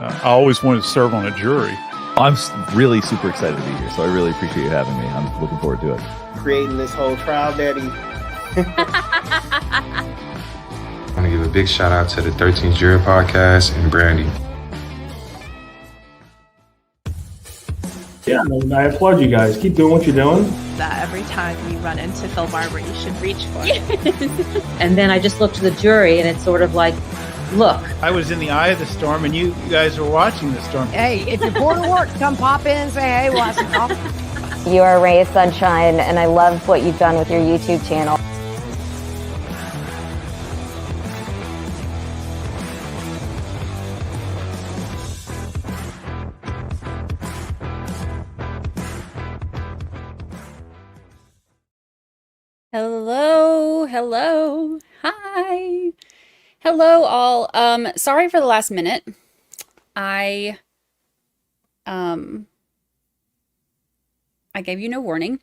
I always wanted to serve on a jury. I'm really super excited to be here, so I really appreciate you having me. I'm looking forward to it. Creating this whole trial, Daddy. I want to give a big shout out to the 13th Jury Podcast and Brandi. Yeah, I applaud you guys. Keep doing what you're doing. That every time you run into Phil Barber, you should reach for it. And then I just looked to the jury, and it's sort of like, look. I was in the eye of the storm, and you guys were watching the storm. Hey, if you're bored of work, come pop in and say, hey, we'll have some coffee. You are a ray of sunshine, and I love what you've done with your YouTube channel. Hello, hi, hello all. Sorry for the last minute. I gave you no warning.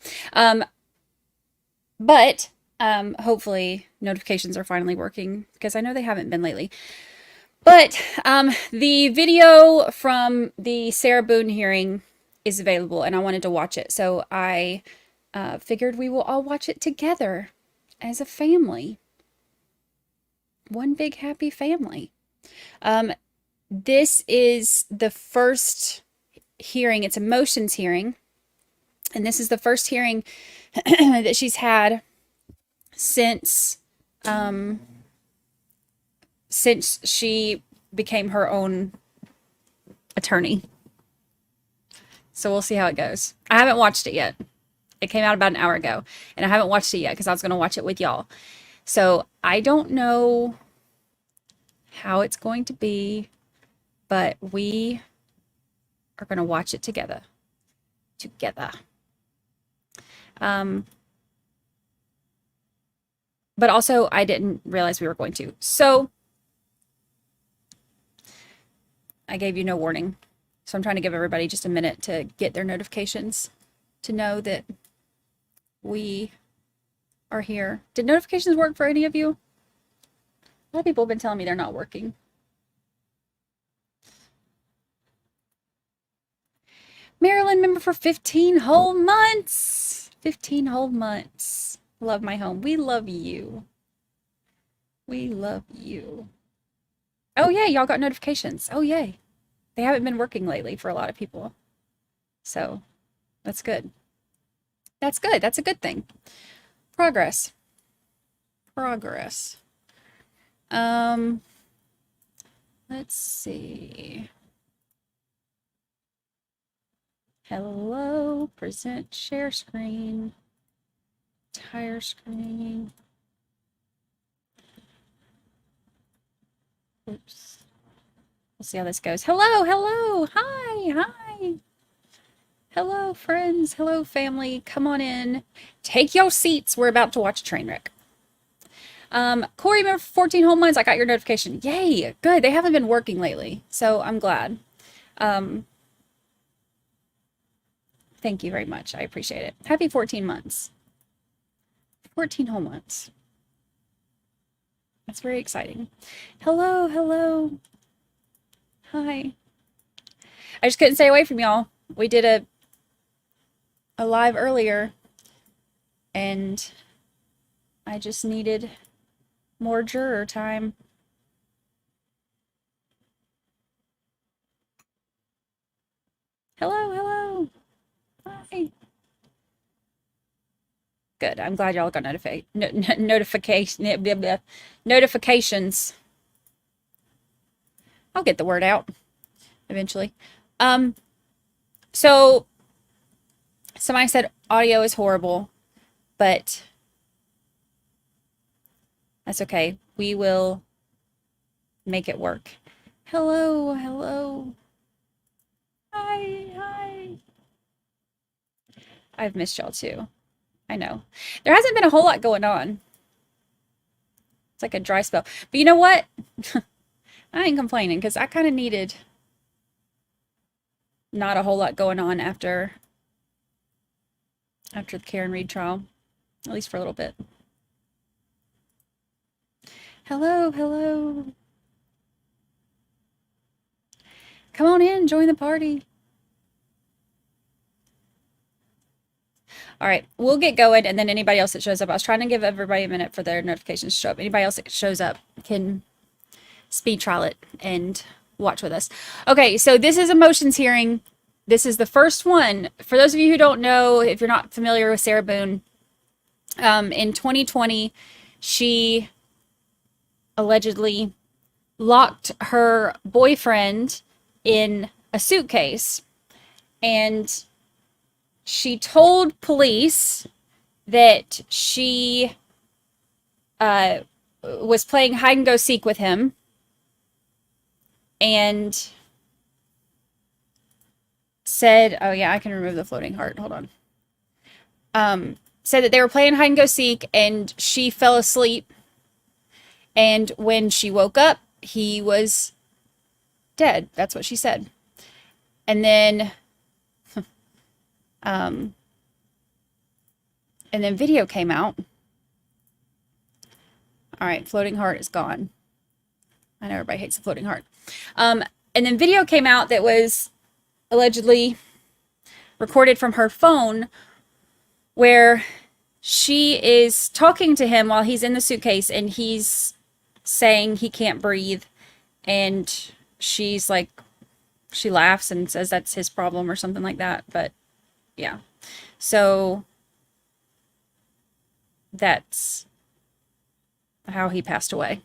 But hopefully notifications are finally working, because I know they haven't been lately. But the video from the Sarah Boone hearing is available, and I wanted to watch it, so I figured we will all watch it together as a family. One big happy family. This is the first hearing. It's a motions hearing. And this is the first hearing that she's had since she became her own attorney. So we'll see how it goes. I haven't watched it yet. It came out about an hour ago, and I haven't watched it yet because I was going to watch it with y'all. So I don't know how it's going to be, but we are going to watch it together. But also, I didn't realize we were going to. So I gave you no warning. So I'm trying to give everybody just a minute to get their notifications to know that we are here. Did notifications work for any of you? A lot of people have been telling me they're not working. Maryland member for 15 whole months. 15 whole months. Love my home. We love you. We love you. Oh, yay. Y'all got notifications. Oh, yay. They haven't been working lately for a lot of people. So that's good. That's good. That's a good thing. Progress. Let's see. Hello. Present share screen. Entire screen. Oops. We'll see how this goes. Hello. Hi. Hello, friends. Hello, family. Come on in. Take your seats. We're about to watch a train wreck. Corey, remember 14 whole months. I got your notification. Yay. Good. They haven't been working lately, so I'm glad. Thank you very much. I appreciate it. Happy 14 months. 14 whole months. That's very exciting. Hello. Hi. I just couldn't stay away from y'all. We did a live earlier, and I just needed more juror time. Hello. Hi. Good. I'm glad y'all got notifications. I'll get the word out eventually. So somebody said audio is horrible, but that's okay. We will make it work. Hello. Hi. I've missed y'all too. I know. There hasn't been a whole lot going on. It's like a dry spell. But you know what? I ain't complaining, because I kind of needed not a whole lot going on after the Karen Reed trial, at least for a little bit. Hello. Come on in, join the party. All right, we'll get going, and then anybody else that shows up, I was trying to give everybody a minute for their notifications to show up. Anybody else that shows up can speed trial it and watch with us. Okay, so this is a motions hearing. This is the first one. For those of you who don't know, if you're not familiar with Sarah Boone, in 2020, she allegedly locked her boyfriend in a suitcase, and she told police that she was playing hide and go seek with him, and said, oh yeah, I can remove the floating heart. Hold on. Said that they were playing hide and go seek, and she fell asleep. And when she woke up, he was dead. That's what she said. And then, video came out. All right, floating heart is gone. I know everybody hates the floating heart. And then video came out that was allegedly recorded from her phone, where she is talking to him while he's in the suitcase, and he's saying he can't breathe, and she's like, she laughs and says that's his problem or something like that. But yeah, so that's how he passed away.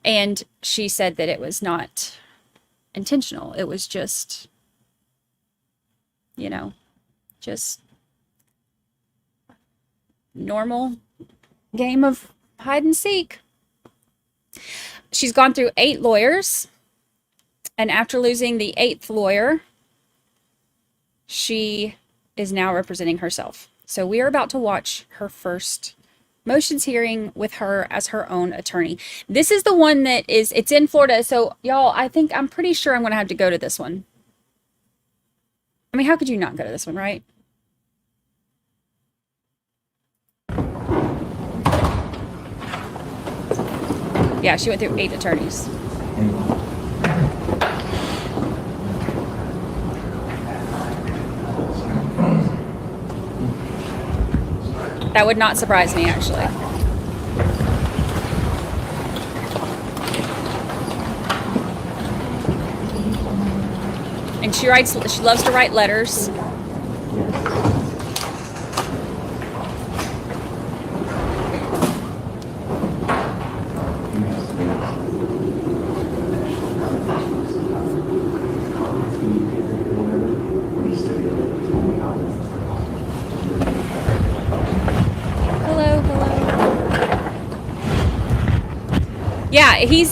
And she said that it was not intentional. It was just, you know, just normal game of hide and seek. She's gone through 8 lawyers, and after losing the 8th lawyer, she is now representing herself. So we are about to watch her first motions hearing with her as her own attorney. This is the one that is, it's in Florida. So y'all, I'm pretty sure I'm going to have to go to this one. I mean, how could you not go to this one, right? Yeah, she went through 8 attorneys. That would not surprise me, actually. And she loves to write letters. Yeah, he's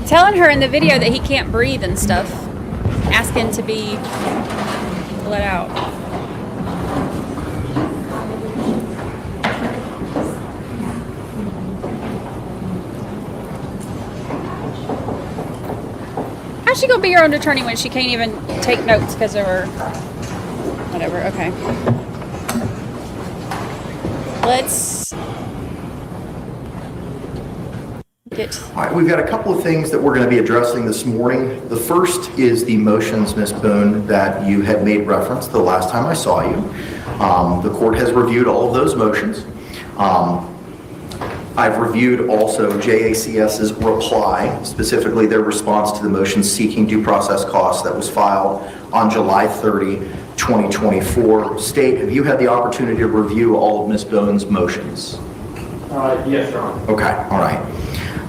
telling her in the video that he can't breathe and stuff, asking to be let out. How's she gonna be her own attorney when she can't even take notes because of her whatever? Okay. Let's get... All right, we've got a couple of things that we're going to be addressing this morning. The first is the motions, Ms. Boone, that you had made reference the last time I saw you. The court has reviewed all of those motions. I've reviewed also JACS's reply, specifically their response to the motion seeking due process costs that was filed on July 30, 2024. State, have you had the opportunity to review all of Ms. Boone's motions? Yes, Your Honor. Okay, all right.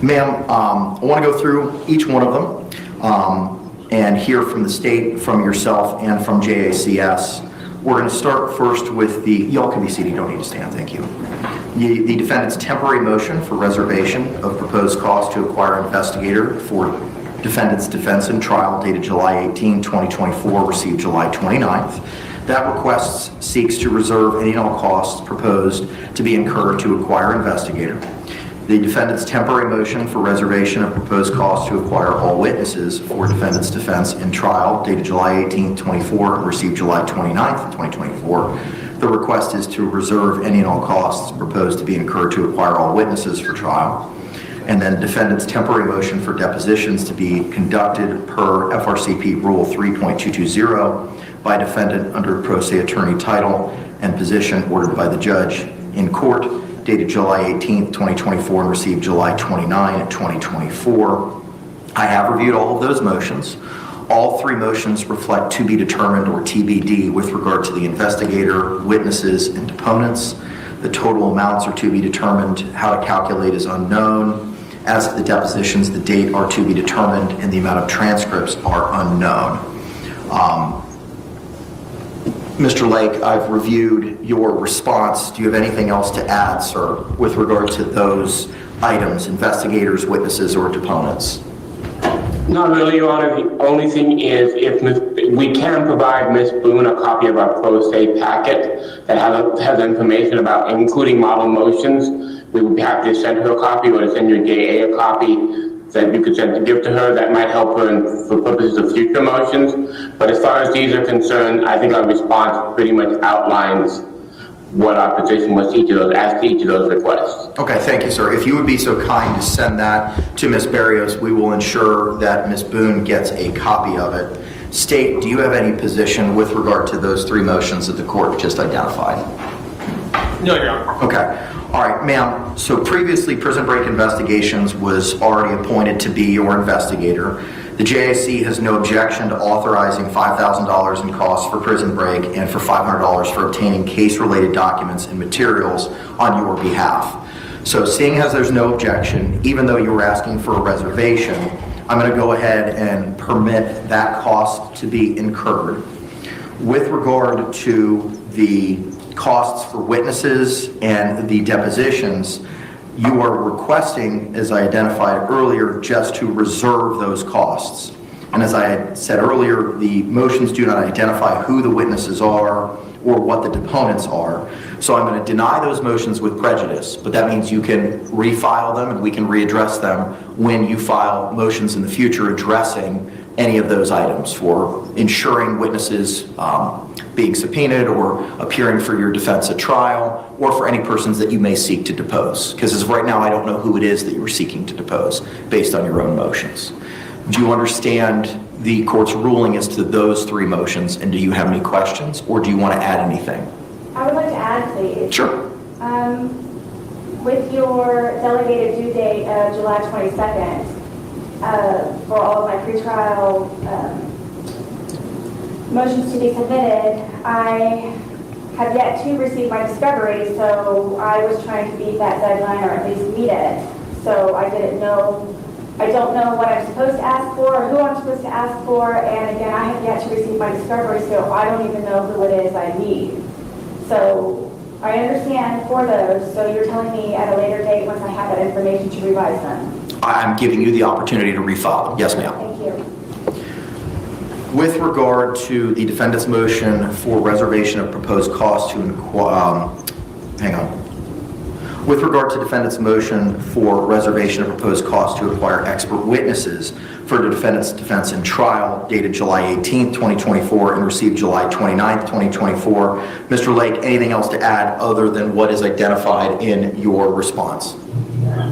Ma'am, I want to go through each one of them and hear from the state, from yourself, and from JACS. We're going to start first with the, y'all can be seated, you don't need to stand, thank you. The defendant's temporary motion for reservation of proposed costs to acquire investigator for defendant's defense and trial dated July 18, 2024, received July 29th. That request seeks to reserve any and all costs proposed to be incurred to acquire investigator. The defendant's temporary motion for reservation of proposed costs to acquire all witnesses for defendant's defense and trial dated July 18, 24, received July 29th, 2024, The request is to reserve any and all costs proposed to be incurred to acquire all witnesses for trial. And then defendant's temporary motion for depositions to be conducted per FRCP Rule 3.220 by defendant under pro se attorney title and position ordered by the judge in court, dated July 18th, 2024, and received July 29, 2024. I have reviewed all of those motions. All three motions reflect to be determined or TBD with regard to the investigator, witnesses, and deponents. The total amounts are to be determined. How to calculate is unknown. As to the depositions, the date are to be determined, and the amount of transcripts are unknown. Mr. Lake, I've reviewed your response. Do you have anything else to add, sir, with regard to those items, investigators, witnesses, or deponents? Not really, Your Honor. The only thing is if we can provide Ms. Boone a copy of our pro se packet that has information about, including model motions. We would be happy to send her a copy or to send your JA a copy that you could send to give to her. That might help her for purposes of future motions. But as far as these are concerned, I think our response pretty much outlines what our position was to each of those requests. Okay, thank you, sir. If you would be so kind to send that to Ms. Barrios, we will ensure that Ms. Boone gets a copy of it. State, do you have any position with regard to those three motions that the court just identified? No, Your Honor. Okay. All right, ma'am. So previously, Prison Break Investigations was already appointed to be your investigator. The JAC has no objection to authorizing $5,000 in costs for prison break and for $500 for obtaining case-related documents and materials on your behalf. So seeing as there's no objection, even though you were asking for a reservation, I'm going to go ahead and permit that cost to be incurred. With regard to the costs for witnesses and the depositions, you are requesting, as I identified earlier, just to reserve those costs. And as I had said earlier, the motions do not identify who the witnesses are or what the deponents are. So I'm going to deny those motions with prejudice, but that means you can refile them and we can readdress them when you file motions in the future addressing any of those items for ensuring witnesses being subpoenaed or appearing for your defense at trial, or for any persons that you may seek to depose. Because as of right now, I don't know who it is that you were seeking to depose based on your own motions. Do you understand the court's ruling as to those three motions, and do you have any questions, or do you want to add anything? I would like to add, please. Sure. With your delegated due date of July 22nd, for all of my pretrial motions to be submitted, I have yet to receive my discovery, so I was trying to beat that deadline or at least meet it. So I don't know what I'm supposed to ask for or who I'm supposed to ask for, and again, I have yet to receive my discovery, so I don't even know who it is I need. So I understand for those, so you're telling me at a later date once I have that information to revise them. I'm giving you the opportunity to refile them. Yes, ma'am. Thank you. With regard to the defendant's motion for reservation of proposed costs to With regard to defendant's motion for reservation of proposed costs to acquire expert witnesses for the defendant's defense in trial dated July 18th, 2024 and received July 29th, 2024. Mr. Lake, anything else to add other than what is identified in your response?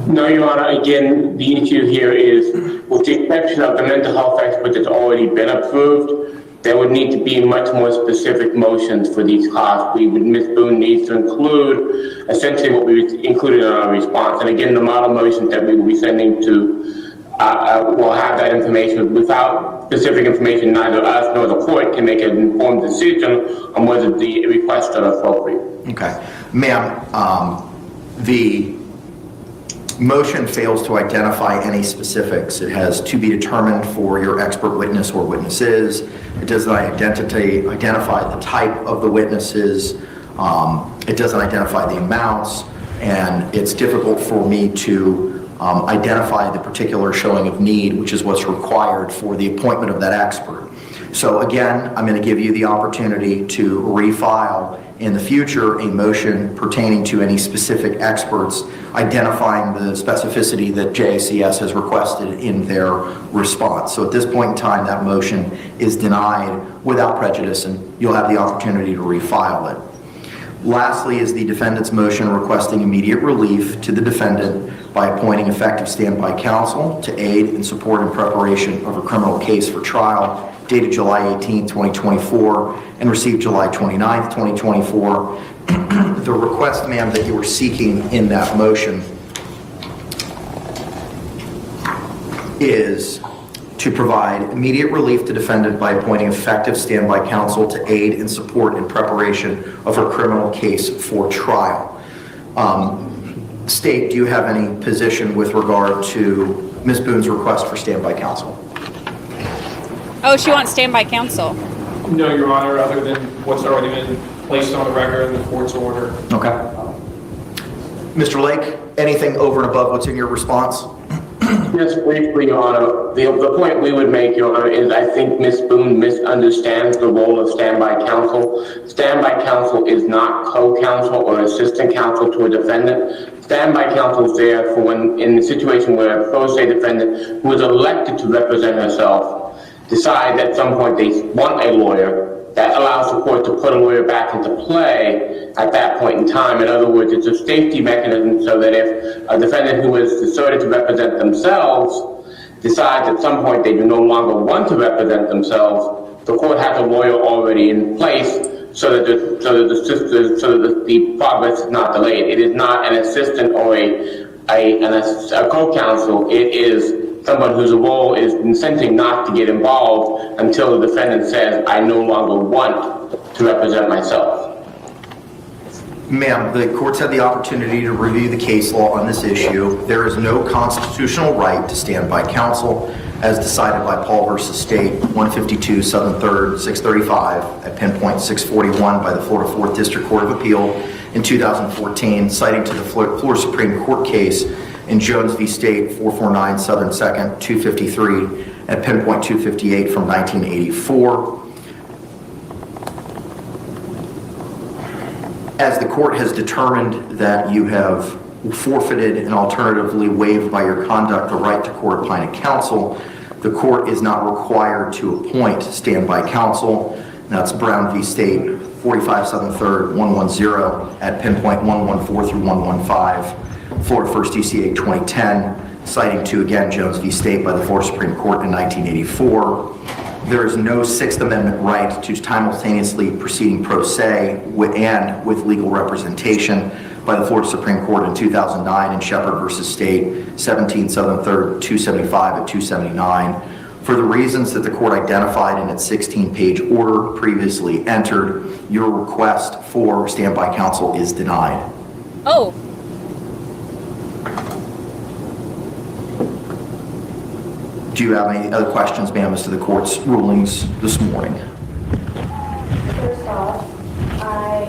No, Your Honor. Again, the issue here is, with the exception of the mental health expert that's already been approved, there would need to be much more specific motions for these costs. Ms. Boone needs to include essentially what we included in our response. And again, the model motions that we will be sending to will have that information. Without specific information, neither us nor the court can make an informed decision on whether the requests are appropriate. Okay. Ma'am, the motion fails to identify any specifics. It has to be determined for your expert witness or witnesses. It does not identify the type of the witnesses. It doesn't identify the amounts, and it's difficult for me to identify the particular showing of need, which is what's required for the appointment of that expert. So again, I'm going to give you the opportunity to refile in the future a motion pertaining to any specific experts, identifying the specificity that JACS has requested in their response. So at this point in time, that motion is denied without prejudice, and you'll have the opportunity to refile it. Lastly is the defendant's motion requesting immediate relief to the defendant by appointing effective standby counsel to aid and support in preparation of a criminal case for trial dated July 18, 2024 and received July 29, 2024. The request, ma'am, that you were seeking in that motion is to provide immediate relief to defendant by appointing effective standby counsel to aid and support in preparation of her criminal case for trial. State, do you have any position with regard to Ms. Boone's request for standby counsel? Oh, she wants standby counsel. No, Your Honor, other than what's already been placed on the record in the court's order. Okay. Mr. Lake, anything over and above what's in your response? Just briefly, Your Honor, the point we would make, Your Honor, is I think Ms. Boone misunderstands the role of standby counsel. Standby counsel is not co-counsel or assistant counsel to a defendant. Standby counsel is there for when, in the situation where a pro se defendant who is elected to represent herself decides at some point they want a lawyer, that allows the court to put a lawyer back into play at that point in time. In other words, it's a safety mechanism so that if a defendant who is decided to represent themselves decides at some point they do no longer want to represent themselves, the court has a lawyer already in place so that the progress is not delayed. It is not an assistant or a co-counsel. It is someone whose role is incenting not to get involved until the defendant says, I no longer want to represent myself. Ma'am, the court's had the opportunity to review the case law on this issue. There is no constitutional right to standby counsel as decided by Paul v. State, 152 Southern 3rd, 635 at pinpoint 641 by the Florida 4th District Court of Appeal in 2014, citing to the Florida Supreme Court case in Jones v. State, 449 Southern 2nd, 253 at pinpoint 258 from 1984. As the court has determined that you have forfeited and alternatively waived by your conduct the right to court-appointed counsel, the court is not required to appoint standby counsel. That's Brown v. State, 45 Southern 3rd, 110 at pinpoint 114 through 115. Florida 1st DCA 2010, citing to, again, Jones v. State by the Florida Supreme Court in 1984. There is no Sixth Amendment right to simultaneously proceeding pro se and with legal representation by the Florida Supreme Court in 2009 in Shepard v. State, 17 Southern 3rd, 275 at 279. For the reasons that the court identified in its 16-page order previously entered, your request for standby counsel is denied. Oh. Do you have any other questions, ma'am, as to the court's rulings this morning? First off, I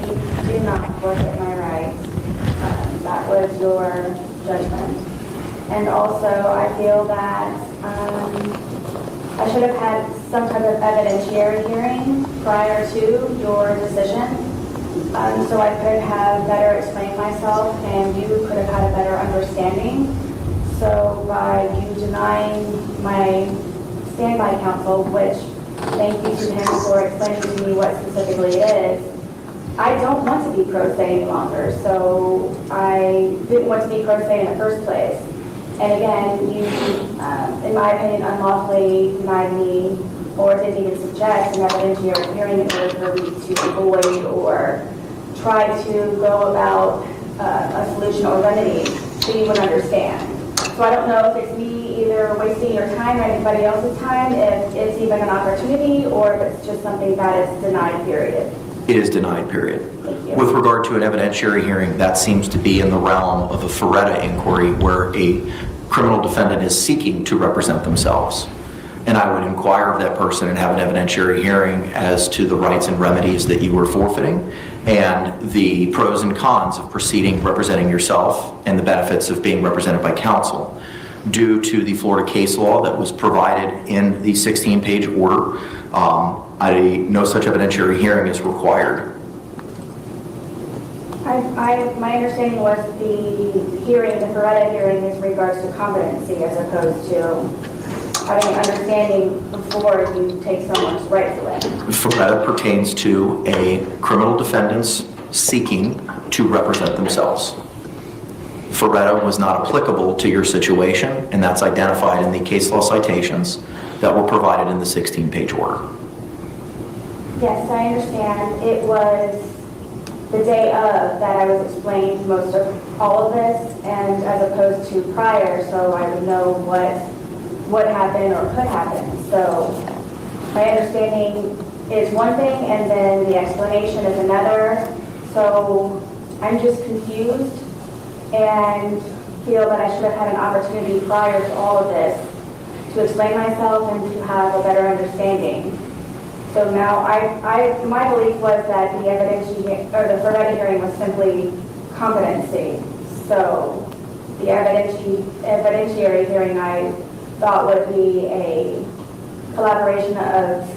did not forfeit my rights. That was your judgment. And also, I feel that I should have had some type of evidentiary hearing prior to your decision, so I could have better explained myself and you could have had a better understanding. So by you denying my standby counsel, which thank you to him for explaining to me what specifically it is, I don't want to be pro se any longer. So I didn't want to be pro se in the first place. And again, you, in my opinion, unlawfully denied me or didn't even suggest an evidentiary hearing in order for me to avoid or try to go about a solution or remedy so you would understand. So I don't know if it's me either wasting your time or anybody else's time, if it's even an opportunity, or if it's just something that is denied, period. It is denied, period. Thank you. With regard to an evidentiary hearing, that seems to be in the realm of a Ferretta inquiry where a criminal defendant is seeking to represent themselves. And I would inquire of that person and have an evidentiary hearing as to the rights and remedies that you were forfeiting and the pros and cons of proceeding representing yourself and the benefits of being represented by counsel. Due to the Florida case law that was provided in the 16-page order, no such evidentiary hearing is required. My understanding was the hearing, the Ferretta hearing, is in regards to competency as opposed to having an understanding before you take someone's rights away. Ferretta pertains to a criminal defendant's seeking to represent themselves. Ferretta was not applicable to your situation, and that's identified in the case law citations that were provided in the 16-page order. Yes, I understand. It was the day of that I was explained most of all of this, and as opposed to prior, so I would know what would happen or could happen. So my understanding is one thing, and then the explanation is another. So I'm just confused and feel that I should have had an opportunity prior to all of this to explain myself and to have a better understanding. So now my belief was that the Ferretta hearing was simply competency. So the evidentiary hearing I thought would be a collaboration of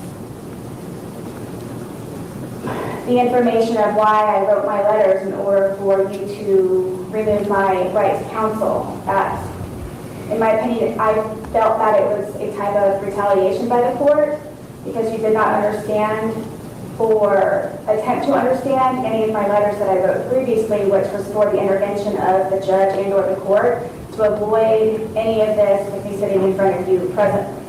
the information of why I wrote my letters in order for you to remove my right to counsel. That, in my opinion, I felt that it was a type of retaliation by the court because you did not understand or attempt to understand any of my letters that I wrote previously, which was for the intervention of the judge and or the court to avoid any of this with me sitting in front of you presently.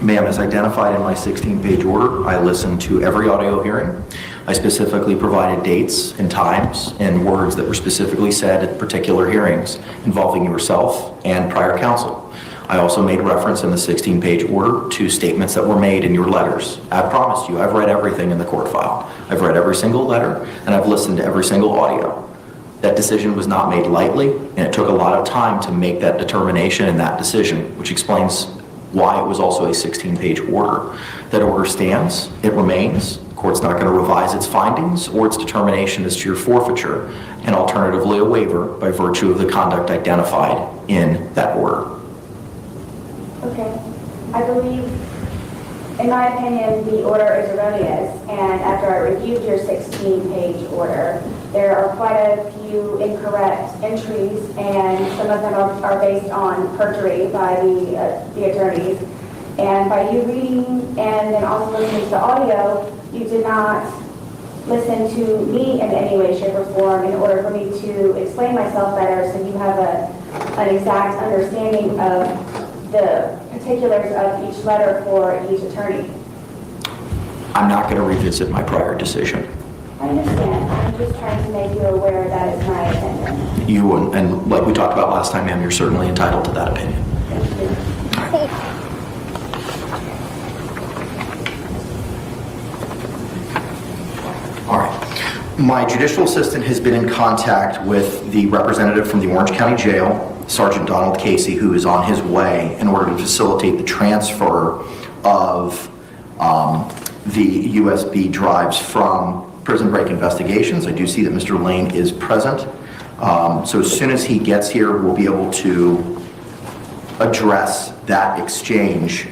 Ma'am, as identified in my 16-page order, I listened to every audio hearing. I specifically provided dates and times and words that were specifically said at particular hearings involving yourself and prior counsel. I also made reference in the 16-page order to statements that were made in your letters. I promised you, I've read everything in the court file. I've read every single letter, and I've listened to every single audio. That decision was not made lightly, and it took a lot of time to make that determination and that decision, which explains why it was also a 16-page order. That order stands, it remains. The court's not going to revise its findings or its determination as to your forfeiture, and alternatively a waiver by virtue of the conduct identified in that order. Okay. I believe, in my opinion, the order is erroneous, and after I reviewed your 16-page order, there are quite a few incorrect entries, and some of them are based on perjury by the attorneys. And by you reading and then also listening to the audio, you did not listen to me in any way, shape, or form in order for me to explain myself better, so you have an exact understanding of the particulars of each letter for each attorney. I'm not going to revisit my prior decision. I understand. I'm just trying to make you aware that is my opinion. You, and like we talked about last time, ma'am, you're certainly entitled to that opinion. Thank you. All right. My judicial assistant has been in contact with the representative from the Orange County Jail, Sergeant Donald Casey, who is on his way in order to facilitate the transfer of the USB drives from Prison Break Investigations. I do see that Mr. Lane is present. So as soon as he gets here, we'll be able to address that exchange.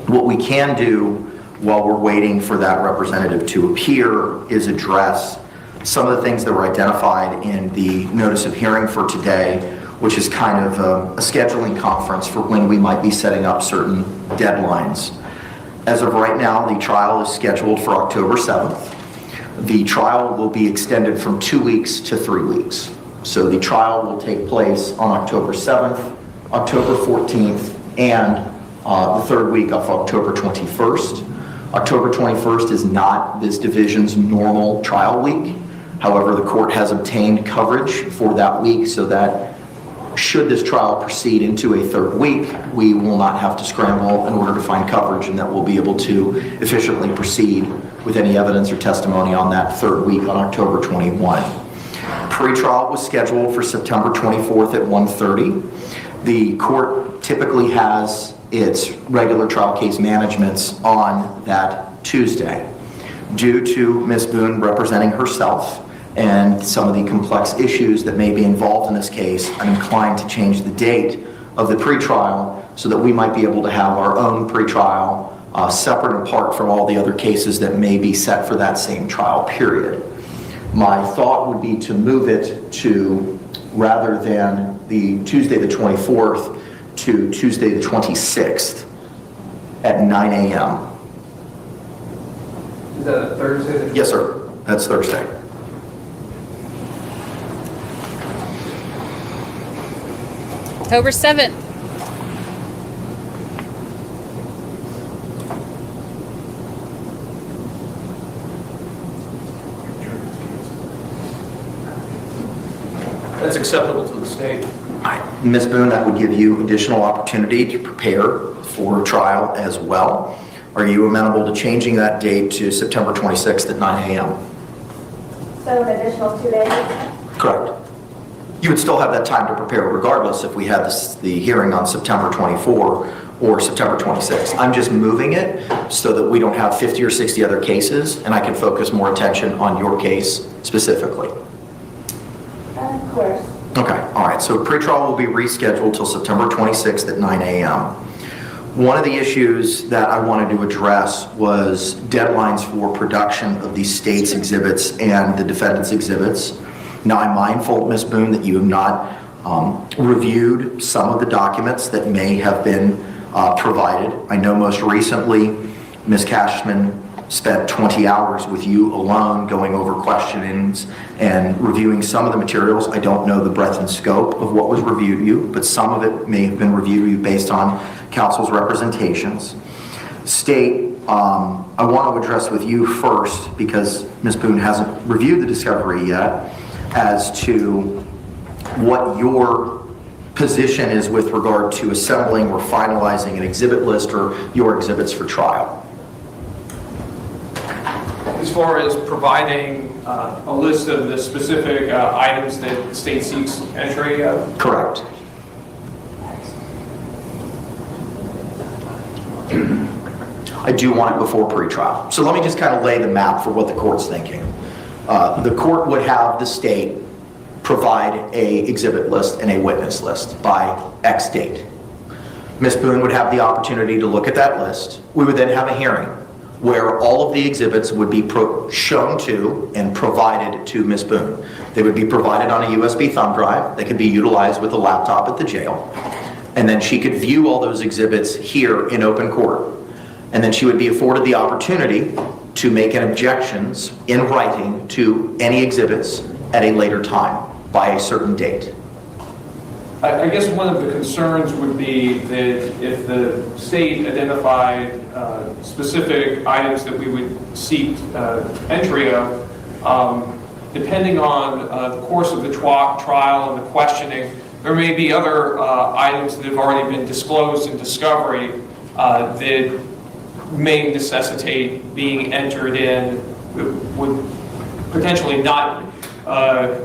What we can do while we're waiting for that representative to appear is address some of the things that were identified in the notice of hearing for today, which is kind of a scheduling conference for when we might be setting up certain deadlines. As of right now, the trial is scheduled for October 7th. The trial will be extended from 2 weeks to 3 weeks. So the trial will take place on October 7th, October 14th, and the third week of October 21st. October 21st is not this division's normal trial week. However, the court has obtained coverage for that week so that should this trial proceed into a third week, we will not have to scramble in order to find coverage, and that we'll be able to efficiently proceed with any evidence or testimony on that third week on October 21. Pre-trial was scheduled for September 24th at 1:30. The court typically has its regular trial case managements on that Tuesday. Due to Ms. Boone representing herself and some of the complex issues that may be involved in this case, I'm inclined to change the date of the pretrial so that we might be able to have our own pretrial separate and apart from all the other cases that may be set for that same trial period. My thought would be to move it to, rather than the Tuesday the 24th, to Tuesday the 26th at 9 a.m. Is that a Thursday? Yes, sir. That's Thursday. October 7th. That's acceptable to the state. Ms. Boone, that would give you additional opportunity to prepare for trial as well. Are you amenable to changing that date to September 26th at 9 a.m.? So an additional 2 days? Correct. You would still have that time to prepare regardless if we had the hearing on September 24 or September 26th. I'm just moving it so that we don't have 50 or 60 other cases and I can focus more attention on your case specifically. Of course. Okay, all right, so pretrial will be rescheduled till September 26th at 9 a.m. One of the issues that I wanted to address was deadlines for production of the state's exhibits and the defendant's exhibits. Now, I'm mindful, Ms. Boone, that you have not reviewed some of the documents that may have been provided. I know most recently, Ms. Cashman spent 20 hours with you alone going over questionings and reviewing some of the materials. I don't know the breadth and scope of what was reviewed to you, but some of it may have been reviewed to you based on counsel's representations. State, I want to address with you first, because Ms. Boone hasn't reviewed the discovery yet, as to what your position is with regard to assembling or finalizing an exhibit list or your exhibits for trial. As far as providing a list of the specific items that the state seeks entry of? Correct. I do want it before pretrial. So let me just kind of lay the map for what the court's thinking. The court would have the state provide a exhibit list and a witness list by X date. Ms. Boone would have the opportunity to look at that list. We would then have a hearing where all of the exhibits would be shown to and provided to Ms. Boone. They would be provided on a USB thumb drive. They could be utilized with a laptop at the jail. And then she could view all those exhibits here in open court. And then she would be afforded the opportunity to make an objections in writing to any exhibits at a later time by a certain date. I guess one of the concerns would be that if the state identified specific items that we would seek entry of, depending on the course of the trial and the questioning, there may be other items that have already been disclosed in discovery that may necessitate being entered in, would potentially not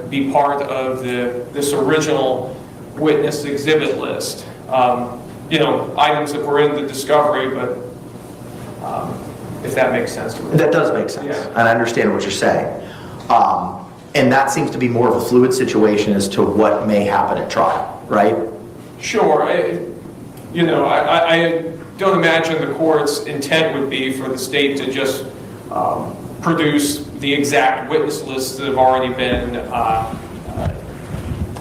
be part of this original witness exhibit list. Items that were in the discovery, but if that makes sense to me. That does make sense, yeah. And I understand what you're saying. And that seems to be more of a fluid situation as to what may happen at trial, right? Sure. I don't imagine the court's intent would be for the state to just produce the exact witness lists that have already been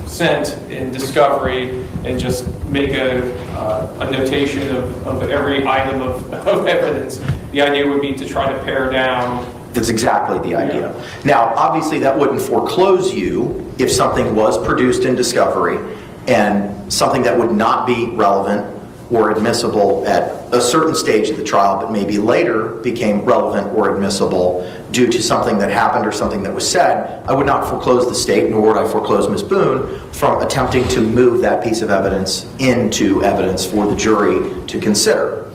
sent in discovery and just make a notation of every item of evidence. The idea would be to try to pare down. That's exactly the idea. Yeah. Now, obviously that wouldn't foreclose you if something was produced in discovery and something that would not be relevant or admissible at a certain stage of the trial, but maybe later became relevant or admissible due to something that happened or something that was said. I would not foreclose the state, nor would I foreclose Ms. Boone from attempting to move that piece of evidence into evidence for the jury to consider.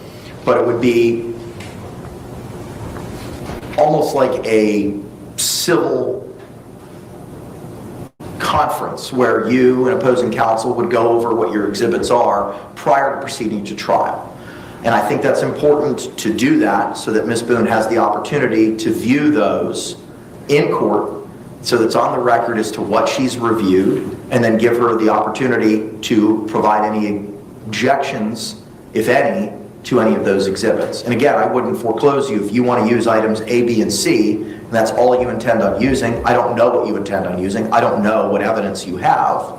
But it would be almost like a civil conference where you and opposing counsel would go over what your exhibits are prior to proceeding to trial. And I think that's important to do that so that Ms. Boone has the opportunity to view those in court so that's on the record as to what she's reviewed, and then give her the opportunity to provide any objections, if any, to any of those exhibits. And again, I wouldn't foreclose you if you want to use items A, B, and C, and that's all you intend on using. I don't know what you intend on using. I don't know what evidence you have.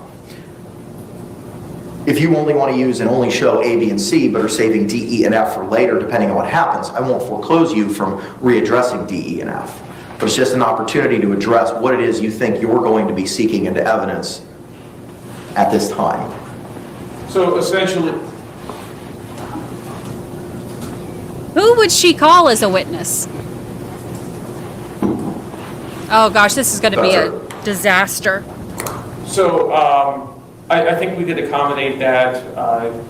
If you only want to use and only show A, B, and C, but are saving D, E, and F for later, depending on what happens, I won't foreclose you from readdressing D, E, and F. But it's just an opportunity to address what it is you think you're going to be seeking into evidence at this time. So essentially, Who would she call as a witness? Oh gosh, this is going to be a disaster. so I think we could accommodate that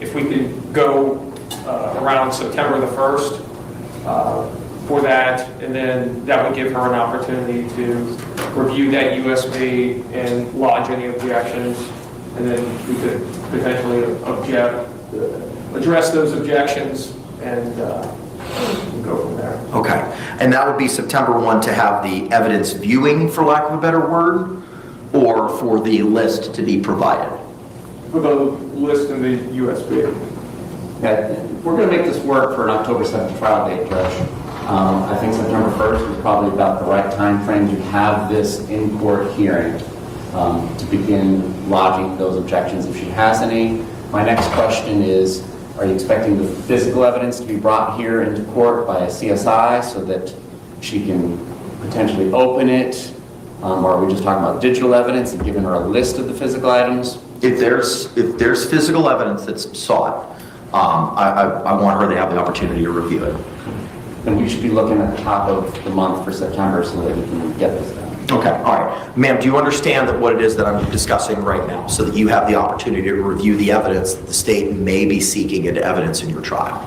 if we could go around September the 1st for that, and then that would give her an opportunity to review that USB and lodge any objections, and then we could potentially address those objections and go from there. Okay. And that would be September 1 to have the evidence viewing, for lack of a better word, or for the list to be provided? For the list in the USB. Yeah, we're going to make this work for an October 7th trial date, Judge. I think September 1st is probably about the right time frame to have this in-court hearing to begin lodging those objections if she has any. My next question is, are you expecting the physical evidence to be brought here into court by a CSI so that she can potentially open it? Or are we just talking about digital evidence and giving her a list of the physical items? If there's physical evidence that's sought, I want her to have the opportunity to review it. Then we should be looking at the top of the month for September so that we can get this done. Okay, all right. Ma'am, do you understand that what it is that I'm discussing right now, so that you have the opportunity to review the evidence that the state may be seeking into evidence in your trial?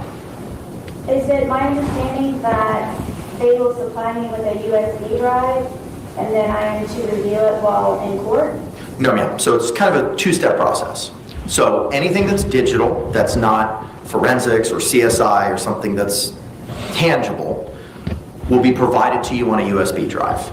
Is it my understanding that they will supply me with a USB drive and then I am to review it while in court? No, ma'am. So it's kind of a two-step process. So anything that's digital, that's not forensics or CSI or something that's tangible, will be provided to you on a USB drive.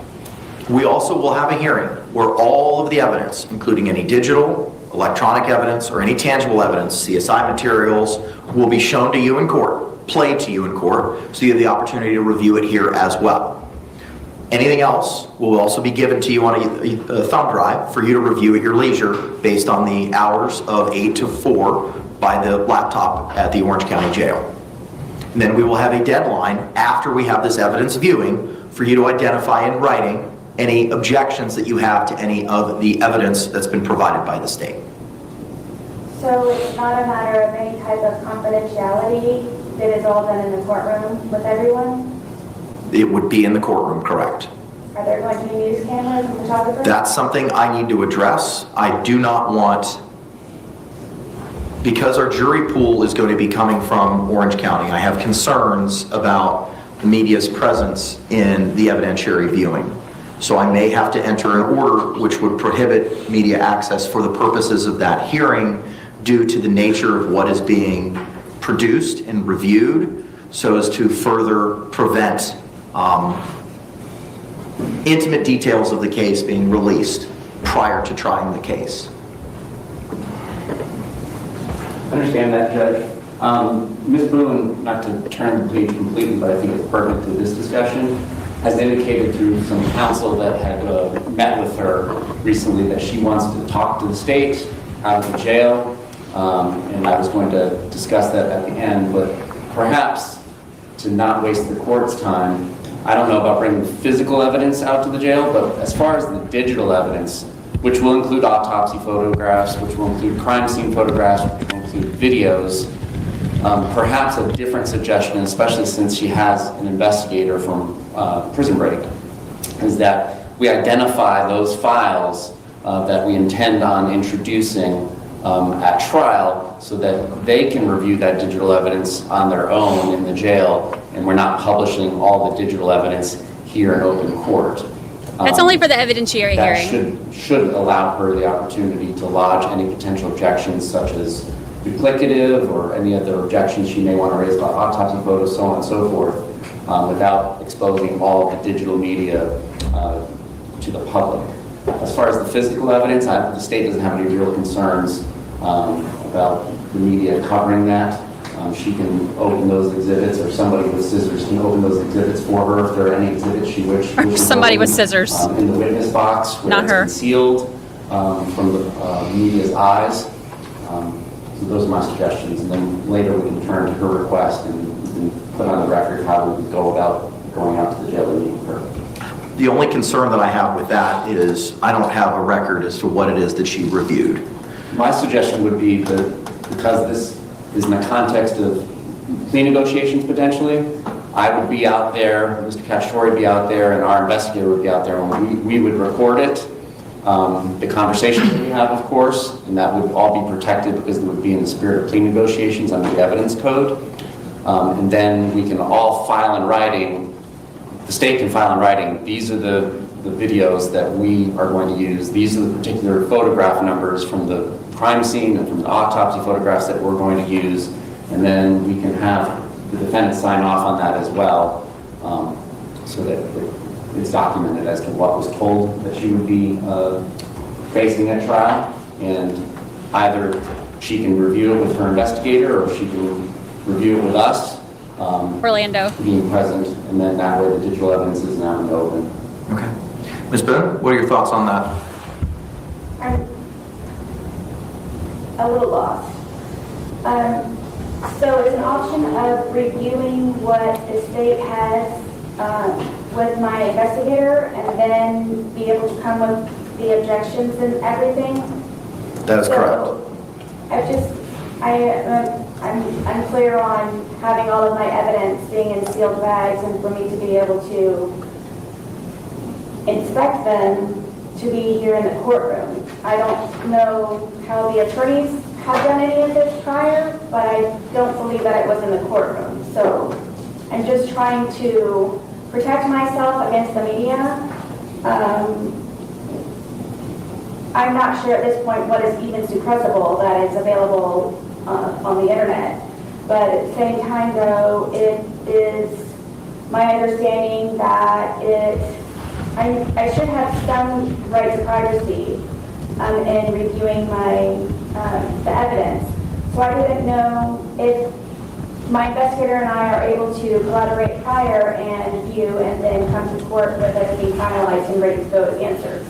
We also will have a hearing where all of the evidence, including any digital, electronic evidence, or any tangible evidence, CSI materials, will be shown to you in court, played to you in court, so you have the opportunity to review it here as well. Anything else will also be given to you on a thumb drive for you to review at your leisure based on the hours of 8 to 4 by the laptop at the Orange County Jail. And then we will have a deadline after we have this evidence viewing for you to identify in writing any objections that you have to any of the evidence that's been provided by the state. So it's not a matter of any type of confidentiality that is all done in the courtroom with everyone? It would be in the courtroom, correct? Are there going to be news cameras and photographers? That's something I need to address. I do not want, because our jury pool is going to be coming from Orange County, I have concerns about the media's presence in the evidentiary viewing. So I may have to enter an order which would prohibit media access for the purposes of that hearing due to the nature of what is being produced and reviewed, so as to further prevent intimate details of the case being released prior to trying the case. I understand that, Judge. Ms. Boone, not to turn the page completely, but I think it's pertinent to this discussion, has indicated through some counsel that had met with her recently that she wants to talk to the state out of the jail, and I was going to discuss that at the end, but perhaps to not waste the court's time, I don't know about bringing physical evidence out to the jail, but as far as the digital evidence, which will include autopsy photographs, which will include crime scene photographs, which will include videos, perhaps a different suggestion, especially since she has an investigator from Prison Break, is that we identify those files that we intend on introducing at trial so that they can review that digital evidence on their own in the jail, and we're not publishing all the digital evidence here in open court. That's only for the evidentiary hearing. That should allow her the opportunity to lodge any potential objections such as duplicative or any other objections she may want to raise about autopsy photos, so on and so forth, without exposing all the digital media to the public. As far as the physical evidence, the state doesn't have any real concerns about the media covering that. She can open those exhibits, or somebody with scissors can open those exhibits for her if there are any exhibits she wishes. Somebody with scissors. In the witness box, where Not it's her. concealed from the media's eyes. So those are my suggestions, and then later we can turn to her request and we can put on the record how we would go about going out to the jail and meeting her. The only concern that I have with that is I don't have a record as to what it is that she reviewed. My suggestion would be that because this is in the context of plea negotiations potentially, I would be out there, Mr. Cashore would be out there, and our investigator would be out there, and we would record it, the conversations that we have, of course, and that would all be protected because it would be in the spirit of plea negotiations under the evidence code. And then we can all file in writing, the state can file in writing, these are the videos that we are going to use, these are the particular photograph numbers from the crime scene and from the autopsy photographs that we're going to use, and then we can have the defendant sign off on that as well, so that it's documented as to what was told that she would be facing at trial, and either she can review it with her investigator or she can review it with us. Orlando. Being present, and then that way the digital evidence is now in the open. Okay. Ms. Boone, what are your thoughts on that? I'm a little lost. So it's an option of reviewing what the state has with my investigator and then be able to come with the objections and everything. That is correct. I'm unclear on having all of my evidence being in sealed bags and for me to be able to inspect them to be here in the courtroom. I don't know how the attorneys have done any of this prior, but I don't believe that it was in the courtroom. So I'm just trying to protect myself against the media. I'm not sure at this point what is even suppressible that is available on the internet. But at the same time, though, it is my understanding that I should have some right to privacy in reviewing the evidence. So I didn't know if my investigator and I are able to collaborate prior and view and then come to court with everything finalized and ready to those answers.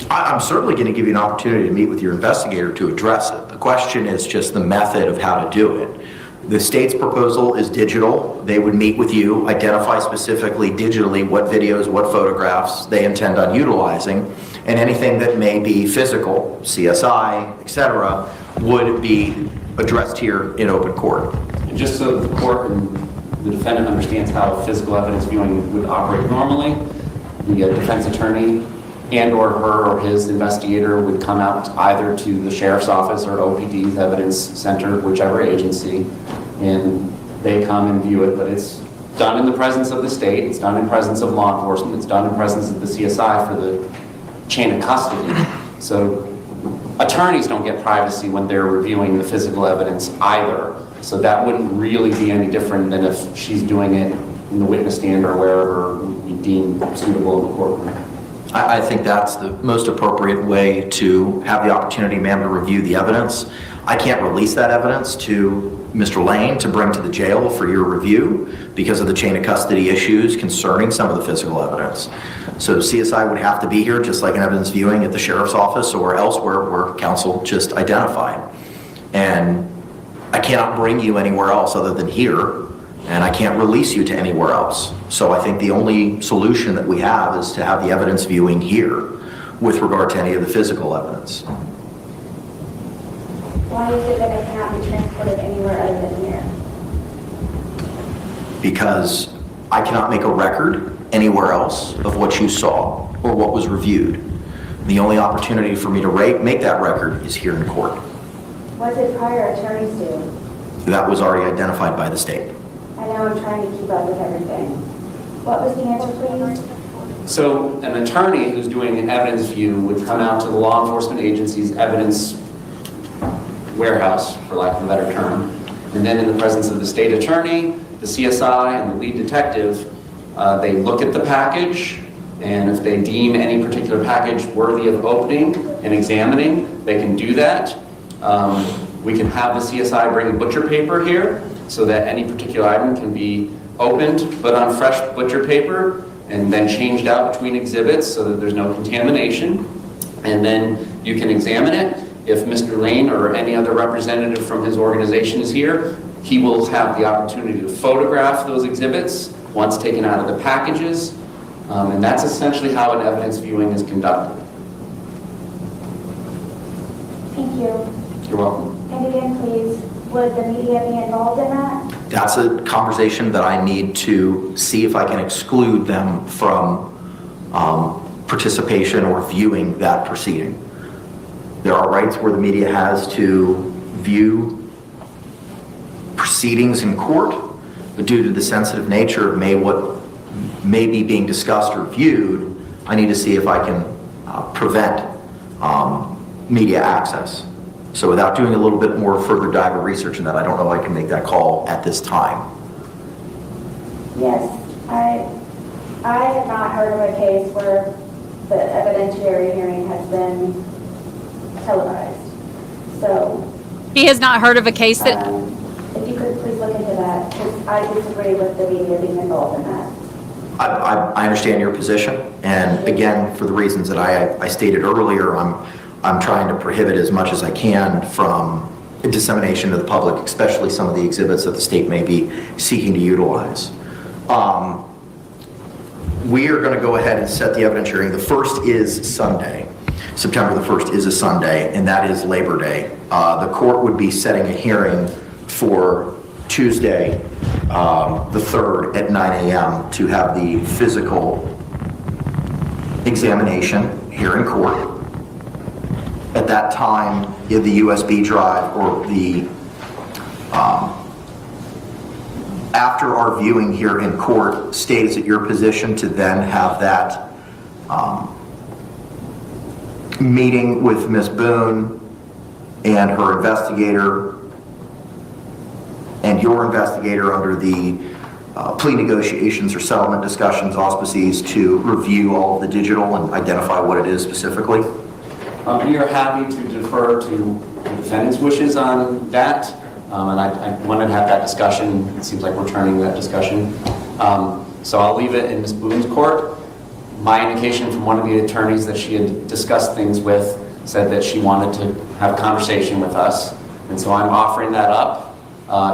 I'm certainly going to give you an opportunity to meet with your investigator to address it. The question is just the method of how to do it. The state's proposal is digital. They would meet with you, identify specifically digitally what videos, what photographs they intend on utilizing, and anything that may be physical, CSI, etc., would be addressed here in open court. And just so the court and the defendant understands how physical evidence viewing would operate normally, the defense attorney and or her or his investigator would come out either to the sheriff's office or OPD's evidence center, whichever agency, and they come and view it, but it's done in the presence of the state, it's done in presence of law enforcement, it's done in presence of the CSI for the chain of custody. So attorneys don't get privacy when they're reviewing the physical evidence either. So that wouldn't really be any different than if she's doing it in the witness stand or wherever we deem suitable in the courtroom. I think that's the most appropriate way to have the opportunity, ma'am, to review the evidence. I can't release that evidence to Mr. Lane to bring to the jail for your review because of the chain of custody issues concerning some of the physical evidence. So CSI would have to be here just like an evidence viewing at the sheriff's office or elsewhere where counsel just identified. And I cannot bring you anywhere else other than here, and I can't release you to anywhere else. So I think the only solution that we have is to have the evidence viewing here with regard to any of the physical evidence. Why is it that it cannot be transported anywhere other than here? Because I cannot make a record anywhere else of what you saw or what was reviewed. The only opportunity for me to make that record is here in court. What did prior attorneys do? That was already identified by the state. I know I'm trying to keep up with everything. What was the answer, please? So an attorney who's doing an evidence view would come out to the law enforcement agency's evidence warehouse, for lack of a better term, and then in the presence of the state attorney, the CSI, and the lead detective, they look at the package, and if they deem any particular package worthy of opening and examining, they can do that. We can have the CSI bring butcher paper here so that any particular item can be opened, put on fresh butcher paper, and then changed out between exhibits so that there's no contamination. And then you can examine it. If Mr. Lane or any other representative from his organization is here, he will have the opportunity to photograph those exhibits once taken out of the packages. And that's essentially how an evidence viewing is conducted. Thank you. You're welcome. And again, please, would the media be involved in that? That's a conversation that I need to see if I can exclude them from participation or viewing that proceeding. There are rights where the media has to view proceedings in court, but due to the sensitive nature of what may be being discussed or viewed, I need to see if I can prevent media access. So without doing a little bit more further dive or research in that, I don't know if I can make that call at this time. Yes, I have not heard of a case where the evidentiary hearing has been televised. So He has not heard of a case that... if you could please look into that, because I disagree with the media being involved in that. I understand your position, and again, for the reasons that I stated earlier, I'm trying to prohibit as much as I can from dissemination to the public, especially some of the exhibits that the state may be seeking to utilize. We are going to go ahead and set the evidence hearing. The first is Sunday. September the 1st is a Sunday, and that is Labor Day. The court would be setting a hearing for Tuesday, the 3rd at 9 a.m. to have the physical examination here in court. At that time, if the USB drive or the after our viewing here in court, state, is it your position to then have that meeting with Ms. Boone and her investigator and your investigator under the plea negotiations or settlement discussions auspices to review all of the digital and identify what it is specifically? We are happy to defer to the defendant's wishes on that. And I wanted to have that discussion. It seems like we're turning that discussion. So I'll leave it in Ms. Boone's court. My indication from one of the attorneys that she had discussed things with said that she wanted to have a conversation with us. And so I'm offering that up.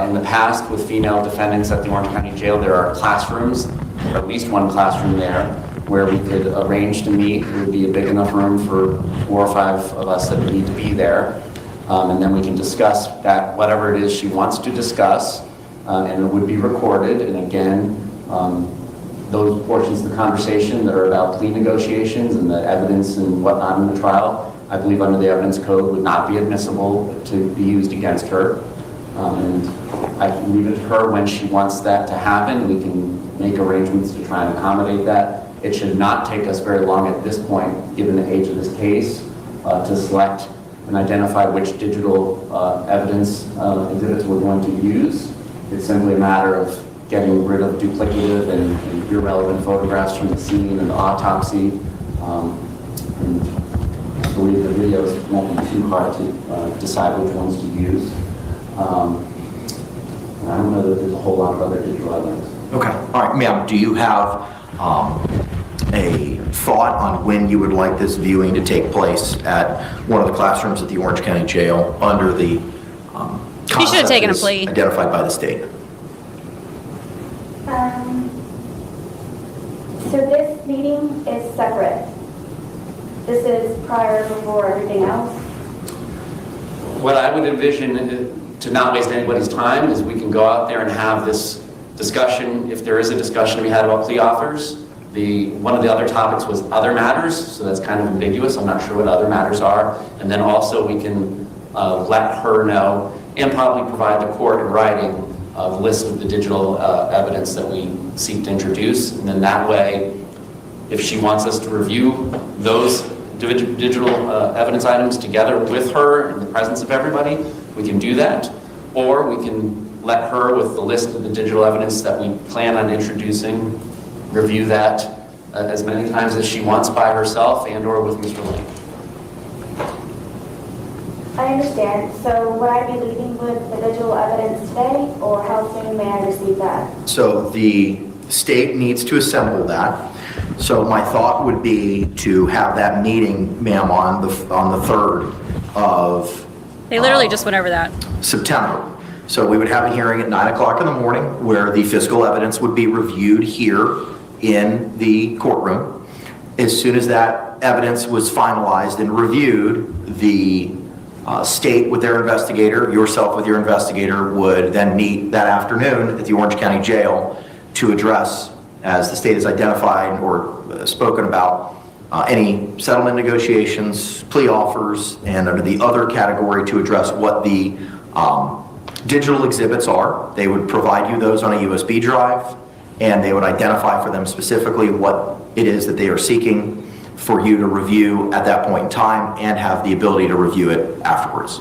In the past, with female defendants at the Orange County Jail, there are classrooms, or at least one classroom there, where we could arrange to meet. It would be a big enough room for 4 or 5 of us that would need to be there. And then we can discuss that, whatever it is she wants to discuss, and it would be recorded. And again, those portions of the conversation that are about plea negotiations and the evidence and whatnot in the trial, I believe under the evidence code would not be admissible to be used against her. And I can leave it to her when she wants that to happen. We can make arrangements to try and accommodate that. It should not take us very long at this point, given the age of this case, to select and identify which digital evidence exhibits we're going to use. It's simply a matter of getting rid of duplicative and irrelevant photographs from the scene and the autopsy. And I believe the videos won't be too hard to decide which ones to use. I don't know that there's a whole lot of other digital evidence. Okay. All right, ma'am, do you have a thought on when you would like this viewing to take place at one of the classrooms at the Orange County Jail under the He should have taken a plea. Identified by the state? So this meeting is separate. This is prior before everything else. What I would envision, to not waste anybody's time, is we can go out there and have this discussion, if there is a discussion to be had about plea offers. One of the other topics was other matters, so that's kind of ambiguous. I'm not sure what other matters are. And then also we can let her know and probably provide the court in writing a list of the digital evidence that we seek to introduce. And then that way, if she wants us to review those digital evidence items together with her in the presence of everybody, we can do that. Or we can let her, with the list of the digital evidence that we plan on introducing, review that as many times as she wants by herself and or with Mr. Lane. I understand. So would I be leaving with the digital evidence today, or how soon may I receive that? So the state needs to assemble that. So my thought would be to have that meeting, ma'am, on the 3rd of They literally just went over that. September. So we would have a hearing at 9 o'clock in the morning where the physical evidence would be reviewed here in the courtroom. As soon as that evidence was finalized and reviewed, the state with their investigator, yourself with your investigator, would then meet that afternoon at the Orange County Jail to address, as the state has identified or spoken about, any settlement negotiations, plea offers, and under the other category to address what the digital exhibits are. They would provide you those on a USB drive, and they would identify for them specifically what it is that they are seeking for you to review at that point in time and have the ability to review it afterwards.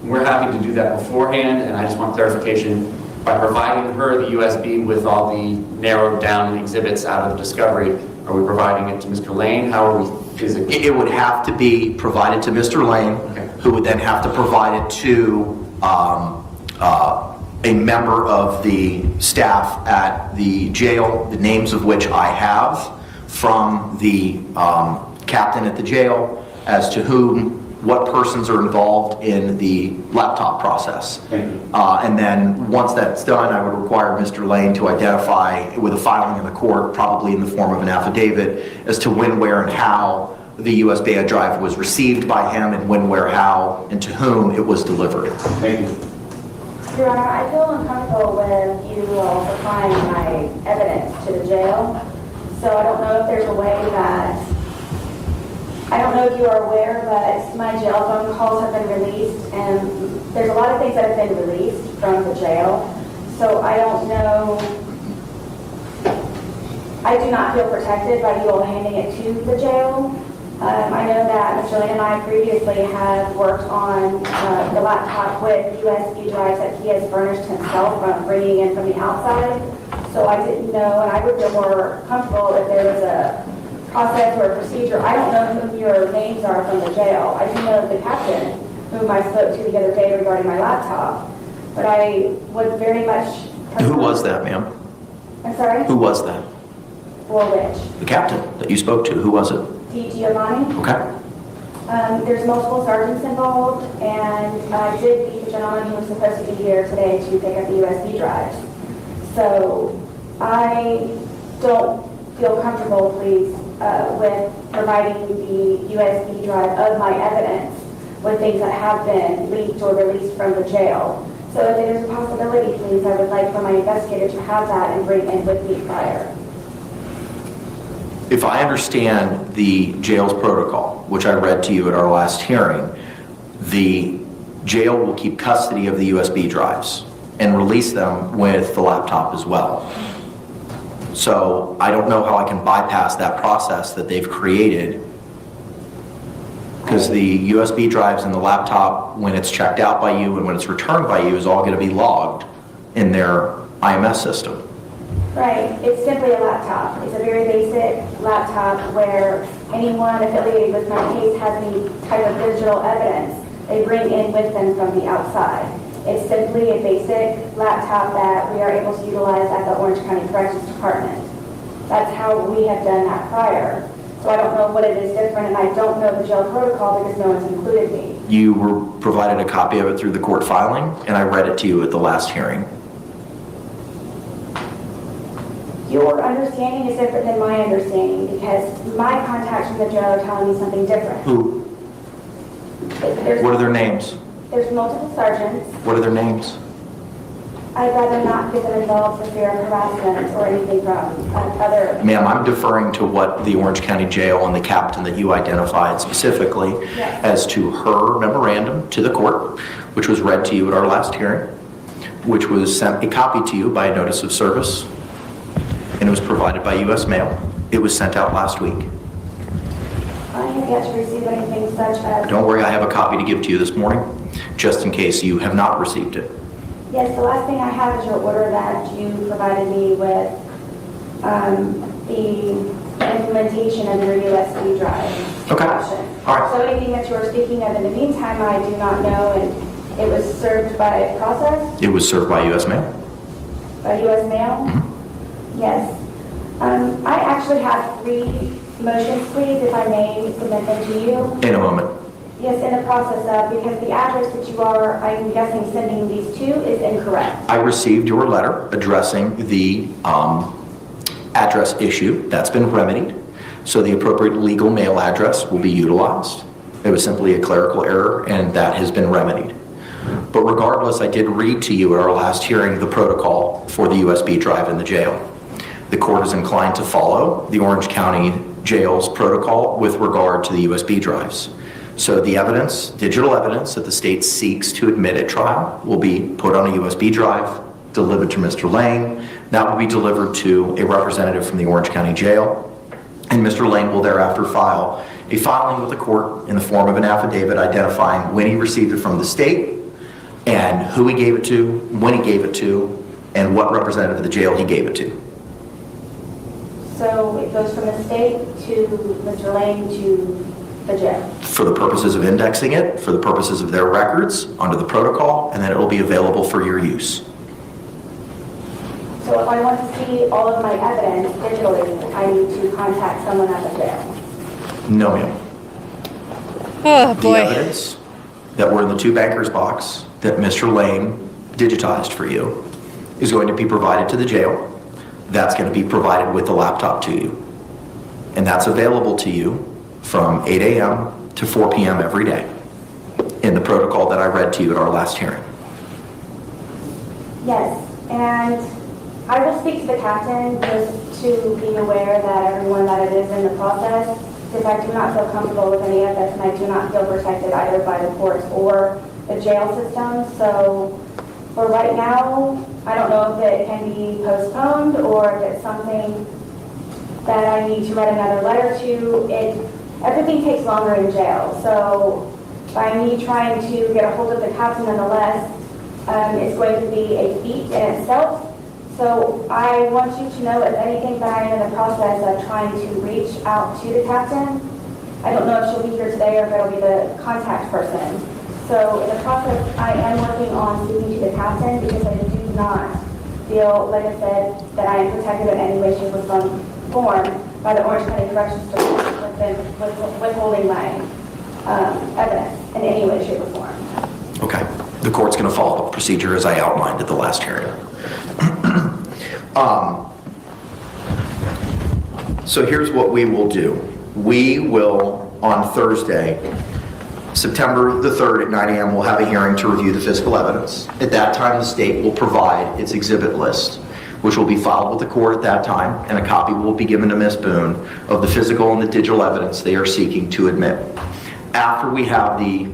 We're happy to do that beforehand, and I just want clarification. By providing her the USB with all the narrowed down exhibits out of discovery, are we providing it to Mr. Lane? How are we physically? It would have to be provided to Mr. Lane, who would then have to provide it to a member of the staff at the jail, the names of which I have from the captain at the jail as to what persons are involved in the laptop process. And then once that's done, I would require Mr. Lane to identify with a filing in the court, probably in the form of an affidavit, as to when, where, and how the USB drive was received by him, and when, where, how, and to whom it was delivered. Thank you. Your Honor, I feel uncomfortable with you all supplying my evidence to the jail. So I don't know if there's a way that, I don't know if you are aware, but my jail phone calls have been released, and there's a lot of things that have been released from the jail. So I don't know, I do not feel protected by you all handing it to the jail. I know that Mr. Lane and I previously have worked on the laptop with USB drives that he has furnished himself from bringing in from the outside. So I didn't know, and I would feel more comfortable if there was a process or a procedure. I don't know who your names are from the jail. I do know the captain, whom I spoke to the other day regarding my laptop. But I would very much... Who was that, ma'am? I'm sorry? Who was that? For which? The captain that you spoke to. Who was it? D. Giovanni. Okay. There's multiple sergeants involved, and I did meet the gentleman who was supposed to be here today to pick up the USB drives. So I don't feel comfortable, please, with providing the USB drive of my evidence with things that have been leaked or released from the jail. So if there's a possibility, please, I would like for my investigator to have that and bring it with me prior. If I understand the jail's protocol, which I read to you at our last hearing, the jail will keep custody of the USB drives and release them with the laptop as well. So I don't know how I can bypass that process that they've created, because the USB drives and the laptop, when it's checked out by you and when it's returned by you, is all going to be logged in their IMS system. Right, it's simply a laptop. It's a very basic laptop where anyone affiliated with my case has any type of digital evidence they bring in with them from the outside. It's simply a basic laptop that we are able to utilize at the Orange County Corrections Department. That's how we have done that prior. So I don't know what it is different, and I don't know the jail protocol because no one's included me. You were provided a copy of it through the court filing, and I read it to you at the last hearing. Your understanding is different than my understanding because my contacts from the jail are telling me something different. Who? What are their names? There's multiple sergeants. What are their names? I'd rather not get them involved for fear of harassment or anything from other... Ma'am, I'm deferring to what the Orange County Jail and the captain that you identified specifically as to her memorandum to the court, which was read to you at our last hearing, which was sent a copy to you by a notice of service, and it was provided by U.S. mail. It was sent out last week. I have yet to receive anything such as... Don't worry, I have a copy to give to you this morning, just in case you have not received it. Yes, the last thing I have is your order that you provided me with the implementation of your USB drive option. All right. So anything that you are speaking of in the meantime, I do not know, and it was served by process? It was served by U.S. mail. By U.S. mail? Mm-hmm. Yes. I actually have 3 motions, please, if I may submit them to you. In a moment. Yes, in the process of, because the address that you are, I'm guessing, sending these to is incorrect. I received your letter addressing the address issue. That's been remedied. So the appropriate legal mail address will be utilized. It was simply a clerical error, and that has been remedied. But regardless, I did read to you at our last hearing the protocol for the USB drive in the jail. The court is inclined to follow the Orange County Jail's protocol with regard to the USB drives. So the evidence, digital evidence that the state seeks to admit at trial will be put on a USB drive, delivered to Mr. Lane. That will be delivered to a representative from the Orange County Jail, and Mr. Lane will thereafter file a filing with the court in the form of an affidavit identifying when he received it from the state and who he gave it to, when he gave it to, and what representative of the jail he gave it to. So it goes from the state to Mr. Lane to the jail? For the purposes of indexing it, for the purposes of their records, under the protocol, and then it will be available for your use. So if I want to see all of my evidence digitally, I need to contact someone at the jail? No, ma'am. Oh, The boy. evidence that were in the two bankers box that Mr. Lane digitized for you is going to be provided to the jail. That's going to be provided with the laptop to you. And that's available to you from 8 a.m. to 4 p.m. every day in the protocol that I read to you at our last hearing. Yes, and I will speak to the captain just to be aware that everyone that it is in the process, because I do not feel comfortable with any of this, and I do not feel protected either by the courts or the jail system. So for right now, I don't know if it can be postponed or if it's something that I need to write another letter to. Everything takes longer in jail. So by me trying to get a hold of the captain nonetheless, it's going to be a feat in itself. So I want you to know, if anything, that I am in the process of trying to reach out to the captain. I don't know if she'll be here today or if it'll be the contact person. So in the process, I am working on speaking to the captain because I do not feel, like I said, that I am protected in any way, shape, or form by the Orange County Corrections Department withholding my evidence in any way, shape, or form. Okay. The court's going to follow the procedure as I outlined at the last hearing. So here's what we will do. We will, on Thursday, September the 3rd at 9 a.m., we'll have a hearing to review the physical evidence. At that time, the state will provide its exhibit list, which will be filed with the court at that time, and a copy will be given to Ms. Boone of the physical and the digital evidence they are seeking to admit. After we have the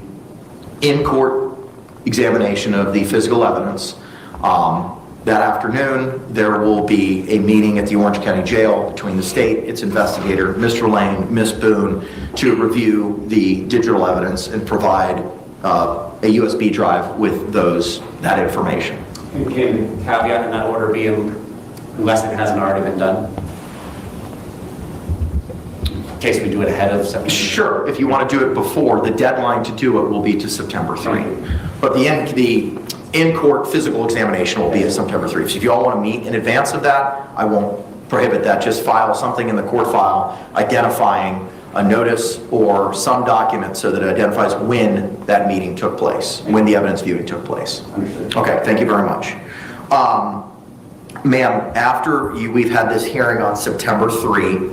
in-court examination of the physical evidence, that afternoon, there will be a meeting at the Orange County Jail between the state, its investigator, Mr. Lane, Ms. Boone, to review the digital evidence and provide a USB drive with that information. And can the caveat in that order be unless it hasn't already been done? In case we do it ahead of September? Sure. If you want to do it before, the deadline to do it will be to September 3. But the in-court physical examination will be at September 3. So if you all want to meet in advance of that, I won't prohibit that. Just file something in the court file identifying a notice or some document so that it identifies when that meeting took place, when the evidence viewing took place. Understood. Okay, thank you very much. Ma'am, after we've had this hearing on September 3,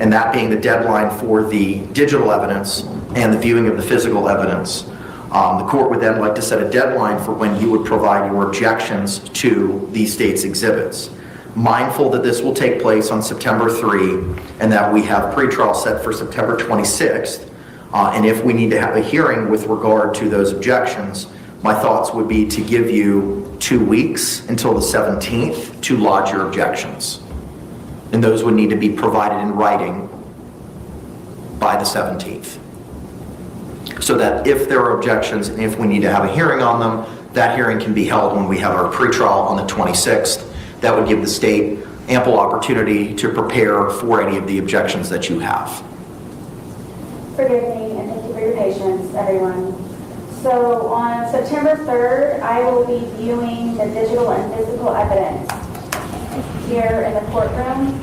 and that being the deadline for the digital evidence and the viewing of the physical evidence, the court would then like to set a deadline for when you would provide your objections to the state's exhibits. Mindful that this will take place on September 3 and that we have pretrial set for September 26th, and if we need to have a hearing with regard to those objections, my thoughts would be to give you 2 weeks until the 17th to lodge your objections. And those would need to be provided in writing by the 17th. So that if there are objections and if we need to have a hearing on them, that hearing can be held when we have our pretrial on the 26th. That would give the state ample opportunity to prepare for any of the objections that you have. Forgive me, and thank you for your patience, everyone. So on September 3rd, I will be viewing the digital and physical evidence here in the courtroom.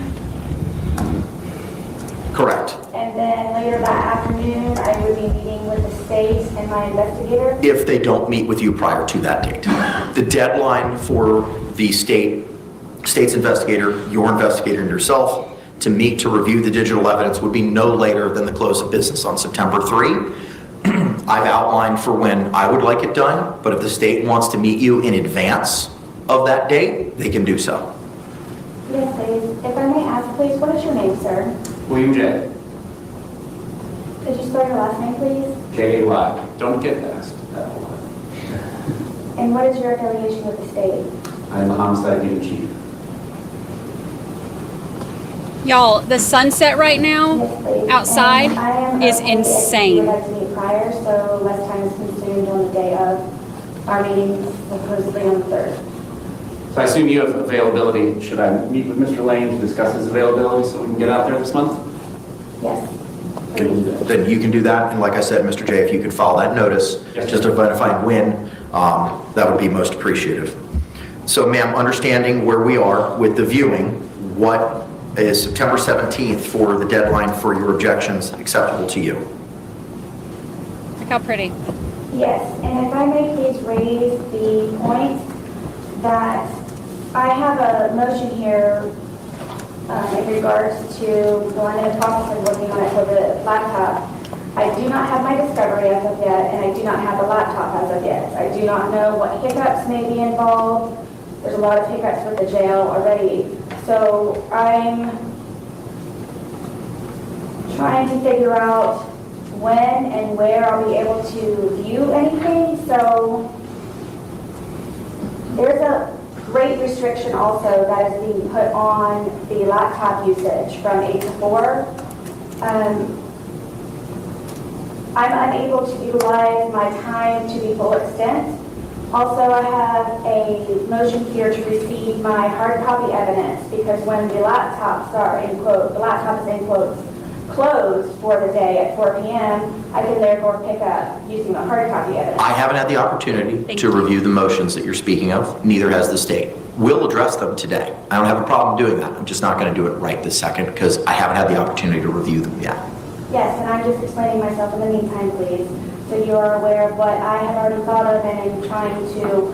Correct. And then later that afternoon, I would be meeting with the state and my investigator. If they don't meet with you prior to that date. The deadline for the state's investigator, your investigator and yourself to meet to review the digital evidence would be no later than the close of business on September 3. I've outlined for when I would like it done, but if the state wants to meet you in advance of that date, they can do so. Yes, please. If I may ask, please, what is your name, sir? William J. Could you spell your last name, please? J-A-Y. Don't get asked. And what is your affiliation with the state? I'm a homicide unit chief. Y'all, the sunset right now outside is insane. We would like to meet prior, so less time is consumed on the day of our meeting, supposedly on the 3rd. So I assume you have availability. Should I meet with Mr. Lane to discuss his availability so we can get out there this month? Yes. Then you can do that, and like I said, Mr. J, if you could follow that notice, just identifying when, that would be most appreciative. So ma'am, understanding where we are with the viewing, what is September 17th for the deadline for your objections acceptable to you? Look how pretty. Yes, and if I may please raise the point that I have a motion here in regards to going in the process of working on it for the laptop. I do not have my discovery as of yet, and I do not have the laptop as of yet. I do not know what hiccups may be involved. There's a lot of hiccups with the jail already. So I'm trying to figure out when and where I'll be able to view anything. So there's a great restriction also that is being put on the laptop usage from 8 to 4. I'm unable to utilize my time to the full extent. Also, I have a motion here to receive my hard copy evidence because when the laptops are in quote, the laptop is in quotes, closed for the day at 4 p.m., I can therefore pick up using the hard copy evidence. I haven't had the opportunity to review the motions that you're speaking of, neither has the state. We'll address them today. I don't have a problem doing that. I'm just not going to do it right this second because I haven't had the opportunity to review them yet. Yes, and I'm just explaining myself in the meantime, please, so you are aware of what I have already thought of and am trying to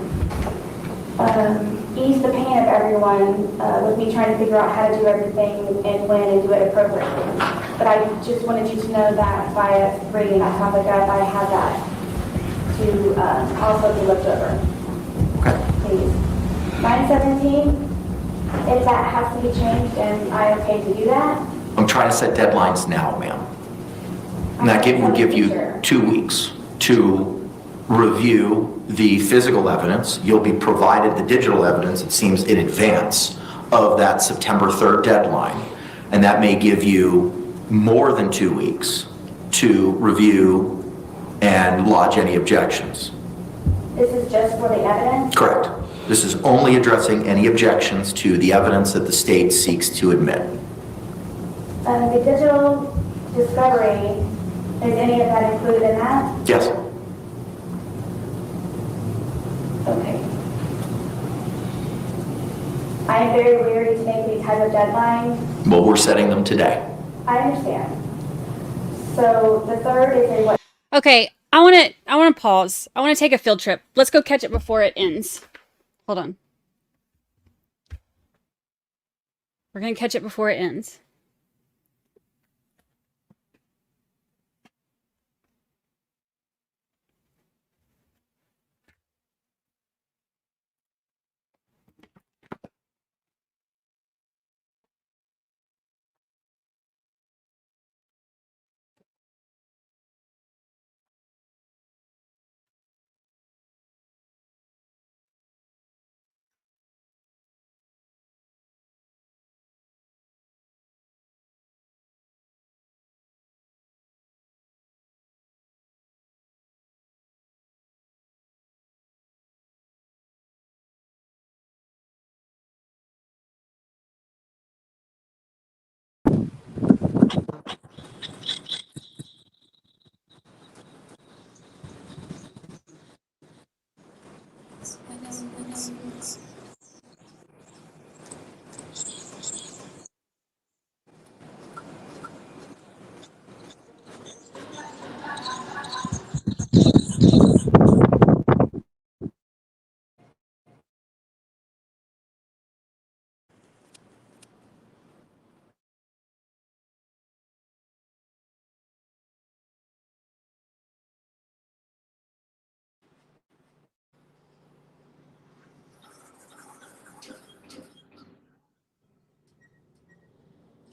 ease the pain of everyone with me trying to figure out how to do everything and when and do it appropriately. But I just wanted you to know that by bringing that topic up, I have that to also be looked over. Okay. Please. 9/17, if that has to be changed, and I'm okay to do that. I'm trying to set deadlines now, ma'am. And that will give you 2 weeks to review the physical evidence. You'll be provided the digital evidence, it seems, in advance of that September 3rd deadline. And that may give you more than 2 weeks to review and lodge any objections. This is just for the evidence? Correct. This is only addressing any objections to the evidence that the state seeks to admit. The digital discovery, is any of that included in that? Yes. Okay. I am very weary to make any type of deadline. Well, we're setting them today. I understand. So the 3rd is a what? Okay, I want to pause. I want to take a field trip. Let's go catch it before it ends. Hold on. We're going to catch it before it ends.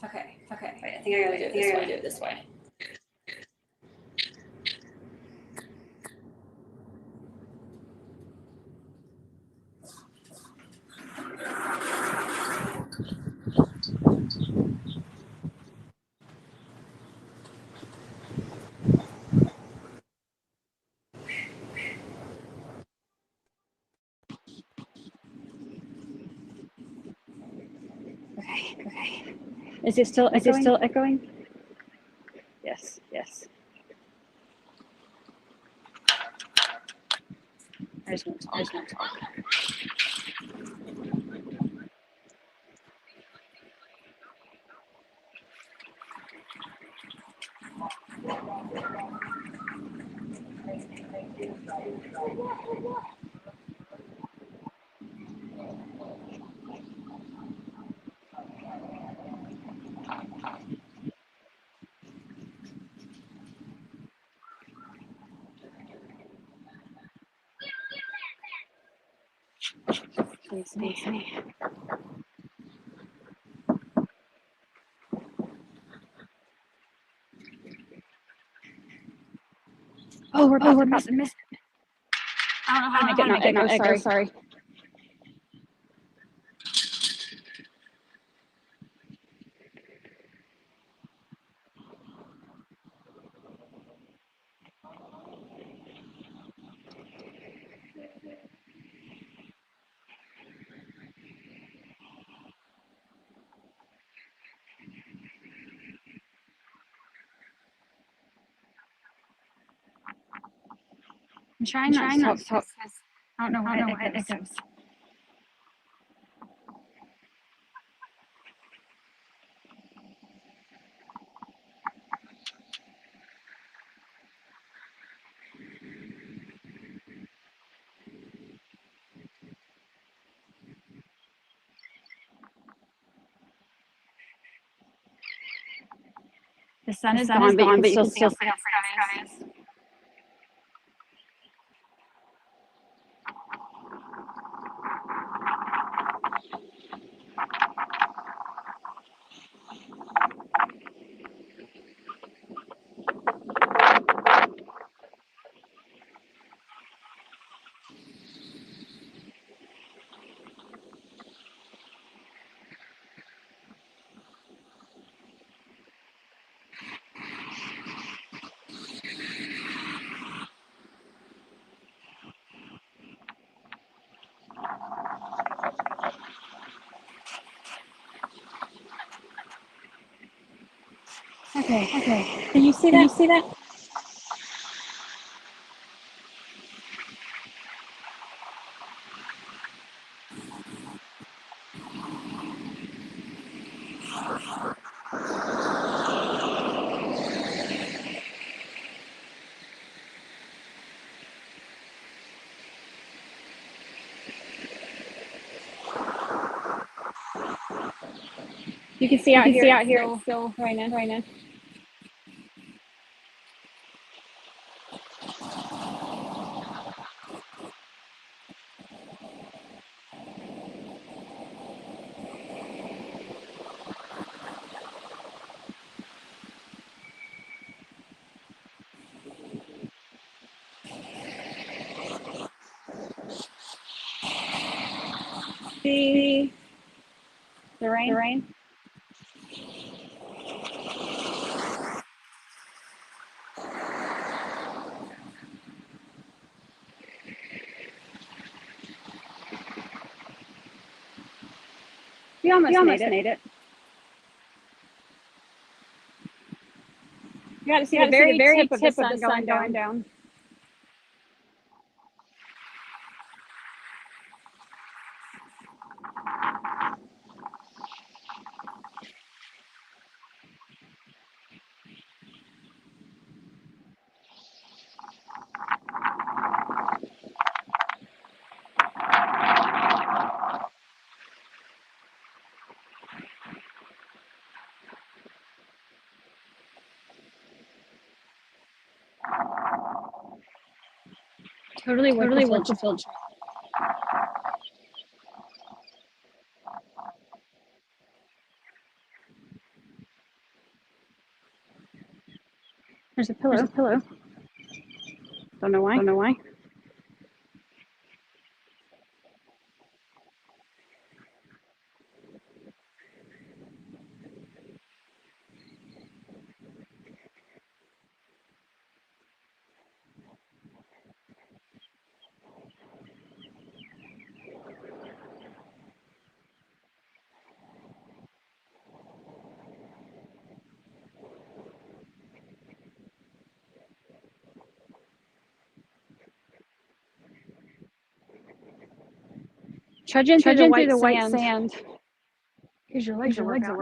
Okay. I think I gotta do it this way. Okay. Is it still echoing? Yes. I just want to talk. Please. Oh, we're about to miss. I don't know how to make it not echo. Sorry. I'm trying not to talk because I don't know why it echoes. The sun is gone, but you can still see how pretty the sky is. Okay. Can you see that? You can see out here it's still raining. See the rain? You almost made it. You got to see the very tip of the sun going down. Totally worth the filter. There's a pillow. Don't know why. Trudging through the white sand. Here's your legs a workout.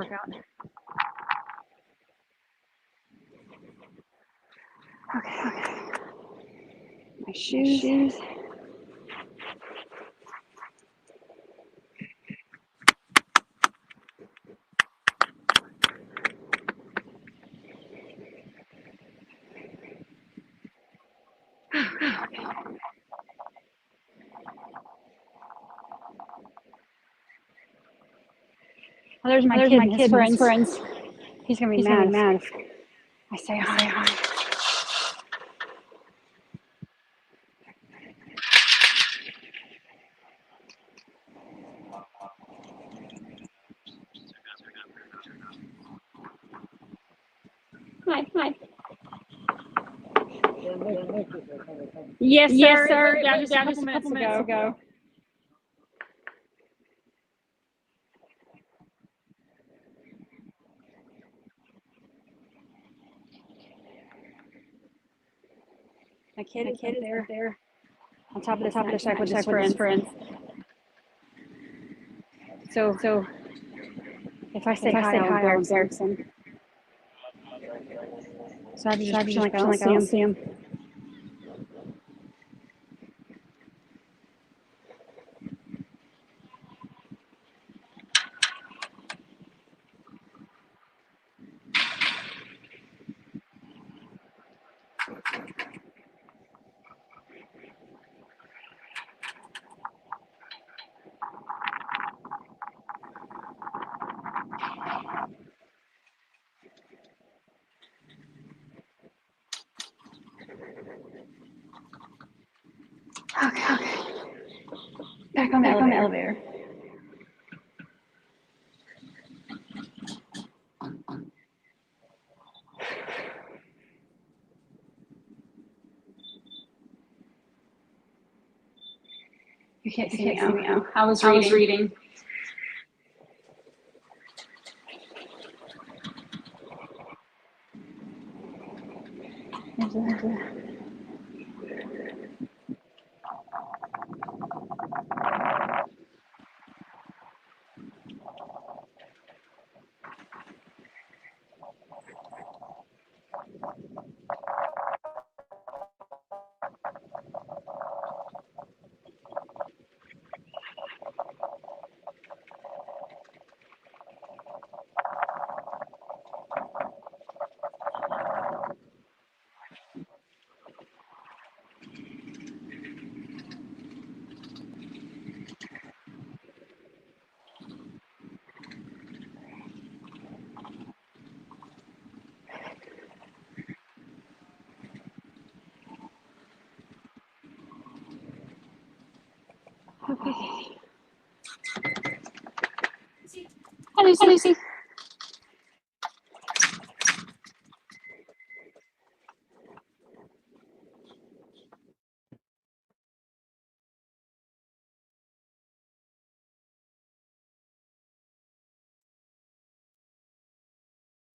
Okay. My shoes. Oh, there's my kid and his friends. He's gonna be mad if I say hi. Hi. Yes, sir. Down just a couple minutes ago. My kid is there on top of the shack with his friends. So if I say hi, I'll embarrass him. So I have to just pretend like I don't see him. Okay. Back on the elevator. You can't see me now. I was reading. Okay. Hi, Lucy.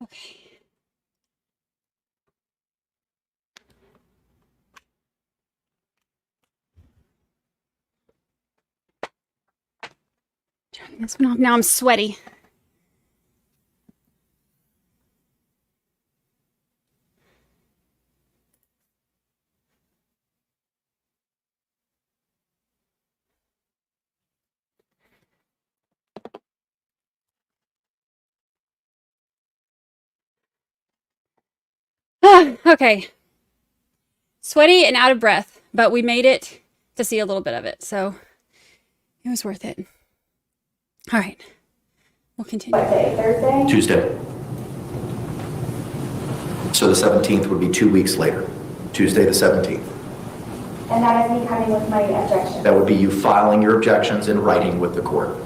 Okay. Turning this one off. Now I'm sweaty. Okay. Sweaty and out of breath, but we made it to see a little bit of it, so it was worth it. All right. We'll continue. What day? Thursday? Tuesday. So the 17th would be 2 weeks later, Tuesday the 17th. And that is me coming with my objection. That would be you filing your objections in writing with the court.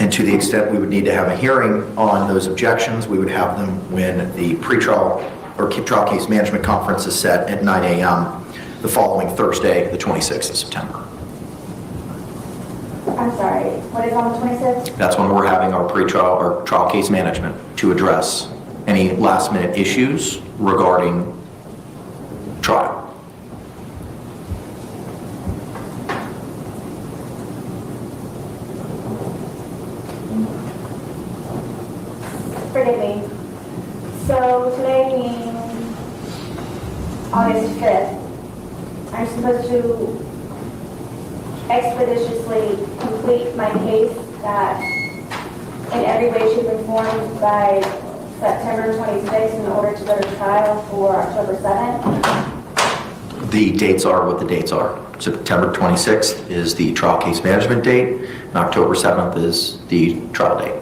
And to the extent we would need to have a hearing on those objections, we would have them when the pretrial or trial case management conference is set at 9 a.m. the following Thursday, the 26th of September. I'm sorry, what is on the 26th? That's when we're having our pretrial or trial case management to address any last minute issues regarding trial. Forgive me. So today being August 5th, I'm supposed to expeditiously complete my case that in every way, shape, and form by September 26th in order to go to trial for October 7th. The dates are what the dates are. September 26th is the trial case management date, and October 7th is the trial date.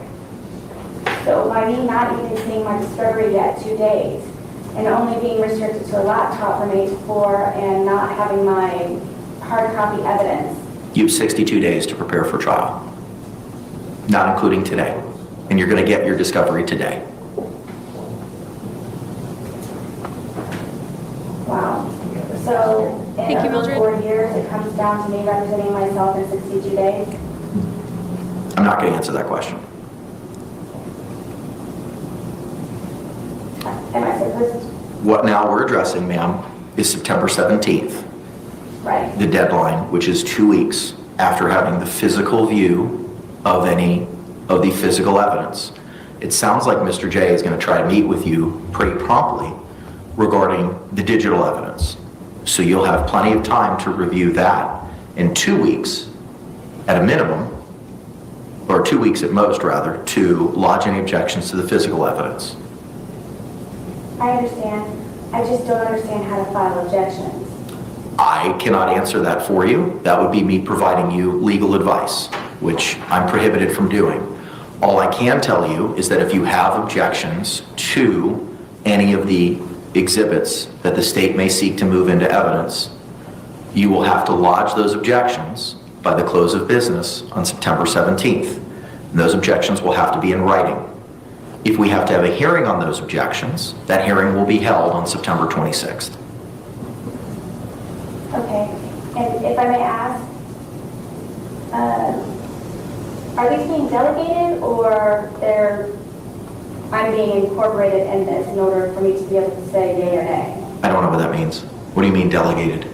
So by me not even seeing my discovery yet 2 days, and only being restricted to a laptop from 8 to 4 and not having my hard copy evidence. You have 62 days to prepare for trial, not including today. And you're going to get your discovery today. Wow. So in Thank you, over Mildred. 4 years, it comes down to me representing myself in 62 days. I'm not going to answer that question. Am I supposed to? What now we're addressing, ma'am, is September 17th, Right. the deadline, which is 2 weeks after having the physical view of any of the physical evidence. It sounds like Mr. J is going to try to meet with you pretty promptly regarding the digital evidence. So you'll have plenty of time to review that in 2 weeks at a minimum, or 2 weeks at most rather, to lodge any objections to the physical evidence. I understand. I just don't understand how to file objections. I cannot answer that for you. That would be me providing you legal advice, which I'm prohibited from doing. All I can tell you is that if you have objections to any of the exhibits that the state may seek to move into evidence, you will have to lodge those objections by the close of business on September 17th. And those objections will have to be in writing. If we have to have a hearing on those objections, that hearing will be held on September 26th. Okay. And if I may ask, are these being delegated or I'm being incorporated in this in order for me to be able to say yay or nay? I don't know what that means. What do you mean delegated?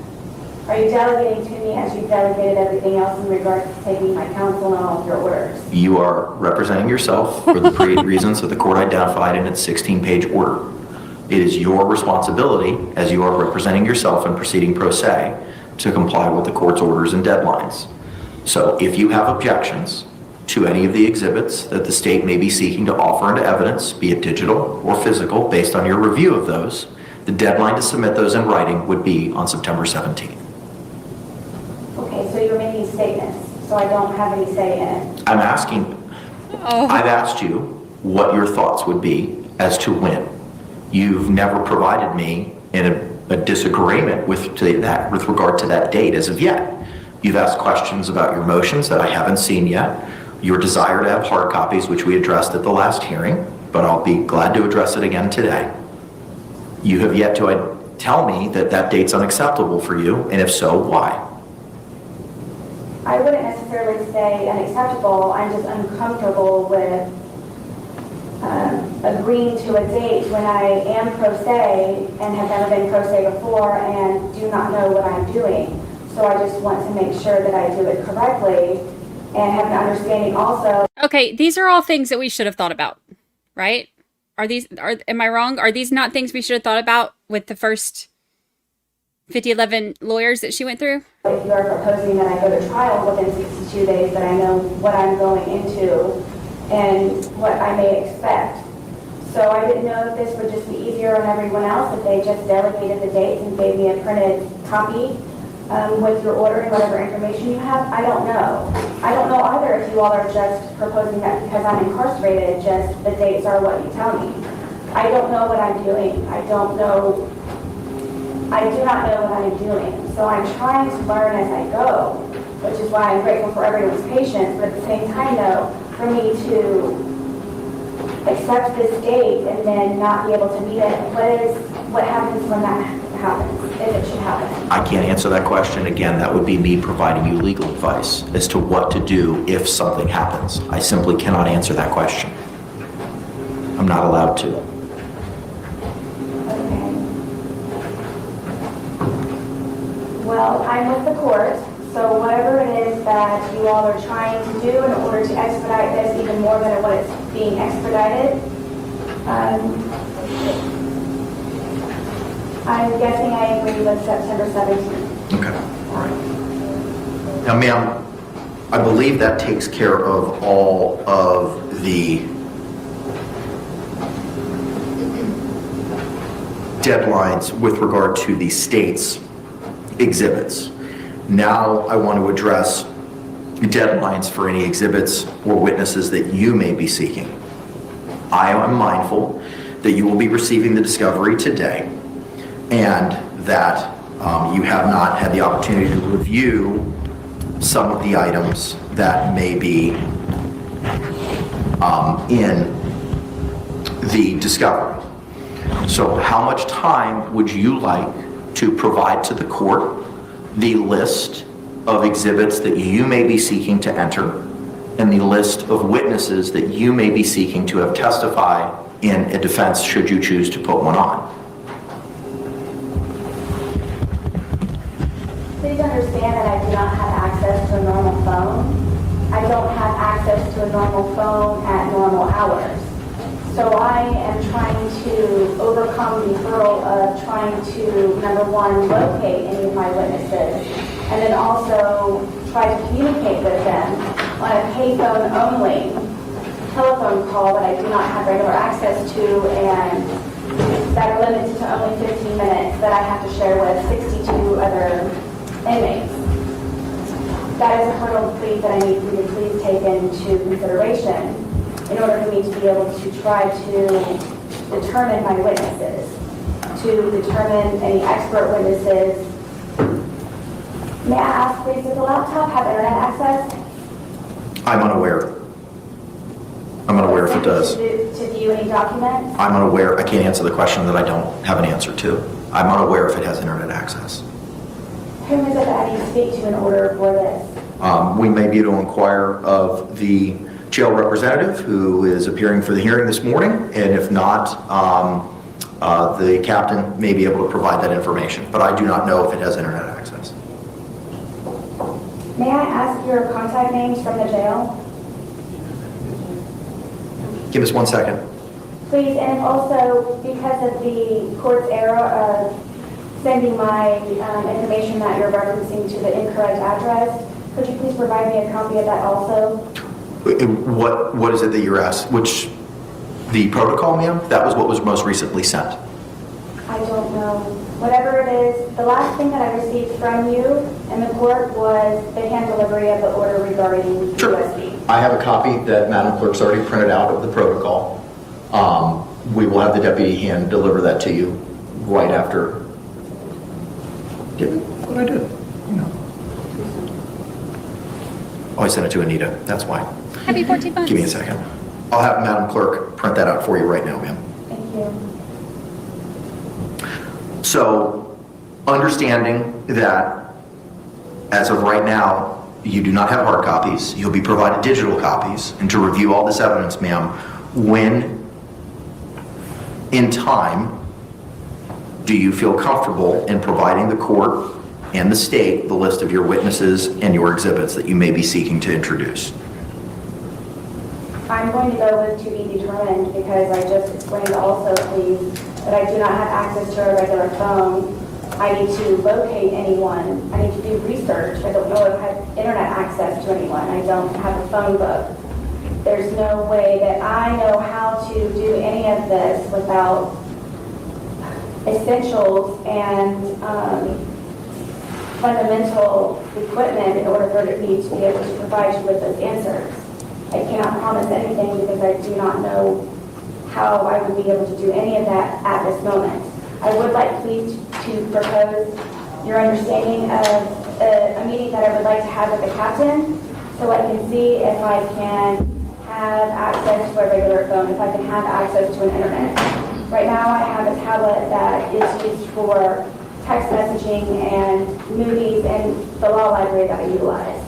Are you delegating to me as you delegated everything else in regards to taking my counsel and all of your orders? You are representing yourself for the reasons that the court identified in its 16-page order. It is your responsibility, as you are representing yourself and proceeding pro se, to comply with the court's orders and deadlines. So if you have objections to any of the exhibits that the state may be seeking to offer into evidence, be it digital or physical, based on your review of those, the deadline to submit those in writing would be on September 17th. Okay, so you're making statements, so I don't have any say in it. I'm asking, I've asked you what your thoughts would be as to when. You've never provided me in a disagreement with regard to that date as of yet. You've asked questions about your motions that I haven't seen yet, your desire to have hard copies, which we addressed at the last hearing, but I'll be glad to address it again today. You have yet to tell me that that date's unacceptable for you, and if so, why? I wouldn't necessarily say unacceptable. I'm just uncomfortable with agreeing to a date when I am pro se and have never been pro se before and do not know what I'm doing. So I just want to make sure that I do it correctly and have an understanding also. Okay, these are all things that we should have thought about, right? Am I wrong? Are these not things we should have thought about with the first 5011 lawyers that she went through? If you are proposing that I go to trial within 62 days, that I know what I'm going into and what I may expect. So I didn't know if this would just be easier on everyone else if they just delegated the dates and gave me a printed copy with your order and whatever information you have? I don't know. I don't know either if you all are just proposing that because I'm incarcerated, just the dates are what you tell me. I don't know what I'm doing. I do not know what I'm doing. So I'm trying to learn as I go, which is why I'm grateful for everyone's patience. But at the same time, though, for me to accept this date and then not be able to meet it, what happens when that happens, if it should happen? I can't answer that question. Again, that would be me providing you legal advice as to what to do if something happens. I simply cannot answer that question. I'm not allowed to. Okay. Well, I'm with the court, so whatever it is that you all are trying to do in order to expedite this even more than what it's being expedited, I'm guessing I agree with September 17th. Okay, all right. Now, ma'am, I believe that takes care of all of the deadlines with regard to the state's exhibits. Now I want to address deadlines for any exhibits or witnesses that you may be seeking. I am mindful that you will be receiving the discovery today and that you have not had the opportunity to review some of the items that may be in the discovery. So how much time would you like to provide to the court the list of exhibits that you may be seeking to enter and the list of witnesses that you may be seeking to have testified in a defense should you choose to put one on? Please understand that I do not have access to a normal phone. I don't have access to a normal phone at normal hours. So I am trying to overcome the hurdle of trying to, number one, locate any of my witnesses, and then also try to communicate with them on a payphone only telephone call that I do not have regular access to and that are limited to only 15 minutes that I have to share with 62 other inmates. That is a hurdle, please, that I need for you to please take into consideration in order for me to be able to try to determine my witnesses, to determine any expert witnesses. May I ask, please, does the laptop have internet access? I'm unaware. I'm unaware if it does. To view any documents? I'm unaware. I can't answer the question that I don't have an answer to. I'm unaware if it has internet access. Whom is it that I need to speak to in order for this? We may be able to inquire of the jail representative who is appearing for the hearing this morning, and if not, the captain may be able to provide that information, but I do not know if it has internet access. May I ask your contact names from the jail? Give us 1 second. Please, and also because of the court's error of sending my information that you're referencing to the incorrect address, could you please provide me a copy of that also? What is it that you're asked? Which, the protocol, ma'am? That was what was most recently sent. I don't know. Whatever it is, the last thing that I received from you in the court was the hand delivery of the order regarding Sure. USB. I have a copy that Madam Clerk's already printed out of the protocol. We will have the deputy hand deliver that to you right after. What I did, you know. Oh, I sent it to Anita. That's why. Happy 14 months. Give me a second. I'll have Madam Clerk print that out for you right now, ma'am. Thank you. So, understanding that as of right now, you do not have hard copies, you'll be provided digital copies, and to review all this evidence, ma'am, when in time do you feel comfortable in providing the court and the state the list of your witnesses and your exhibits that you may be seeking to introduce? I'm going to go with to be determined because I just explained also, please, that I do not have access to a regular phone. I need to locate anyone. I need to do research. I don't know if I have internet access to anyone. I don't have a phone book. There's no way that I know how to do any of this without essentials and fundamental equipment in order for me to be able to provide you with those answers. I cannot promise anything because I do not know how I would be able to do any of that at this moment. I would like please to propose your understanding of a meeting that I would like to have with the captain so I can see if I can have access to a regular phone, if I can have access to an internet. Right now I have a tablet that is used for text messaging and movies and the law library that I utilize.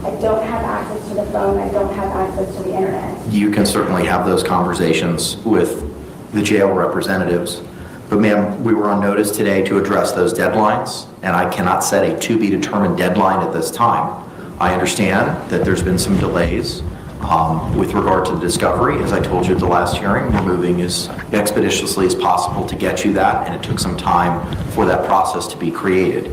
I don't have access to the phone, I don't have access to the internet. You can certainly have those conversations with the jail representatives. But ma'am, we were on notice today to address those deadlines, and I cannot set a to-be-determined deadline at this time. I understand that there's been some delays with regard to the discovery. As I told you at the last hearing, we're moving as expeditiously as possible to get you that, and it took some time for that process to be created.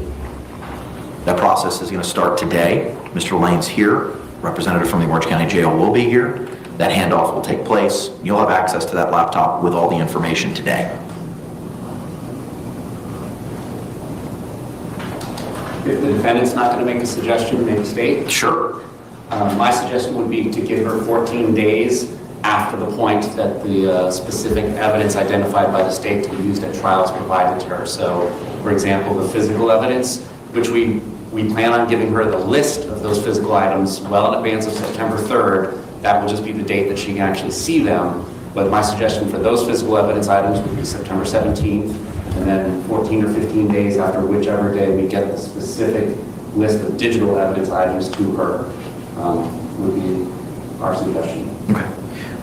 That process is going to start today. Mr. Lane's here. Representative from the Orange County Jail will be here. That handoff will take place. You'll have access to that laptop with all the information today. If the defendant's not going to make a suggestion, maybe state? Sure. My suggestion would be to give her 14 days after the point that the specific evidence identified by the state to be used at trial is provided to her. So, for example, the physical evidence, which we plan on giving her the list of those physical items well in advance of September 3rd. That will just be the date that she can actually see them. But my suggestion for those physical evidence items would be September 17th, and then 14 or 15 days after whichever day we get the specific list of digital evidence items to her, would be our suggestion. Okay.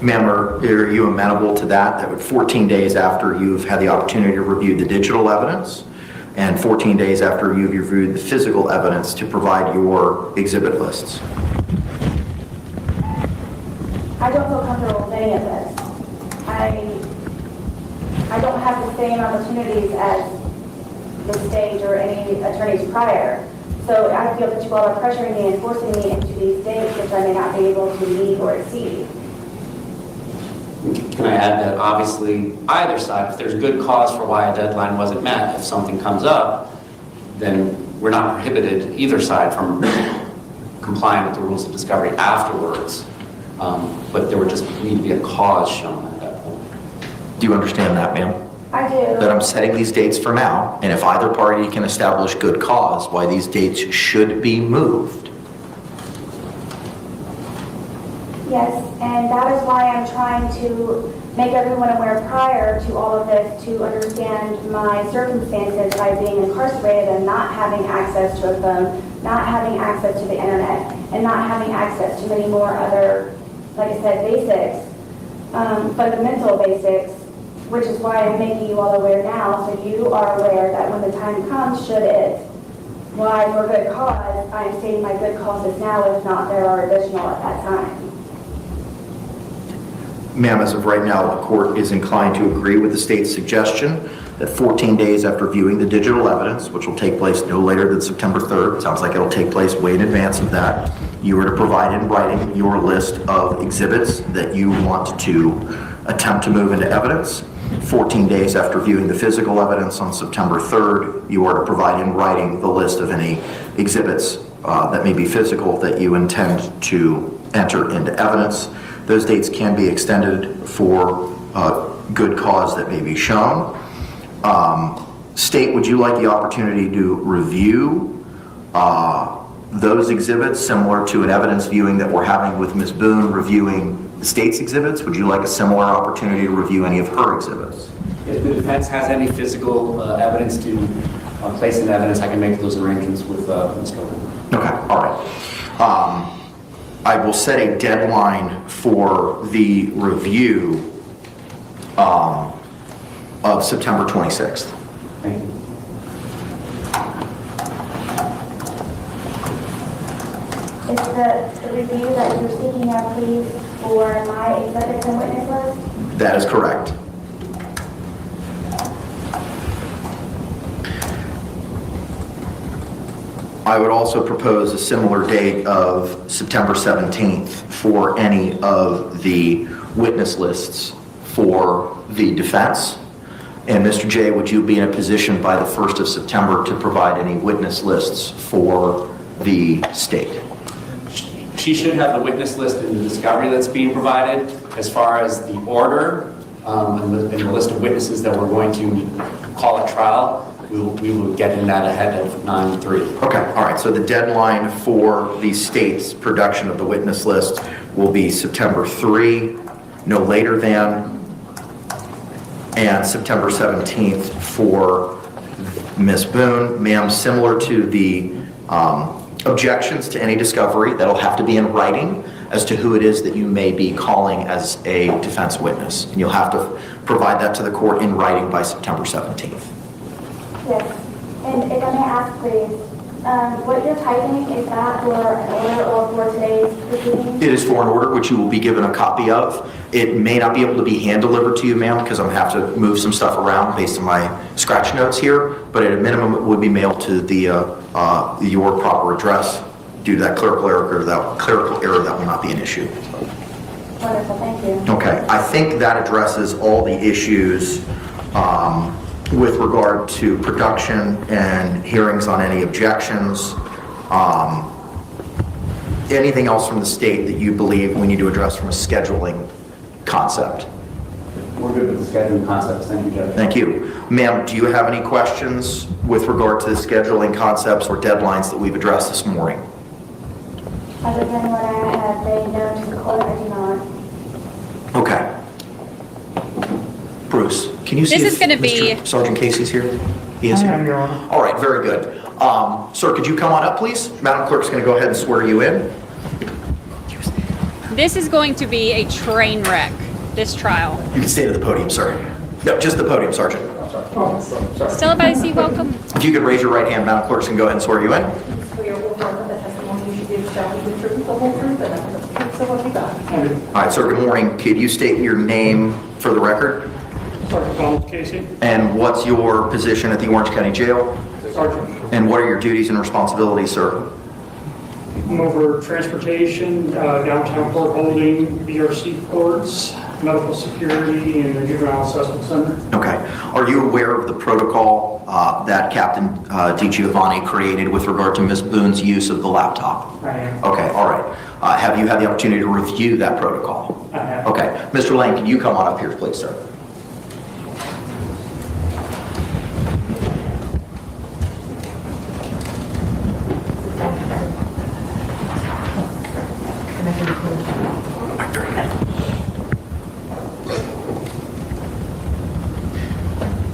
Ma'am, are you amenable to that? That would 14 days after you've had the opportunity to review the digital evidence, and 14 days after you've reviewed the physical evidence to provide your exhibit lists. I don't feel comfortable with any of this. I don't have the same opportunities as the state or any attorneys prior. So I feel that you all are pressuring me and forcing me into these dates which I may not be able to meet or exceed. Can I add that obviously either side, if there's good cause for why a deadline wasn't met, if something comes up, then we're not prohibited either side from complying with the rules of discovery afterwards. But there would just need to be a cause shown at that point. Do you understand that, ma'am? I do. That I'm setting these dates for now, and if either party can establish good cause why these dates should be moved. Yes, and that is why I'm trying to make everyone aware prior to all of this to understand my circumstances by being incarcerated and not having access to a phone, not having access to the internet, and not having access to many more other, like I said, basics, fundamental basics, which is why I'm making you all aware now, so you are aware that when the time comes, should it, why for good cause, I'm stating my good causes now, if not, there are additional at that time. Ma'am, as of right now, the court is inclined to agree with the state's suggestion that 14 days after viewing the digital evidence, which will take place no later than September 3rd, sounds like it'll take place way in advance of that, you are to provide in writing your list of exhibits that you want to attempt to move into evidence. 14 days after viewing the physical evidence on September 3rd, you are to provide in writing the list of any exhibits that may be physical that you intend to enter into evidence. Those dates can be extended for good cause that may be shown. State, would you like the opportunity to review those exhibits similar to an evidence viewing that we're having with Ms. Boone reviewing the state's exhibits? Would you like a similar opportunity to review any of her exhibits? If the defense has any physical evidence to place in evidence, I can make those arrangements with Ms. Boone. Okay, all right. I will set a deadline for the review of September 26th. Thank you. Is the review that you're speaking of, please, for my exhibits and witness list? That is correct. I would also propose a similar date of September 17th for any of the witness lists for the defense. And Mr. J, would you be in a position by the 1st of September to provide any witness lists for the state? She should have the witness list in the discovery that's being provided. As far as the order and the list of witnesses that we're going to call at trial, we will get in that ahead of 9/3. Okay, all right. So the deadline for the state's production of the witness list will be September 3, no later than, and September 17th for Ms. Boone. Ma'am, similar to the objections to any discovery, that'll have to be in writing as to who it is that you may be calling as a defense witness. And you'll have to provide that to the court in writing by September 17th. Yes. And if I may ask, please, what you're typing, is that for an order or for today's proceeding? It is for an order, which you will be given a copy of. It may not be able to be hand-delivered to you, ma'am, because I'm going to have to move some stuff around based on my scratch notes here, but at a minimum, it would be mailed to your proper address. Due to that clerical error, that will not be an issue. Wonderful, thank you. Okay, I think that addresses all the issues with regard to production and hearings on any objections. Anything else from the state that you believe we need to address from a scheduling concept? We're good with the scheduling concepts. Thank you, Judge. Thank you. Ma'am, do you have any questions with regard to the scheduling concepts or deadlines that we've addressed this morning? Other than what I have made known to the court, I do not. Okay. Bruce, can you see This is if going to be... Mr. Sergeant Casey's here? He is here? Your Honor. All right, very good. Sir, could you come on up, please? Madam Clerk's going to go ahead and swear you in. This is going to be a train wreck, this trial. You can stay to the podium, sir. No, just the podium, Sergeant. Still everybody see welcome? If you could raise your right hand, Madam Clerk's going to go ahead and swear you in. All right, sir, good morning. Could you state your name for the record? Sergeant Casey. And what's your position at the Orange County Jail? Sergeant. And what are your duties and responsibilities, sir? I'm over transportation, downtown court holding, BRC courts, medical security, and the juvenile assessment center. Okay. Are you aware of the protocol that Captain DiGiovanni created with regard to Ms. Boone's use of the laptop? I am. Okay, all right. Have you had the opportunity to review that protocol? I have. Okay. Mr. Lane, can you come on up here, please, sir?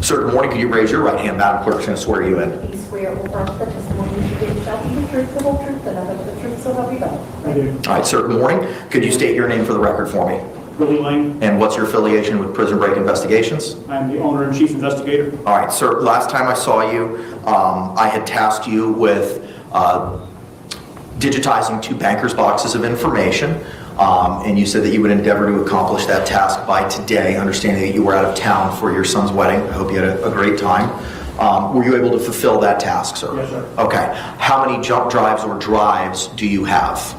Sir, good morning. Could you raise your right hand? Madam Clerk's going to swear you in. You swear or affirm the testimony you give shall be the truth, the whole truth, and nothing but the truth, so help you God. I do. All right, sir, good morning. Could you state your name for the record for me? Billy Lane. And what's your affiliation with Prison Break Investigations? I'm the owner and chief investigator. All right, sir, last time I saw you, I had tasked you with digitizing 2 banker's boxes of information, and you said that you would endeavor to accomplish that task by today, understanding that you were out of town for your son's wedding. I hope you had a great time. Were you able to fulfill that task, sir? Yes, sir. Okay. How many jump drives or drives do you have?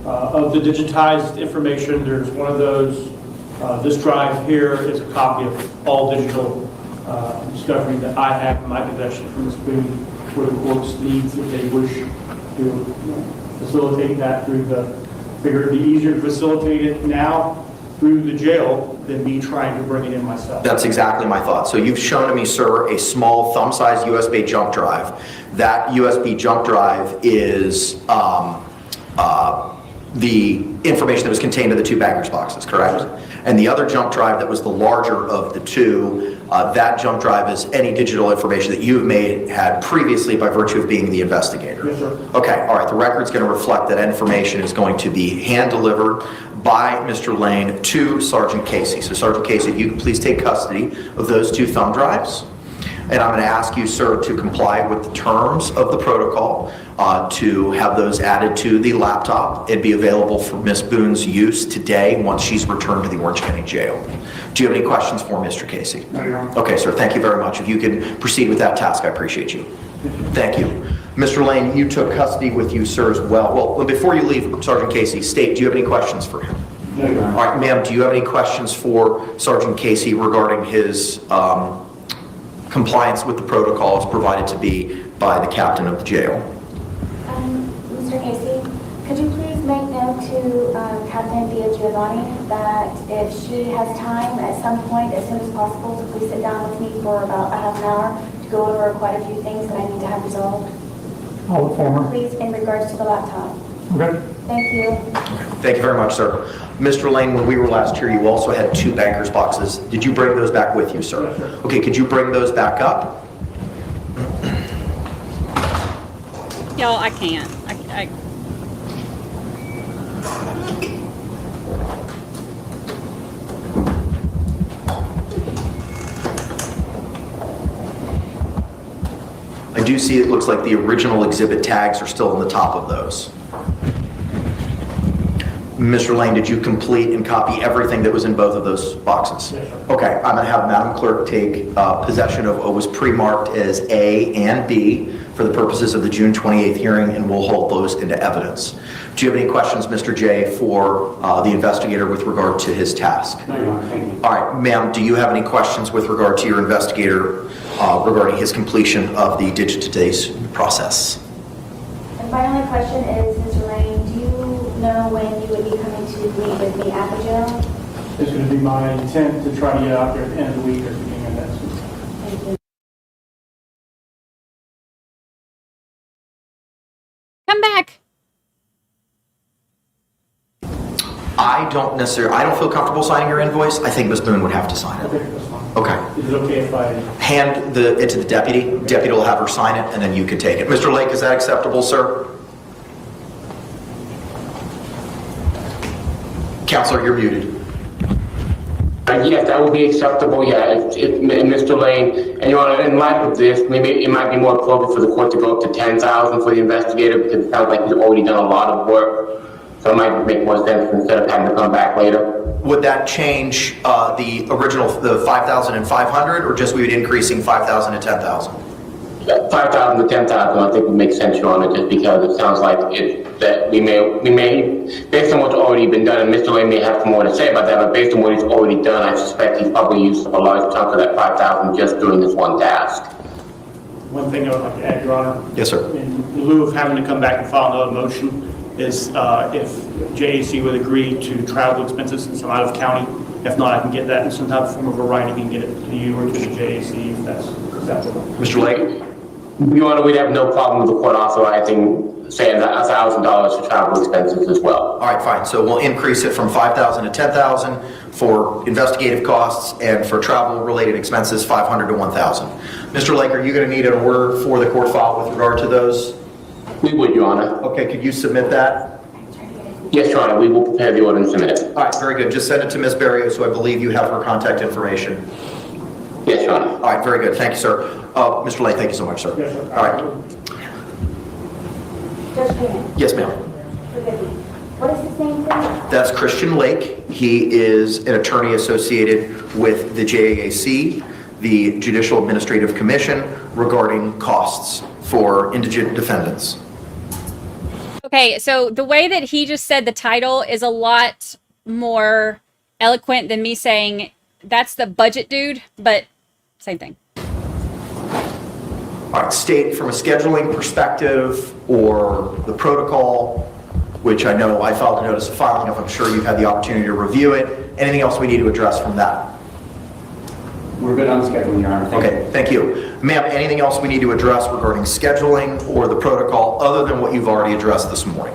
Of the digitized information, there's one of those. This drive here is a copy of all digital discovery that I have in my possession from this Boone for the court's needs if they wish to facilitate that through the, figure it'd be easier to facilitate it now through the jail than me trying to bring it in myself. That's exactly my thought. So you've shown to me, sir, a small thumb-sized USB jump drive. That USB jump drive is the information that was contained in the 2 bankers boxes, correct? And the other jump drive that was the larger of the 2, that jump drive is any digital information that you've had previously by virtue of being the investigator. Yes, sir. Okay, all right, the record's going to reflect that information is going to be hand-delivered by Mr. Lane to Sergeant Casey. So Sergeant Casey, if you could please take custody of those 2 thumb drives. And I'm going to ask you, sir, to comply with the terms of the protocol, to have those added to the laptop and be available for Ms. Boone's use today once she's returned to the Orange County Jail. Do you have any questions for Mr. Casey? No, Your Honor. Okay, sir, thank you very much. If you could proceed with that task, I appreciate you. Thank you. Mr. Lane, you took custody with you, sir, as well. Well, before you leave, Sergeant Casey, state, do you have any questions for him? No, Your Honor. All right, ma'am, do you have any questions for Sergeant Casey regarding his compliance with the protocol is provided to be by the captain of the jail. Mr. Casey, could you please make note to Captain Giovanni that if she has time at some point, as soon as possible, to please sit down with me for about a half an hour to go over quite a few things that I need to have resolved. I'll inform her. Please, in regards to the laptop. Okay. Thank you. Thank you very much, sir. Mr. Lane, when we were last here, you also had 2 banker's boxes. Did you bring those back with you, sir? Yes, sir. Okay, could you bring those back up? Y'all, I can't. I I do see it looks like the original exhibit tags are still on the top of those. Mr. Lane, did you complete and copy everything that was in both of those boxes? Yes, sir. Okay, I'm going to have Madam Clerk take possession of what was pre-marked as A and B for the purposes of the June 28th hearing, and we'll hold those into evidence. Do you have any questions, Mr. J, for the investigator with regard to his task? No, Your Honor, thank you. All right, ma'am, do you have any questions with regard to your investigator regarding his completion of the digitization process? And my only question is, Mr. Lane, do you know when you would be coming to meet with me at the jail? It's going to be my intent to try to get out there at the end of the week or the beginning of next week. Thank you. come back. I don't feel comfortable signing your invoice. I think Ms. Boone would have to sign it. Okay, that's fine. Okay. Is it okay if I... Hand it to the deputy. Deputy will have her sign it, and then you can take it. Mr. Lake, is that acceptable, sir? Counselor, you're muted. Yes, that would be acceptable, yeah, if Mr. Lane, and Your Honor, in light of this, maybe it might be more appropriate for the court to go up to $10,000 for the investigator, because it sounds like he's already done a lot of work, so it might make more sense instead of having to come back later. Would that change the original, the 5,500, or just we would increasing 5,000 to 10,000? 5,000 to 10,000, I think would make sense, Your Honor, just because it sounds like that we may, based on what's already been done, and Mr. Lane may have more to say about that, but based on what he's already done, I suspect he's probably used a large chunk of that 5,000 just doing this one task. One thing I would like to add, Your Honor. Yes, sir. In lieu of having to come back and file another motion, is if JAC would agree to travel expenses since I'm out of county. If not, I can get that in some type of form of a writing and get it to you or to the JAC if that's acceptable. Mr. Lake? Your Honor, we'd have no problem with the court authorizing, say, $1,000 for travel expenses as well. All right, fine. So we'll increase it from 5,000 to 10,000 for investigative costs, and for travel-related expenses, 500 to 1,000. Mr. Lake, are you going to need an order for the court file with regard to those? We would, Your Honor. Okay, could you submit that? Yes, Your Honor, we will prepare the order and submit it. All right, very good. Just send it to Ms. Barrios, so I believe you have her contact information. Yes, Your Honor. All right, very good. Thank you, sir. Mr. Lake, thank you so much, sir. Yes, sir. All right. Judge Payne, Yes, ma'am. forgive me. What is his name, please? That's Christian Lake. He is an attorney associated with the JAC, the Judicial Administrative Commission, regarding costs for indigent defendants. Okay, so the way that he just said the title is a lot more eloquent than me saying that's the budget dude, but same thing. All right, state from a scheduling perspective or the protocol, which I know I filed a notice of filing of, I'm sure you've had the opportunity to review it. Anything else we need to address from that? We're good on scheduling, Your Honor. Okay, thank you. Ma'am, anything else we need to address regarding scheduling or the protocol other than what you've already addressed this morning?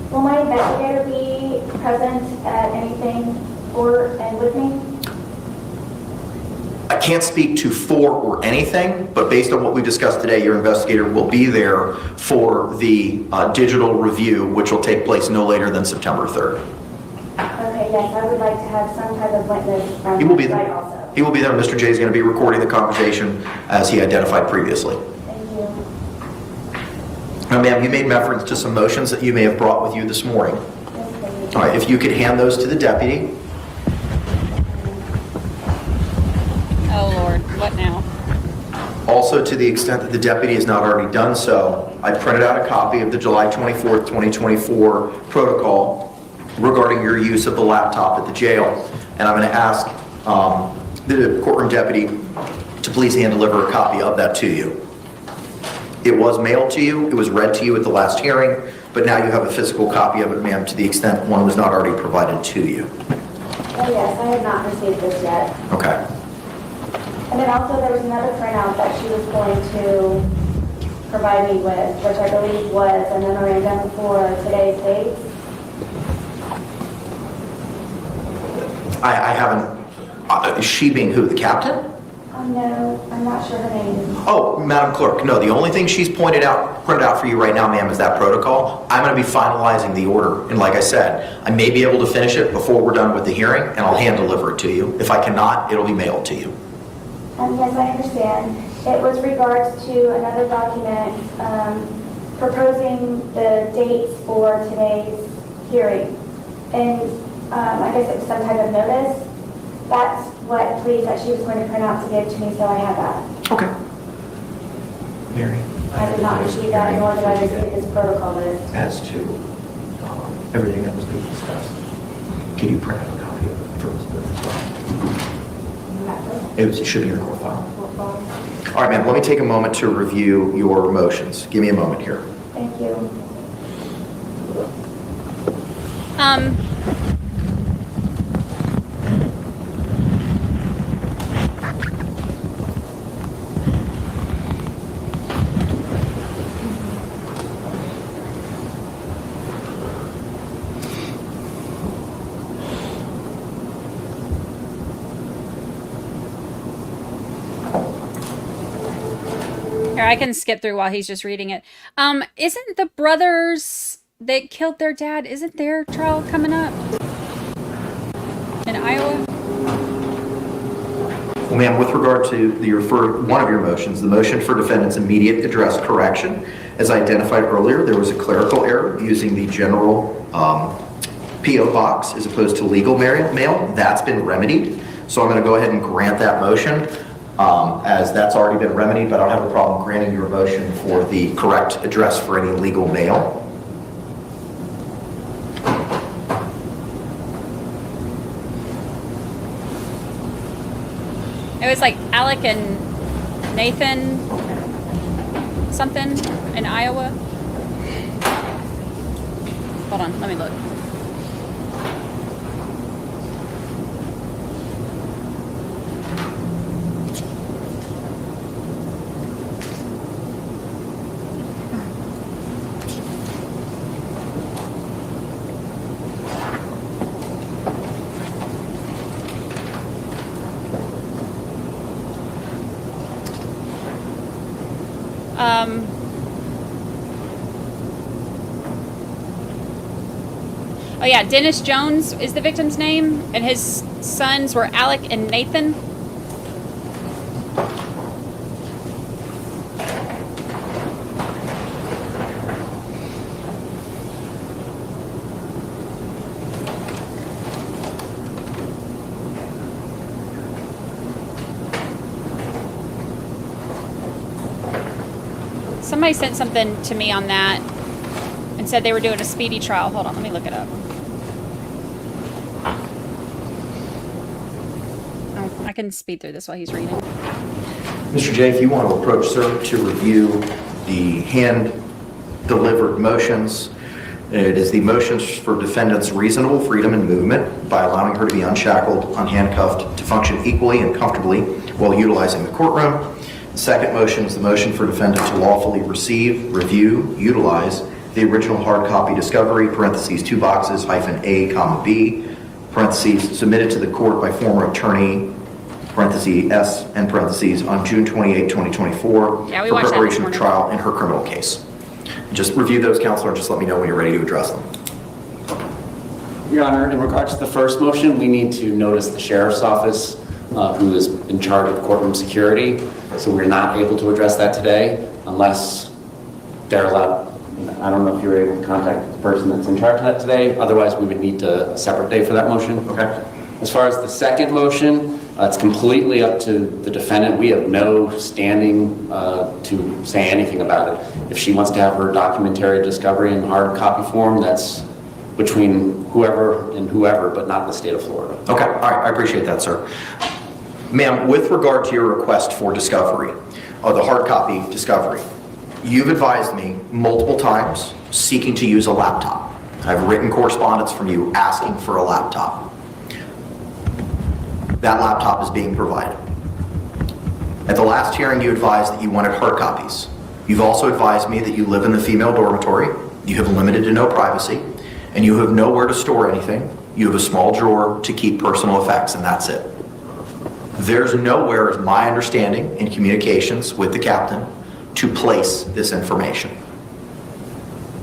Will my investigator be present at anything for and with me? I can't speak to for or anything, but based on what we discussed today, your investigator will be there for the digital review, which will take place no later than September 3rd. Okay, yes, I would like to have some type of witness from He will be the site there. also. He will be there. Mr. J is going to be recording the conversation as he identified previously. Thank you. Now, ma'am, you made reference to some motions that you may have brought with you this morning. Yes, please. All right, if you could hand those to the deputy. Oh Lord, what now? Also, to the extent that the deputy has not already done so, I printed out a copy of the July 24th, 2024 protocol regarding your use of the laptop at the jail. And I'm going to ask the courtroom deputy to please hand deliver a copy of that to you. It was mailed to you, it was read to you at the last hearing, but now you have a physical copy of it, ma'am, to the extent one was not already provided to you. Oh yes, I have not received this yet. Okay. And then also there was another printout that she was going to provide me with, which I believe was a memorandum for today's dates. I haven't, she being who, the captain? No, I'm not sure her name. Oh, Madam Clerk, no, the only thing she's printed out for you right now, ma'am, is that protocol. I'm going to be finalizing the order, and like I said, I may be able to finish it before we're done with the hearing, and I'll hand deliver it to you. If I cannot, it'll be mailed to you. Yes, I understand. It was regards to another document proposing the dates for today's hearing. And I guess it was some type of notice. That's what, please, that she was going to print out to give to me, so I have that. Okay. Mary? I did not receive that, nor did I receive this protocol list. As to everything that was being discussed, can you print out a copy of it for us as well? It should be in the court file. All right, ma'am, let me take a moment to review your motions. Give me a moment here. Thank you. Here, I can skip through while he's just reading it. Isn't the brothers that killed their dad, isn't their trial coming up in Iowa? Well, ma'am, with regard to one of your motions, the motion for defendant's immediate address correction, as identified earlier, there was a clerical error using the general P.O. box as opposed to legal mail. That's been remedied. So I'm going to go ahead and grant that motion. As that's already been remedied, but I don't have a problem granting your motion for the correct address for any legal mail. It was like Alec and Nathan something in Iowa. Hold on, let me look. Oh yeah, Dennis Jones is the victim's name, and his sons were Alec and Nathan. Somebody sent something to me on that and said they were doing a speedy trial. Hold on, let me look it up. Oh, I can speed through this while he's reading. Mr. J, if you want to approach, sir, to review the hand-delivered motions, it is the motions for defendant's reasonable freedom and movement by allowing her to be unshackled, unhandcuffed, to function equally and comfortably while utilizing the courtroom. The second motion is the motion for defendant to lawfully receive, review, utilize the original hard copy discovery, parentheses, 2 boxes, -A, B, parentheses, submitted to the court by former attorney, parentheses, S, and parentheses, on June 28, 2024, Yeah, we for watched that preparation this of morning. trial in her criminal case. Just review those, counselor, and just let me know when you're ready to address them. Your Honor, in regards to the first motion, we need to notice the Sheriff's Office, who is in charge of courtroom security. So we're not able to address that today unless they're allowed. I don't know if you're able to contact the person that's in charge of that today. Otherwise, we would need a separate day for that motion. Okay. As far as the second motion, it's completely up to the defendant. We have no standing to say anything about it. If she wants to have her documentary discovery in hard copy form, that's between whoever and whoever, but not the state of Florida. Okay, all right, I appreciate that, sir. Ma'am, with regard to your request for discovery, or the hard copy discovery, you've advised me multiple times seeking to use a laptop. I have written correspondence from you asking for a laptop. That laptop is being provided. At the last hearing, you advised that you wanted hard copies. You've also advised me that you live in the female dormitory, you have limited to no privacy, and you have nowhere to store anything. You have a small drawer to keep personal effects, and that's it. There's nowhere, is my understanding, in communications with the captain, to place this information.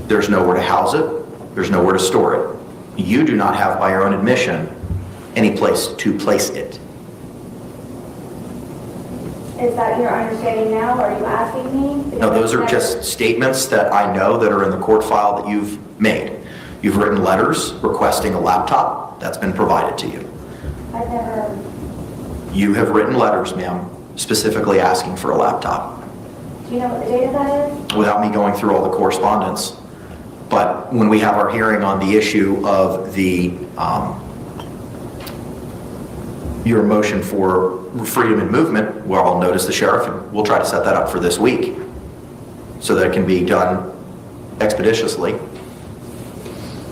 There's nowhere to house it. There's nowhere to store it. You do not have, by your own admission, any place to place it. Is that your understanding now? Are you asking me? No, those are just statements that I know that are in the court file that you've made. You've written letters requesting a laptop. That's been provided to you. I've never... You have written letters, ma'am, specifically asking for a laptop. Do you know what the date of that is? Without me going through all the correspondence. But when we have our hearing on the issue of the your motion for freedom and movement, well, I'll notice the sheriff and we'll try to set that up for this week so that it can be done expeditiously.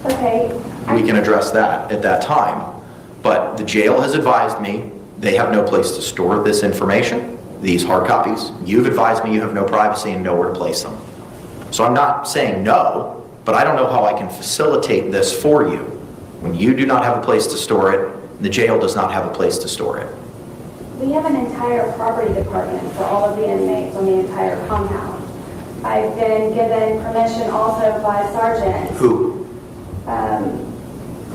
Okay. We can address that at that time. But the jail has advised me they have no place to store this information, these hard copies. You've advised me you have no privacy and nowhere to place them. So I'm not saying no, but I don't know how I can facilitate this for you when you do not have a place to store it, and the jail does not have a place to store it. We have an entire property department for all of the inmates on the entire compound. I've been given permission also by Sergeant. Who?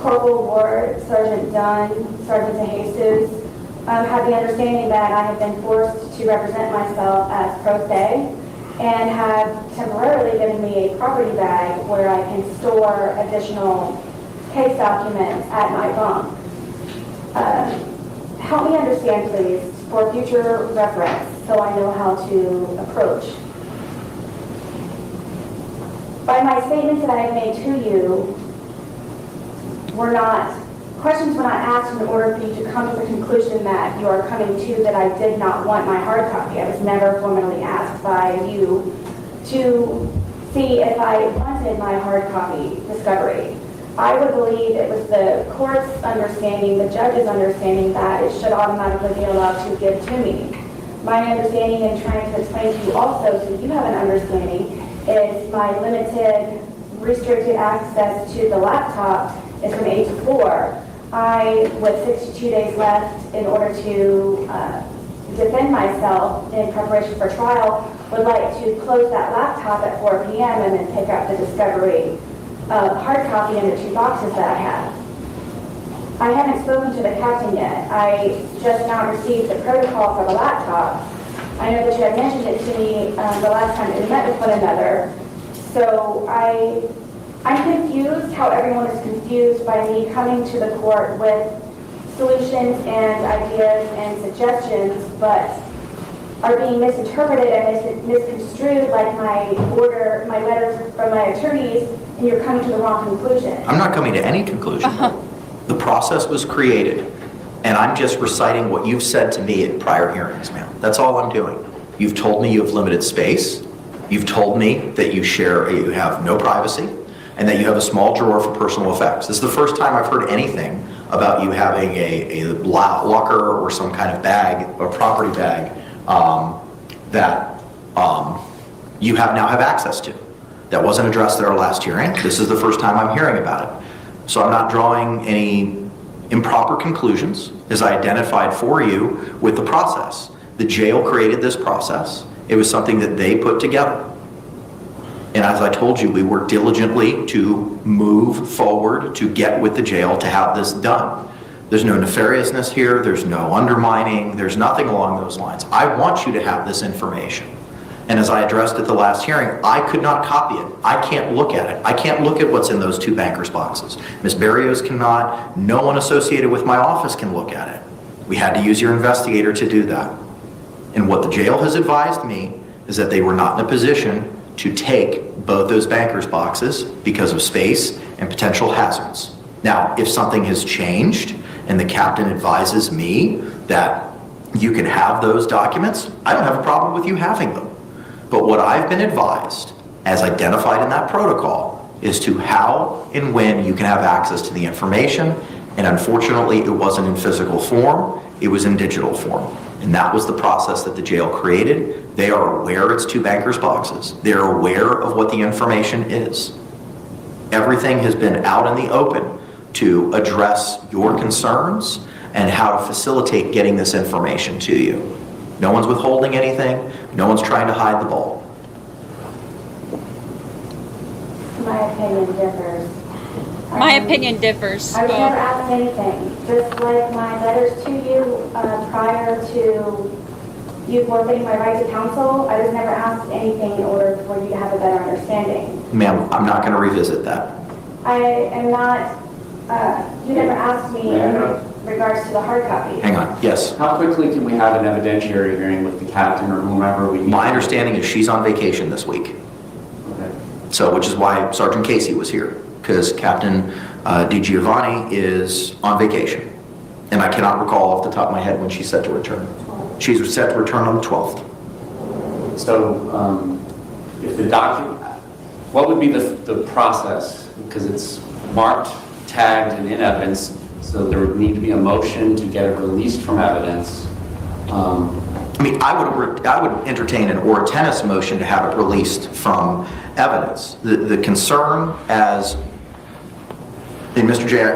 Corporal Ward, Sergeant Dunn, Sergeant DeJesus, have the understanding that I have been forced to represent myself as pro se and have temporarily given me a property bag where I can store additional case documents at my bunk. Help me understand, please, for future reference, so I know how to approach. By my statements that I have made to you, questions were not asked in order for you to come to the conclusion that you are coming to that I did not want my hard copy. I was never formally asked by you to see if I wanted my hard copy discovery. I would believe it was the court's understanding, the judge's understanding, that it should automatically be allowed to give to me. My understanding and trying to explain to you also, so you have an understanding, is my limited restricted access to the laptop is from 8 to 4. I, with 62 days left in order to defend myself in preparation for trial, would like to close that laptop at 4 p.m. and then pick up the discovery hard copy in the 2 boxes that I have. I haven't spoken to the captain yet. I just now received the protocol for the laptop. I know that you had mentioned it to me the last time that we met with one another. So I'm confused how everyone is confused by me coming to the court with solutions and ideas and suggestions, but are being misinterpreted and misconstrued like my letters from my attorneys, and you're coming to the wrong conclusion. I'm not coming to any conclusion. The process was created, and I'm just reciting what you've said to me at prior hearings, ma'am. That's all I'm doing. You've told me you have limited space. You've told me that you have no privacy, and that you have a small drawer for personal effects. This is the first time I've heard anything about you having a locker or some kind of bag, or property bag, that you now have access to. That wasn't addressed at our last hearing. This is the first time I'm hearing about it. So I'm not drawing any improper conclusions, as I identified for you with the process. The jail created this process. It was something that they put together. And as I told you, we worked diligently to move forward to get with the jail to have this done. There's no nefariousness here. There's no undermining. There's nothing along those lines. I want you to have this information. And as I addressed at the last hearing, I could not copy it. I can't look at it. I can't look at what's in those 2 bankers' boxes. Ms. Barrios cannot. No one associated with my office can look at it. We had to use your investigator to do that. And what the jail has advised me is that they were not in a position to take both those bankers' boxes because of space and potential hazards. Now, if something has changed and the captain advises me that You can have those documents. I don't have a problem with you having them. But what I've been advised, as identified in that protocol, is to how and when you can have access to the information. And unfortunately, it wasn't in physical form, it was in digital form. And that was the process that the jail created. They are aware it's 2 bankers' boxes. They're aware of what the information is. Everything has been out in the open to address your concerns and how to facilitate getting this information to you. No one's withholding anything. No one's trying to hide the ball. My opinion differs. My opinion differs. I was never asked anything. Just like my letters to you prior to you forfeiting my right to counsel, I was never asked anything in order for you to have a better understanding. Ma'am, I'm not going to revisit that. I am not, you never asked me in regards to the hard copy. Hang on, yes. How quickly can we have an evidentiary hearing with the captain or whomever we need? My understanding is she's on vacation this week. Okay. So, which is why Sergeant Casey was here, because Captain DiGiovanni is on vacation. And I cannot recall off the top of my head when she's set to return. She's set to return on the 12th. So, if the document, what would be the process? Because it's marked, tagged, and in evidence, so there would need to be a motion to get it released from evidence. I mean, I would entertain an or tennis motion to have it released from evidence. The concern as, and Mr. J,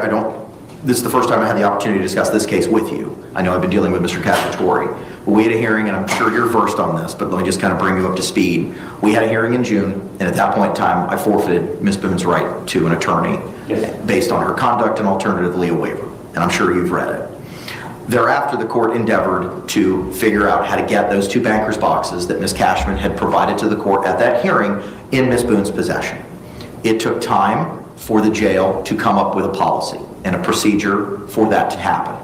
this is the first time I had the opportunity to discuss this case with you. I know I've been dealing with Mr. Cacciatore. We had a hearing, and I'm sure you're versed on this, but let me just kind of bring you up to speed. We had a hearing in June, and at that point in time, I forfeited Ms. Boone's right to an attorney based on her conduct and alternatively a waiver, and I'm sure you've read it. Thereafter, the court endeavored to figure out how to get those 2 bankers' boxes that Ms. Cashman had provided to the court at that hearing in Ms. Boone's possession. It took time for the jail to come up with a policy and a procedure for that to happen.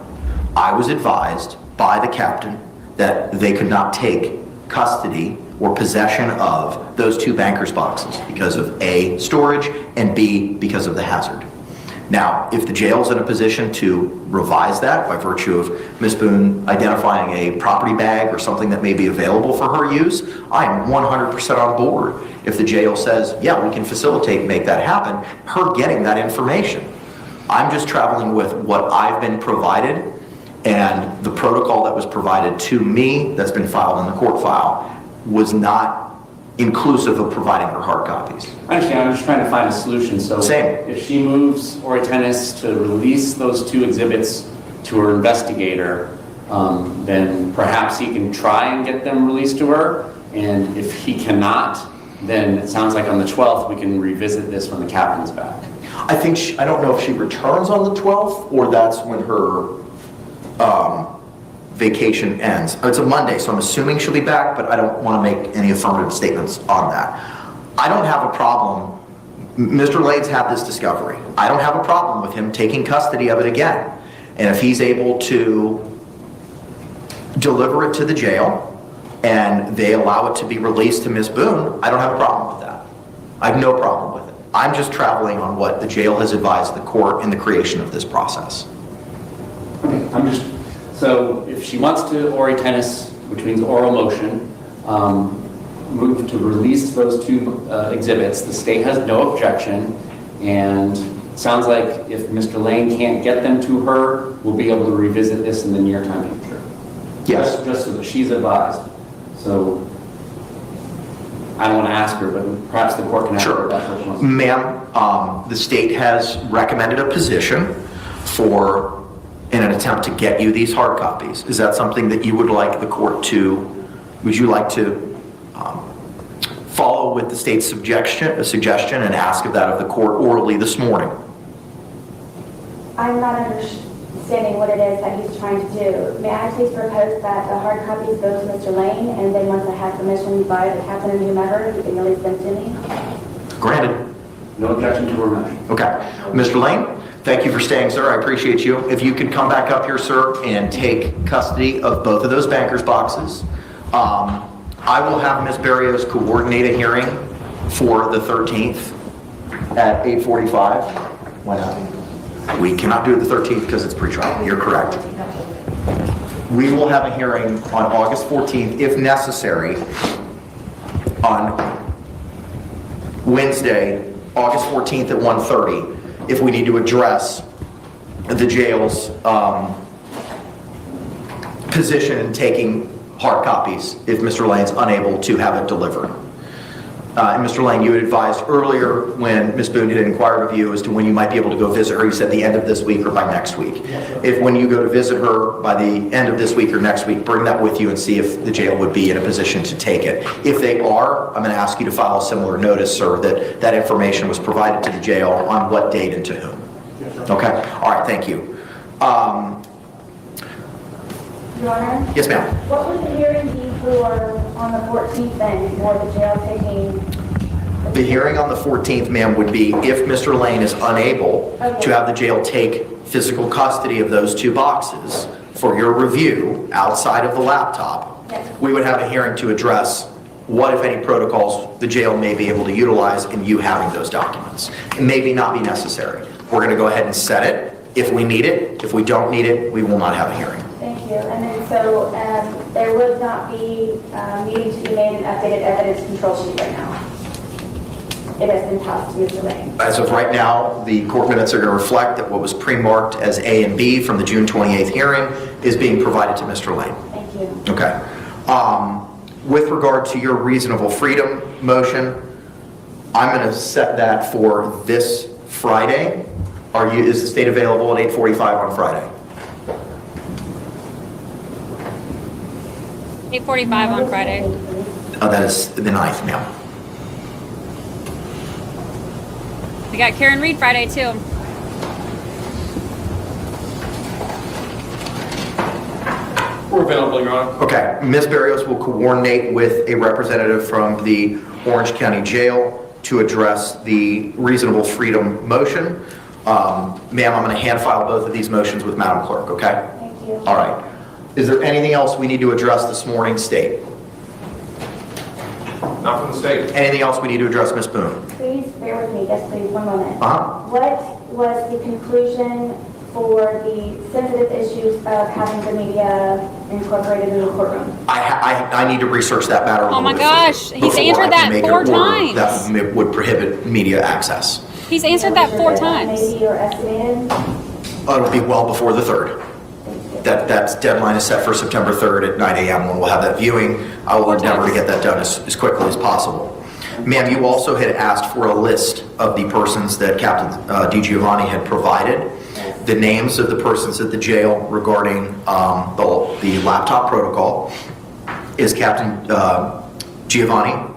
I was advised by the captain that they could not take custody or possession of those 2 bankers' boxes because of A, storage, and B, because of the hazard. Now, if the jail's in a position to revise that by virtue of Ms. Boone identifying a property bag or something that may be available for her use, I am 100% on board. If the jail says, yeah, we can facilitate and make that happen, her getting that information. I'm just traveling with what I've been provided, and the protocol that was provided to me that's been filed in the court file was not inclusive of providing her hard copies. I understand. I'm just trying to find a solution. So Same. If she moves Ori Tennis to release those 2 exhibits to her investigator, then perhaps he can try and get them released to her. And if he cannot, then it sounds like on the 12th we can revisit this when the captain's back. I think I don't know if she returns on the 12th or that's when her vacation ends. It's a Monday, so I'm assuming she'll be back, but I don't want to make any affirmative statements on that. I don't have a problem. Mr. Lade's had this discovery. I don't have a problem with him taking custody of it again. And if he's able to deliver it to the jail and they allow it to be released to Ms. Boone, I don't have a problem with that. I have no problem with it. I'm just traveling on what the jail has advised the court in the creation of this process. Okay, so if she wants to Ori Tennis, which means oral motion, move to release those 2 exhibits, the state has no objection, and it sounds like if Mr. Lane can't get them to her, we'll be able to revisit this in the near time future. Yes. Just so that she's advised. So I don't want to ask her, but perhaps the court can ask her that question. Ma'am, the state has recommended a position in an attempt to get you these hard copies. Is that something that you would like the court to, would you like to follow with the state's suggestion and ask of that of the court orally this morning? I'm not understanding what it is that he's trying to do. May I please propose that the hard copies go to Mr. Lane, and then once I have permission by the captain and whomever, he can release them to me? Granted. No objection to her motion. Okay. Mr. Lane, thank you for staying, sir. I appreciate you. If you could come back up here, sir, and take custody of both of those bankers' boxes. I will have Ms. Barrios coordinate a hearing for the 13th at 8:45. Why not? We cannot do it the 13th because it's pre-trial. You're correct. We will have a hearing on August 14th, if necessary, on Wednesday, August 14th at 1:30, if we need to address the jail's position in taking hard copies if Mr. Lane's unable to have it delivered. And Mr. Lane, you had advised earlier when Ms. Boone had inquired of you as to when you might be able to go visit her. You said the end of this week or by next week. If when you go to visit her by the end of this week or next week, bring that with you and see if the jail would be in a position to take it. If they are, I'm going to ask you to file a similar notice, sir, that that information was provided to the jail on what date and to whom. Okay? All right, thank you. Your Honor? Yes, ma'am. What would the hearing be for on the 14th then, for the jail taking? The hearing on the 14th, ma'am, would be if Mr. Lane is unable to have the jail take physical custody of those 2 boxes for your review outside of the laptop, we would have a hearing to address what, if any, protocols the jail may be able to utilize in you having those documents. It may not be necessary. We're going to go ahead and set it. If we need it, if we don't need it, we will not have a hearing. Thank you. And then so there would not be needing to be made an updated evidence control sheet right now. It has been passed to Mr. Lane. As of right now, the court minutes are going to reflect that what was pre-marked as A and B from the June 28th hearing is being provided to Mr. Lane. Thank you. Okay. With regard to your reasonable freedom motion, I'm going to set that for this Friday. Is the state available at 8:45 on Friday? 8:45 on Friday. Oh, that is the 9th, ma'am. We got Karen Reed Friday too. We're available, Your Honor. Okay. Ms. Barrios will coordinate with a representative from the Orange County Jail to address the reasonable freedom motion. Ma'am, I'm going to hand file both of these motions with Madam Clerk, okay? Thank you. All right. Is there anything else we need to address this morning, State? Not from the state. Anything else we need to address, Ms. Boone? Please bear with me, just please, one moment. Uh-huh. What was the conclusion for the sensitive issues of having the media incorporated in the courtroom? I need to research that matter a little Oh my bit gosh, further he's before answered I can that make an 4 order times. That would prohibit media access. He's answered that 4 times. Maybe or estimated? It'll be well before the 3rd. That deadline is set for September 3rd at 9 a.m. when we'll have that viewing. I will endeavor to get that done as quickly as possible. Ma'am, you also had asked for a list of the persons that Captain DiGiovanni had provided. The names of the persons at the jail regarding the laptop protocol is Captain Giovanni,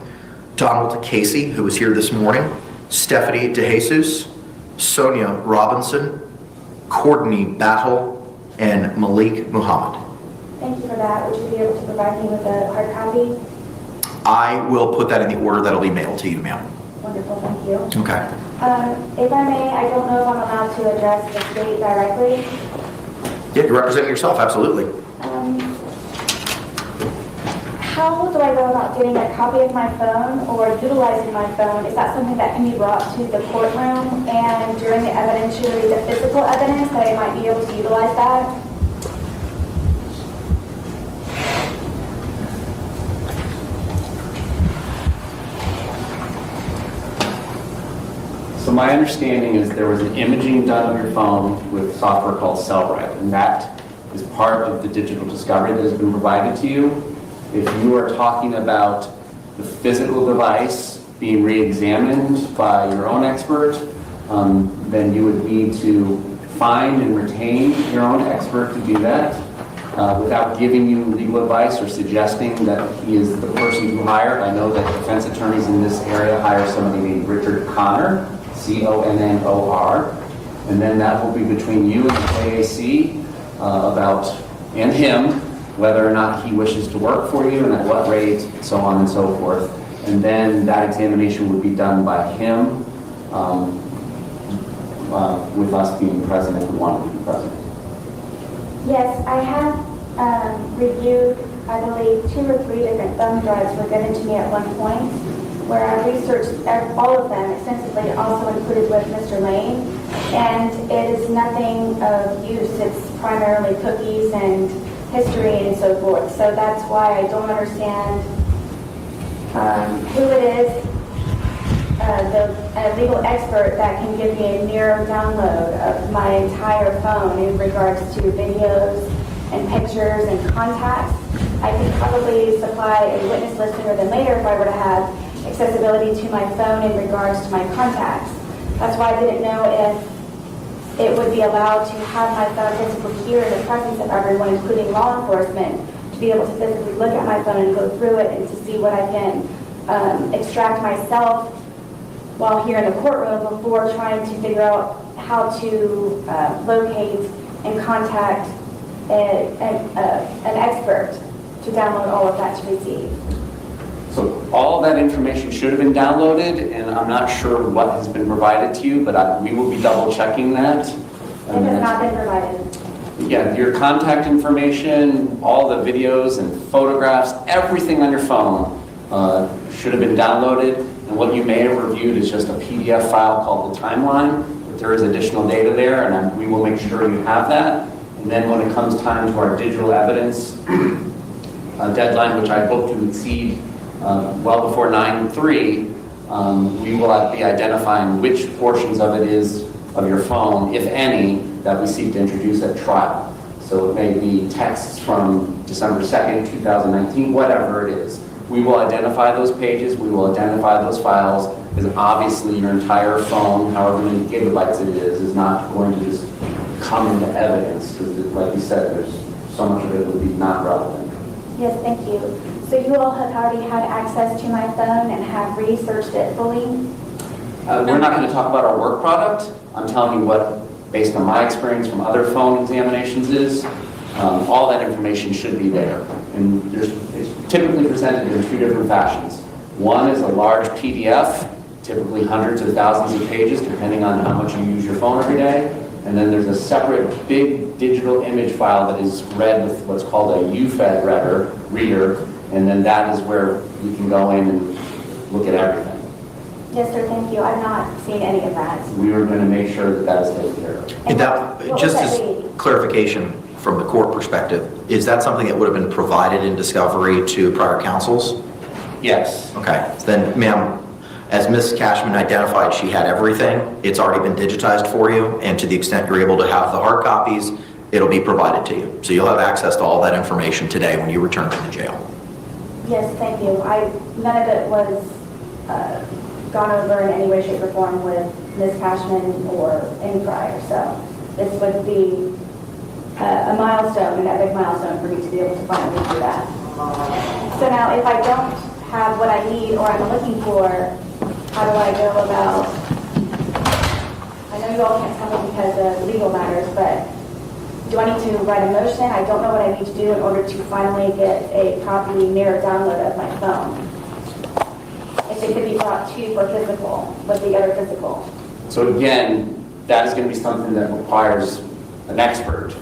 Donald Casey, who was here this morning, Stephanie DeJesus, Sonia Robinson, Courtney Battle, and Malik Muhammad. Thank you for that. Would you be able to provide me with a hard copy? I will put that in the order that'll be mailed to you, ma'am. Wonderful, thank you. Okay. If I may, I don't know if I'm allowed to address the state directly. Yeah, you're representing yourself, absolutely. How do I go about getting a copy of my phone or utilizing my phone? Is that something that can be brought to the courtroom and during the evidentiary, the physical evidence, that I might be able to utilize that? So my understanding is there was an imaging done of your phone with software called CellRite, and that is part of the digital discovery that has been provided to you. If you are talking about the physical device being re-examined by your own expert, then you would need to find and retain your own expert to do that without giving you legal advice or suggesting that he is the person to hire. I know that defense attorneys in this area hire somebody named Richard Connor, C-O-N-N-O-R, and then that will be between you and the KAC and him, whether or not he wishes to work for you and at what rate, so on and so forth. And then that examination would be done by him, with us being present if we want to be present. Yes, I have reviewed, I believe, 2 or 3 different thumb drives were given to me at one point, where I researched all of them extensively, also included with Mr. Lane, and it is nothing of use. It's primarily cookies and history and so forth. So that's why I don't understand who it is, a legal expert that can give me a near download of my entire phone in regards to videos and pictures and contacts. I could probably supply a witness list sooner than later if I were to have accessibility to my phone in regards to my contacts. That's why I didn't know if it would be allowed to have my phone physically here in the presence of everyone, including law enforcement, to be able to physically look at my phone and go through it and to see what I can extract myself while here in the courtroom before trying to figure out how to locate and contact an expert to download all of that to receive. So all that information should have been downloaded, and I'm not sure what has been provided to you, but we will be double checking that. It has not been provided. Yeah, your contact information, all the videos and photographs, everything on your phone should have been downloaded. And what you may have reviewed is just a PDF file called the timeline, but there is additional data there, and we will make sure you have that. And then when it comes time to our digital evidence deadline, which I hope to exceed well before 9/3, we will be identifying which portions of it is of your phone, if any, that we seek to introduce at trial. So it may be texts from December 2nd, 2019, whatever it is. We will identify those pages, we will identify those files, because obviously your entire phone, however many gigabytes it is not going to just come into evidence, because like you said, there's so much of it would be not relevant. Yes, thank you. So you all have already had access to my phone and have researched it fully? We're not going to talk about our work product. I'm telling you what, based on my experience from other phone examinations is, all that information should be there. And it's typically presented in two different fashions. One is a large PDF, typically hundreds of thousands of pages, depending on how much you use your phone every day. And then there's a separate big digital image file that is read with what's called a UFED reader, and then that is where you can go in and look at everything. Yes, sir, thank you. I've not seen any of that. We were going to make sure that that is taken care of. And that, just as clarification from the court perspective, is that something that would have been provided in discovery to prior counsels? Yes. Okay, then ma'am, as Ms. Cashman identified, she had everything. It's already been digitized for you, and to the extent you're able to have the hard copies, it'll be provided to you. So you'll have access to all that information today when you return to the jail. Yes, thank you. None of it was gone over in any way, shape, or form with Ms. Cashman or any prior. So this would be a milestone, an epic milestone for me to be able to finally do that. So now if I don't have what I need or I'm looking for, how do I go about, I know you all can't tell me because of legal matters, but do I need to write a motion? I don't know what I need to do in order to finally get a copy near download of my phone. If it could be brought to you for physical, with the other physical. So again, that is going to be something that requires an expert.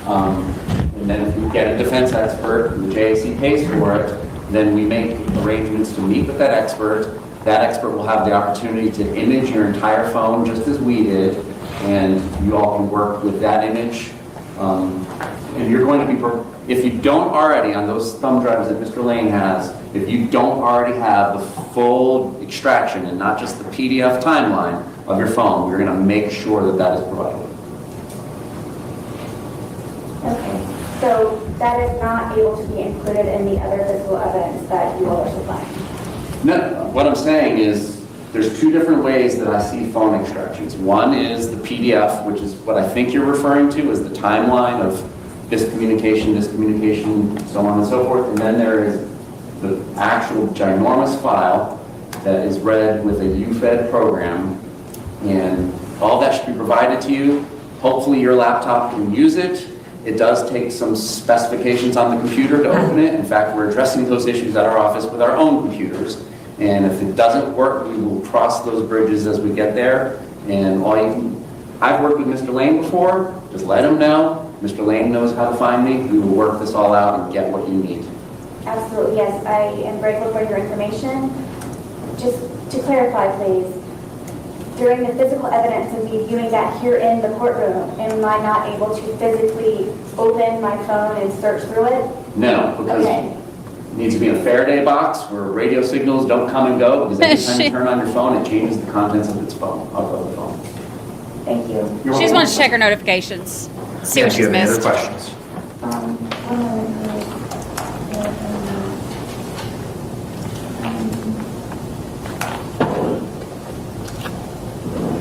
And then if you get a defense expert, and the JAC pays for it, then we make arrangements to meet with that expert. That expert will have the opportunity to image your entire phone just as we did, and you all can work with that image. And you're going to be, if you don't already, on those thumb drives that Mr. Lane has, if you don't already have the full extraction and not just the PDF timeline of your phone, we're going to make sure that that is provided. Okay, so that is not able to be included in the other physical evidence that you all are supplying? No, what I'm saying is there's two different ways that I see phone extractions. One is the PDF, which is what I think you're referring to as the timeline of this communication, so on and so forth. And then there is the actual ginormous file that is read with a UFED program. And all that should be provided to you. Hopefully your laptop can use it. It does take some specifications on the computer to open it. In fact, we're addressing those issues at our office with our own computers. And if it doesn't work, we will cross those bridges as we get there. And I've worked with Mr. Lane before. Just let him know. Mr. Lane knows how to find me. We will work this all out and get what you need. Absolutely, yes. I am grateful for your information. Just to clarify, please, during the physical evidence of me viewing that here in the courtroom, am I not able to physically open my phone and search through it? No, because Okay. it needs to be in a Faraday box where radio signals don't come and go, because every time you turn on your phone, it changes the contents of its phone, of the phone. Thank you. She just wants to check her notifications, see what Do she's you have any other missed. questions? One moment, please.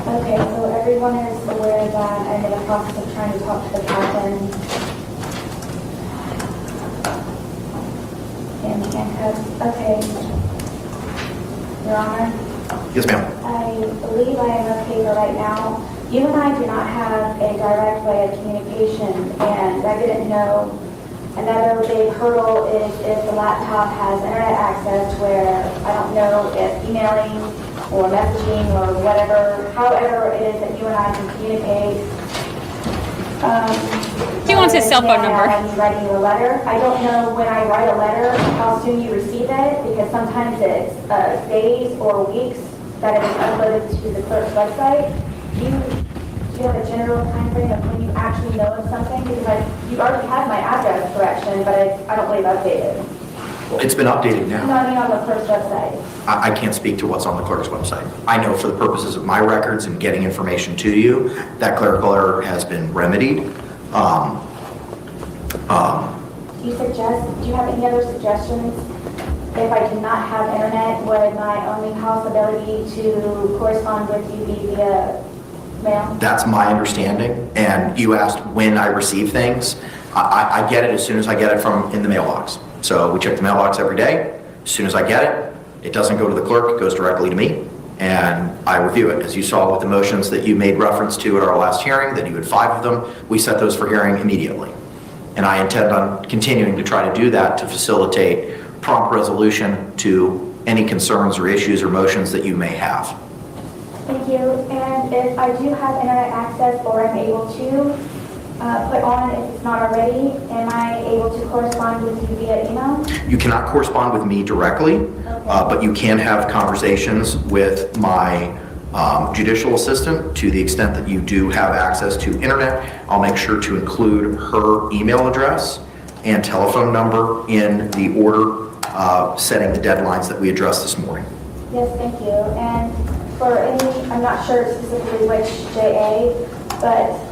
Okay, so everyone is aware that I'm in the process of trying to talk to the captain in handcuffs. Okay. Your Honor? Yes, ma'am. I believe I am okay for right now. You and I do not have a direct way of communication, and I didn't know. Another big hurdle is if the laptop has internet access where I don't know if emailing or messaging or whatever, however it is that you and I can communicate. He wants his cell phone number. I'm writing you a letter. I don't know when I write a letter how soon you receive it, because sometimes it's days or weeks that it is uploaded to the clerk's website. Do you have a general time frame of when you actually know of something? Because you already have my address correction, but I don't believe updated. Well, it's been updated now. No, I mean on the clerk's website. I can't speak to what's on the clerk's website. I know for the purposes of my records and getting information to you, that clerical error has been remedied. Do you have any other suggestions? If I do not have internet, would my only possibility to correspond with you be via mail? That's my understanding. And you asked when I receive things. I get it as soon as I get it from in the mailbox. So we check the mailbox every day. As soon as I get it, it doesn't go to the clerk, it goes directly to me. And I review it. As you saw with the motions that you made reference to at our last hearing, that you had 5 of them, we set those for hearing immediately. And I intend on continuing to try to do that to facilitate prompt resolution to any concerns or issues or motions that you may have. Thank you. And if I do have internet access or I'm able to put on, if it's not already, am I able to correspond with you via email? You cannot correspond with me directly, but you can have conversations with my judicial assistant to the extent that you do have access to internet. I'll make sure to include her email address and telephone number in the order setting the deadlines that we addressed this morning. Yes, thank you. And for any, I'm not sure specifically which JA, but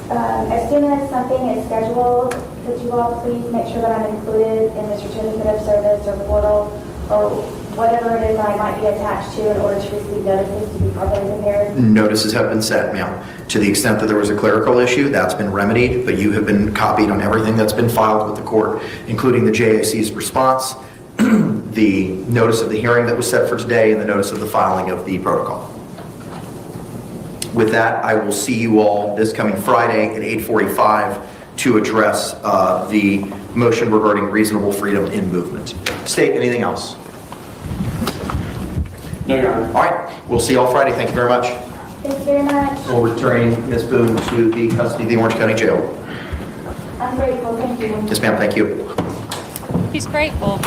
as soon as something is scheduled, could you all please make sure that I'm included in the certificate of service or portal or whatever it is I might be attached to in order to receive notices to be properly prepared? Notices have been sent, ma'am. To the extent that there was a clerical issue, that's been remedied, but you have been copied on everything that's been filed with the court, including the JAC's response, the notice of the hearing that was set for today, and the notice of the filing of the protocol. With that, I will see you all this coming Friday at 8:45 to address the motion regarding reasonable freedom in movement. State, anything else? No, Your Honor. All right, we'll see you all Friday. Thank you very much. Thank you very much. We'll return Ms. Boone to the custody of the Orange County Jail. I'm grateful. Thank you. Yes, ma'am. Thank you. He's grateful.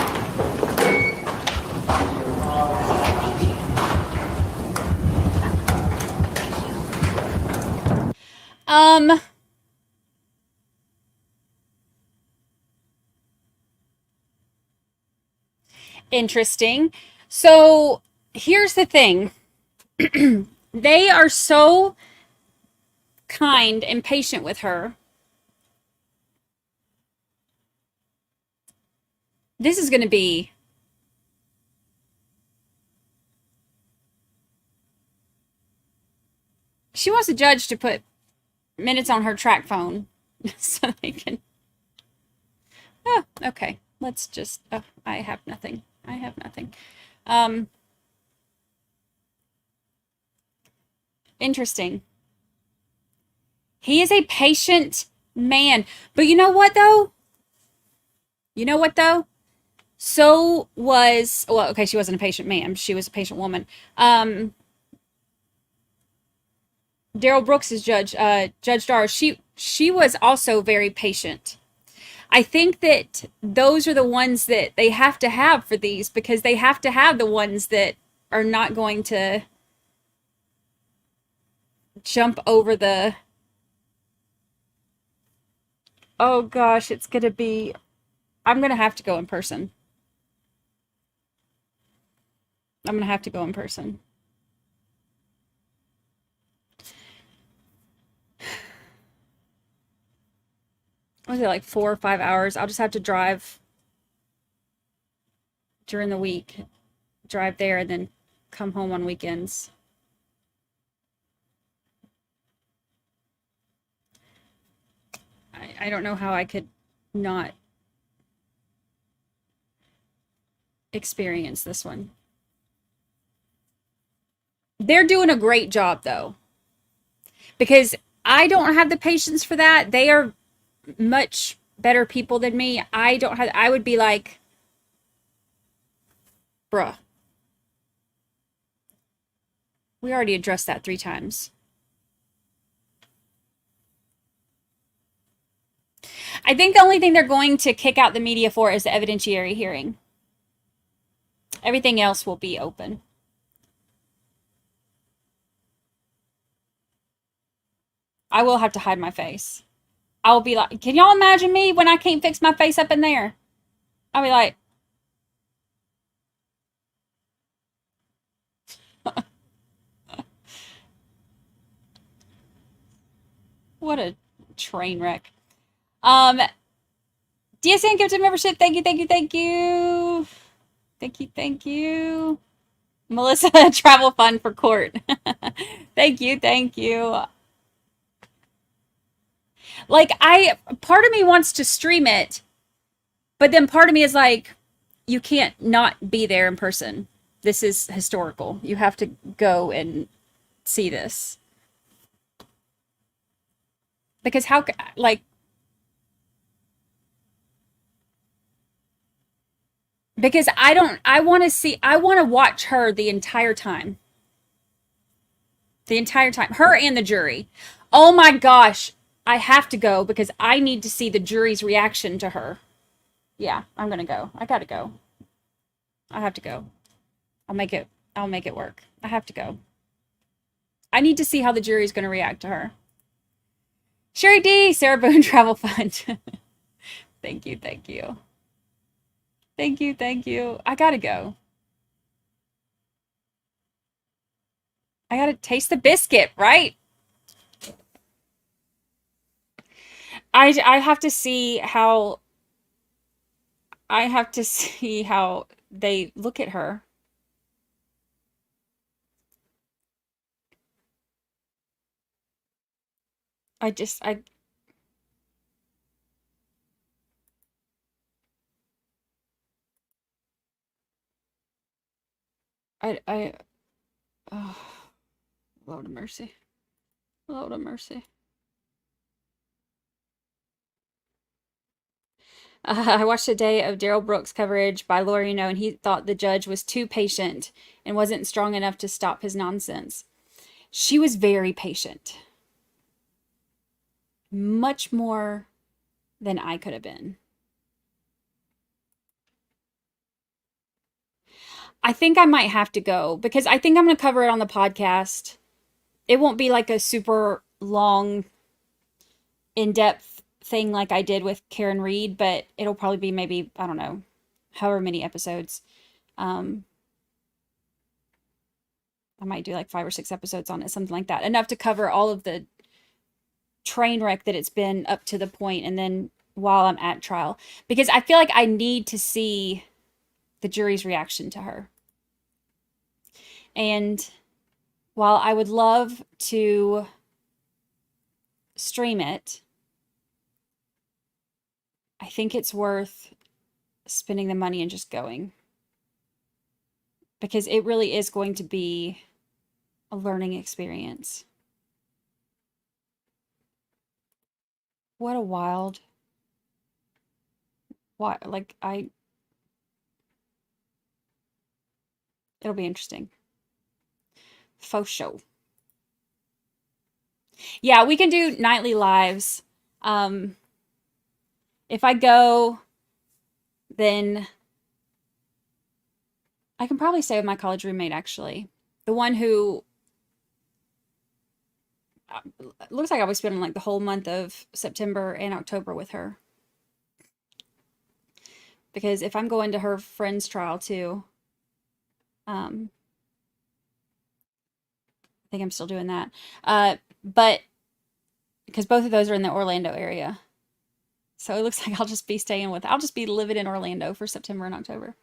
Interesting. So here's the thing. They are so kind and patient with her. This is going to be she wants a judge to put minutes on her track phone so they can. Oh, okay. Let's just. Oh, I have nothing. I have nothing. Interesting. He is a patient man. But you know what, though? You know what, though? So was, well, okay, she wasn't a patient man. She was a patient woman. Daryl Brooks' judge, Judge Dar, she was also very patient. I think that those are the ones that they have to have for these, because they have to have the ones that are not going to jump over the, oh gosh, it's going to be, I'm going to have to go in person. I'm going to have to go in person. Was it like 4 or 5 hours? I'll just have to drive during the week, drive there and then come home on weekends. I don't know how I could not experience this one. They're doing a great job though, because I don't have the patience for that. They are much better people than me. I would be like, bruh, we already addressed that 3 times. I think the only thing they're going to kick out the media for is the evidentiary hearing. Everything else will be open. I will have to hide my face. I'll be like, can y'all imagine me when I can't fix my face up in there? I'll be like, what a train wreck. DSN gifted membership. Thank you, thank you, thank you. Thank you, thank you. Melissa, travel fund for court. Thank you, thank you. Like, part of me wants to stream it, but then part of me is like, you can't not be there in person. This is historical. You have to go and see this. Because how, like, because I want to watch her the entire time. The entire time. Her and the jury. Oh my gosh. I have to go because I need to see the jury's reaction to her. Yeah, I'm going to go. I got to go. I have to go. I'll make it work. I have to go. I need to see how the jury's going to react to her. Sherry D, Sarah Boone Travel Fund. Thank you, thank you. Thank you, thank you. I got to go. I got to taste the biscuit, right? I have to see how they look at her. I oh, Lord of mercy. Lord of mercy. I watched a day of Daryl Brooks coverage by Lorino, and he thought the judge was too patient and wasn't strong enough to stop his nonsense. She was very patient. Much more than I could have been. I think I might have to go because I think I'm going to cover it on the podcast. It won't be like a super long, in-depth thing like I did with Karen Reed, but it'll probably be maybe, I don't know, however many episodes. I might do like 5 or 6 episodes on it, something like that. Enough to cover all of the train wreck that it's been up to the point and then while I'm at trial. Because I feel like I need to see the jury's reaction to her. And while I would love to stream it, I think it's worth spending the money and just going. Because it really is going to be a learning experience. What a wild... It'll be interesting. Faux show. Yeah, we can do nightly lives. If I go, then I can probably stay with my college roommate, actually. The one who it looks like I'll be spending like the whole month of September and October with her. Because if I'm going to her friend's trial too, I think I'm still doing that. But because both of those are in the Orlando area. So it looks like I'll just be living in Orlando for September and October.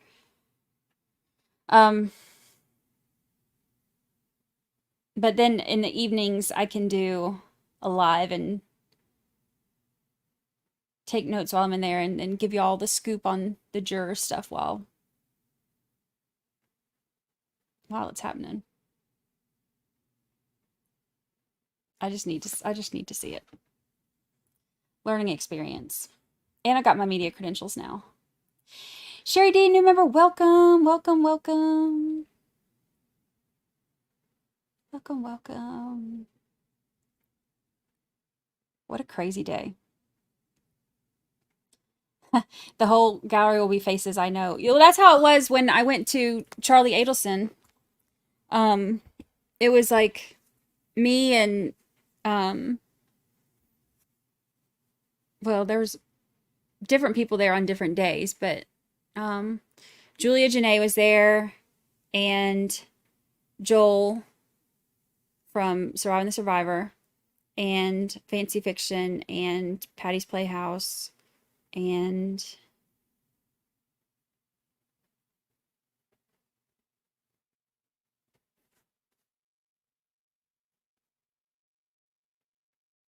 But then in the evenings, I can do a live and take notes while I'm in there and give you all the scoop on the juror stuff while it's happening. I just need to see it. Learning experience. And I got my media credentials now. Sherry D, new member, welcome, welcome, welcome. Welcome, welcome. What a crazy day. The whole gallery will be faces I know. You know, that's how it was when I went to Charlie Adelson. It was like me and well, there was different people there on different days, but Julia Janae was there, and Joel from Surviving the Survivor, and Fancy Fiction, and Patty's Playhouse, and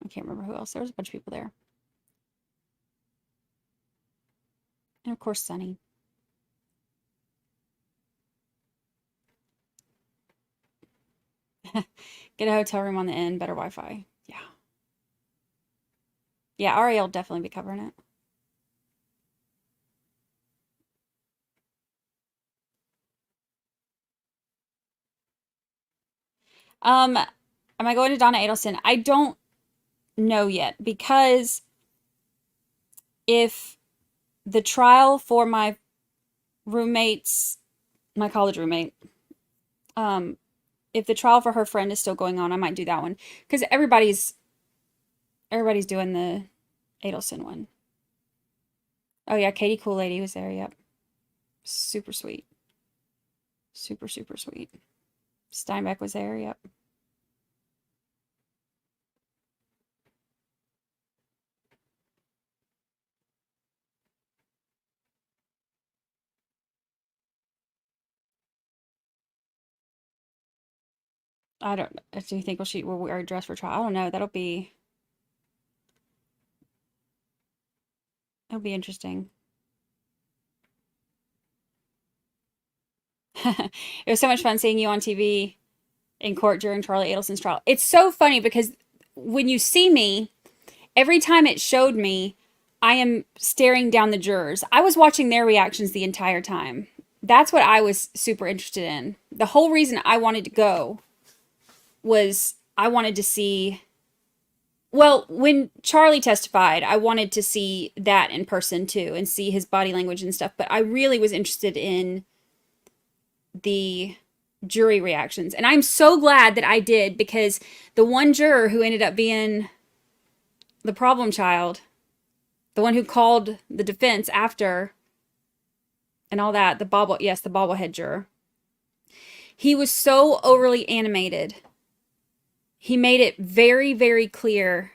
I can't remember who else. There was a bunch of people there. And of course, Sunny. Get a hotel room on the inn, better Wi-Fi. Yeah. Yeah, Ari will definitely be covering it. Am I going to Donna Adelson? I don't know yet, because if the trial for my roommate's, my college roommate, if the trial for her friend is still going on, I might do that one, because everybody's doing the Adelson one. Oh yeah, Katie Cool Lady was there. Yep, super sweet, super sweet. Steinbeck was there. Yep. I don't. Do you think we'll wear a dress for trial? I don't know. It'll be interesting. It was so much fun seeing you on TV in court during Charlie Adelson's trial. It's so funny because when you see me, every time it showed me, I am staring down the jurors. I was watching their reactions the entire time. That's what I was super interested in. The whole reason I wanted to go was I wanted to see, well, when Charlie testified, I wanted to see that in person too and see his body language and stuff. But I really was interested in the jury reactions. And I'm so glad that I did, because the one juror who ended up being the problem child, the one who called the defense after and all that, the bobblehead juror, he was so overly animated. He made it very, very clear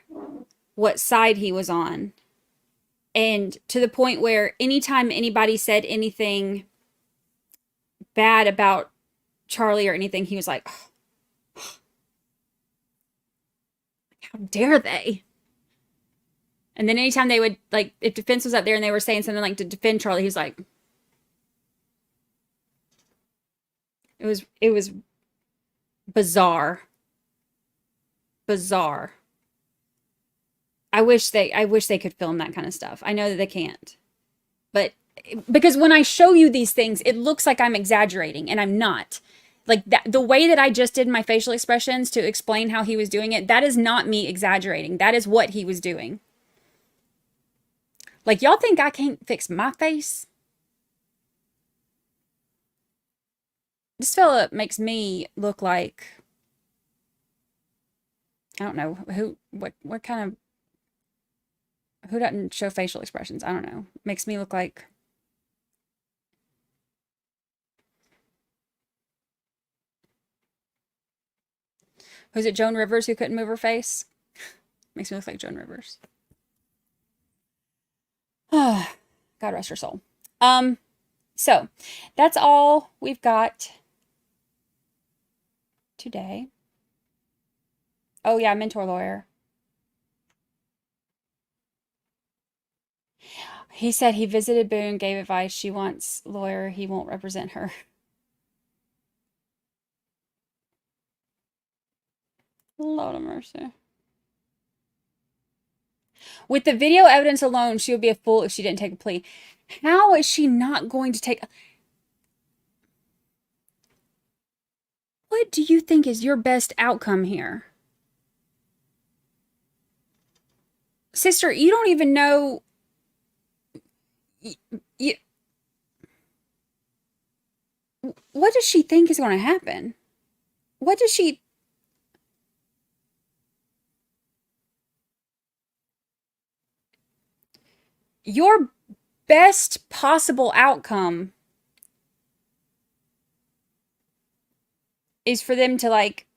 what side he was on. And to the point where anytime anybody said anything bad about Charlie or anything, he was like, how dare they? And then anytime they would, like, if defense was up there and they were saying something like to defend Charlie, he was like, it was bizarre. Bizarre. I wish they could film that kind of stuff. I know that they can't. But because when I show you these things, it looks like I'm exaggerating, and I'm not. Like that, the way that I just did my facial expressions to explain how he was doing it, that is not me exaggerating. That is what he was doing. Like, y'all think I can't fix my face? This fella makes me look like I don't know what kind of, who doesn't show facial expressions? I don't know. Makes me look like, was it Joan Rivers who couldn't move her face? Makes me look like Joan Rivers. God rest her soul. So that's all we've got today. Oh yeah, mentor lawyer. He said he visited Boone, gave advice. She wants lawyer. He won't represent her. Lord of mercy. With the video evidence alone, she would be a fool if she didn't take a plea. How is she not going to take... What do you think is your best outcome here? Sister, you don't even know... What does she think is going to happen? What does she... Your best possible outcome is for them to, like,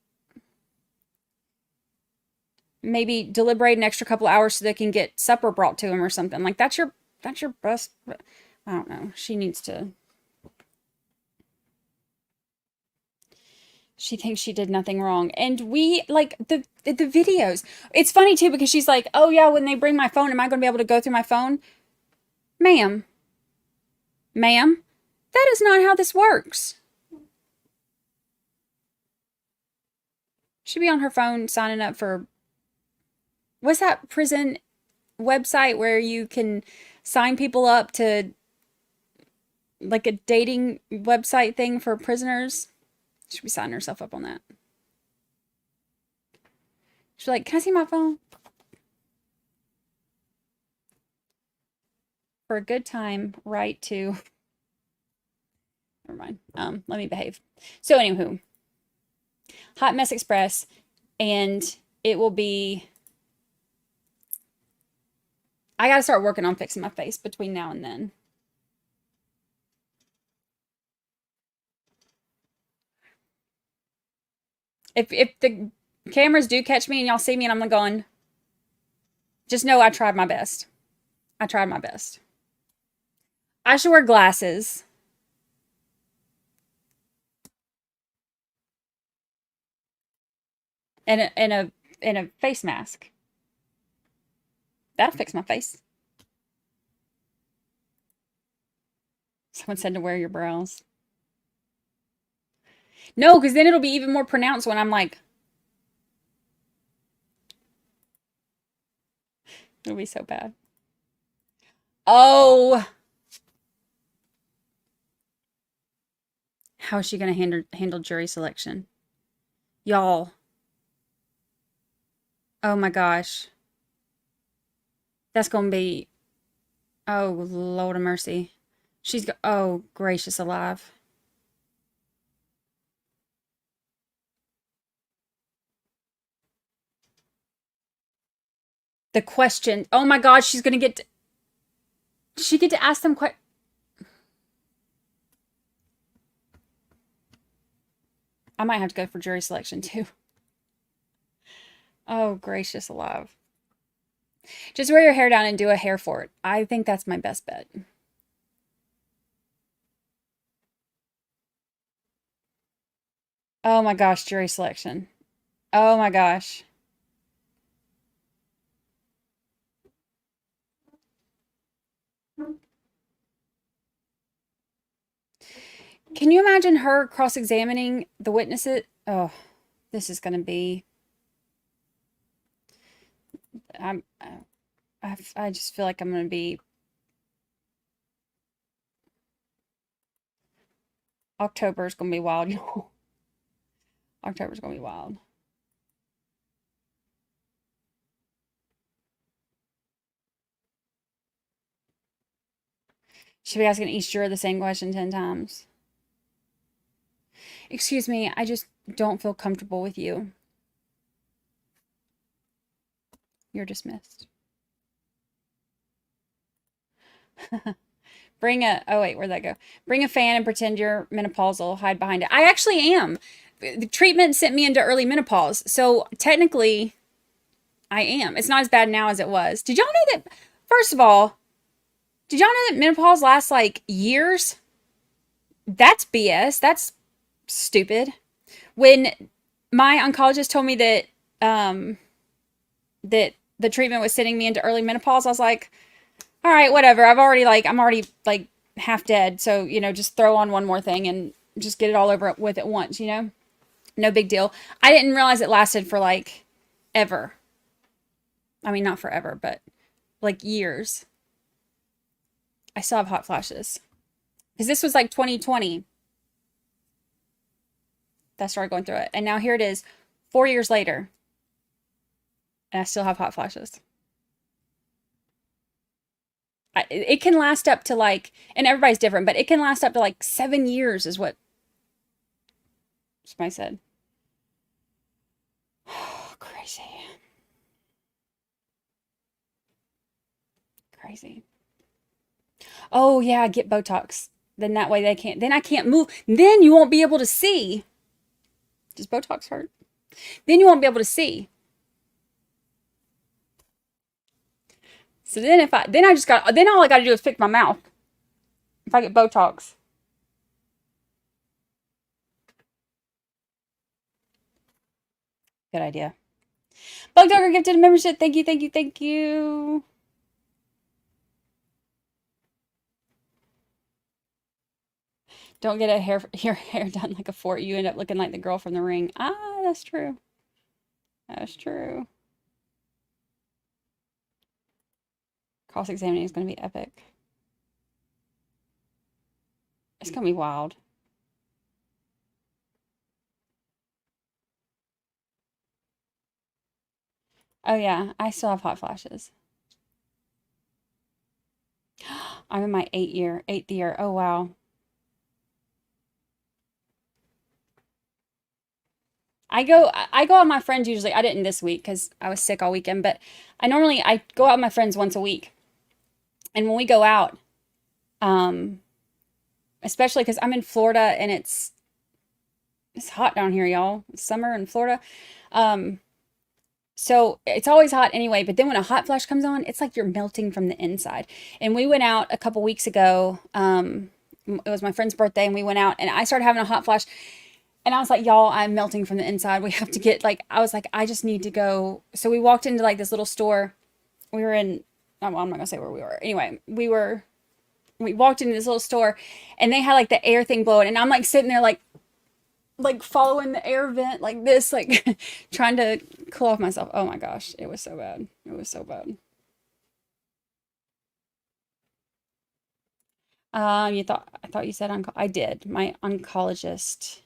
maybe deliberate an extra couple hours so they can get supper brought to them or something. Like, that's your best... I don't know. She needs to... She thinks she did nothing wrong. And we, like, the videos. It's funny, too, because she's like, oh, yeah, when they bring my phone, am I going to be able to go through my phone? Ma'am, that is not how this works. She'd be on her phone signing up for, what's that prison website where you can sign people up to, like, a dating website thing for prisoners? She'd be signing herself up on that. She's like, can I see my phone? For a good time, right to... Never mind. Let me behave. So, anywho. Hot Mess Express. And it will be... I gotta start working on fixing my face between now and then. If the cameras do catch me and y'all see me and I'm going, just know I tried my best. I tried my best. I should wear glasses. And a face mask. That'll fix my face. Someone said to wear your brows. No, because then it'll be even more pronounced when I'm like... It'll be so bad. Oh! How is she going to handle jury selection? Y'all. Oh my gosh. That's going to be... Oh, Lord of mercy. She's... Oh, gracious alive. The question. Oh my God, she's going to get... She get to ask them questions. I might have to go for jury selection too. Oh, gracious alive. Just wear your hair down and do a hair fort. I think that's my best bet. Oh my gosh, jury selection. Oh my gosh. Can you imagine her cross-examining the witnesses? Oh, this is going to be... I just feel like I'm going to be... October is going to be wild, y'all. October's going to be wild. Should be asking each juror the same question 10 times. Excuse me, I just don't feel comfortable with you. You're dismissed. Oh wait, where'd that go? Bring a fan and pretend you're menopausal, hide behind it. I actually am. The treatment sent me into early menopause. So technically I am. It's not as bad now as it was. Did y'all know that, first of all, did y'all know that menopause lasts like years? That's BS. That's stupid. When my oncologist told me that, that the treatment was sending me into early menopause, I was like, all right, whatever. I'm already like half dead. So, just throw on one more thing and just get it all over with at once, No big deal. I didn't realize it lasted for like ever. I mean, not forever, but like years. I still have hot flashes. Because this was like 2020. That started going through it. And now here it is, 4 years later. And I still have hot flashes. It can last up to like, and everybody's different, but it can last up to like 7 years is what somebody said. Crazy. Crazy. Oh yeah, get Botox. Then that way then I can't move. Then you won't be able to see. Does Botox hurt? Then you won't be able to see. So then then all I got to do is fix my mouth. If I get Botox. Good idea. Bug Dogger gifted a membership. Thank you, thank you, thank you. Don't get your hair done like a fort. You end up looking like the girl from The Ring. Ah, that's true. That's true. Cross-examining is going to be epic. It's going to be wild. Oh yeah, I still have hot flashes. I'm in my 8th year. Oh wow. I go out with my friends usually. I didn't this week because I was sick all weekend, but I go out with my friends once a week. And when we go out, especially because I'm in Florida and it's hot down here, y'all. It's summer in Florida. So it's always hot anyway, but then when a hot flash comes on, it's like you're melting from the inside. And we went out a couple weeks ago. It was my friend's birthday and we went out and I started having a hot flash. And I was like, y'all, I'm melting from the inside. We have to get I was like, I just need to go. So we walked into like this little store. We were in, I'm not going to say where we were. Anyway, we walked into this little store and they had like the air thing blowing. And I'm like sitting there like following the air vent like this, like trying to cool off myself. Oh my gosh. It was so bad. It was so bad. I thought you said I did. My oncologist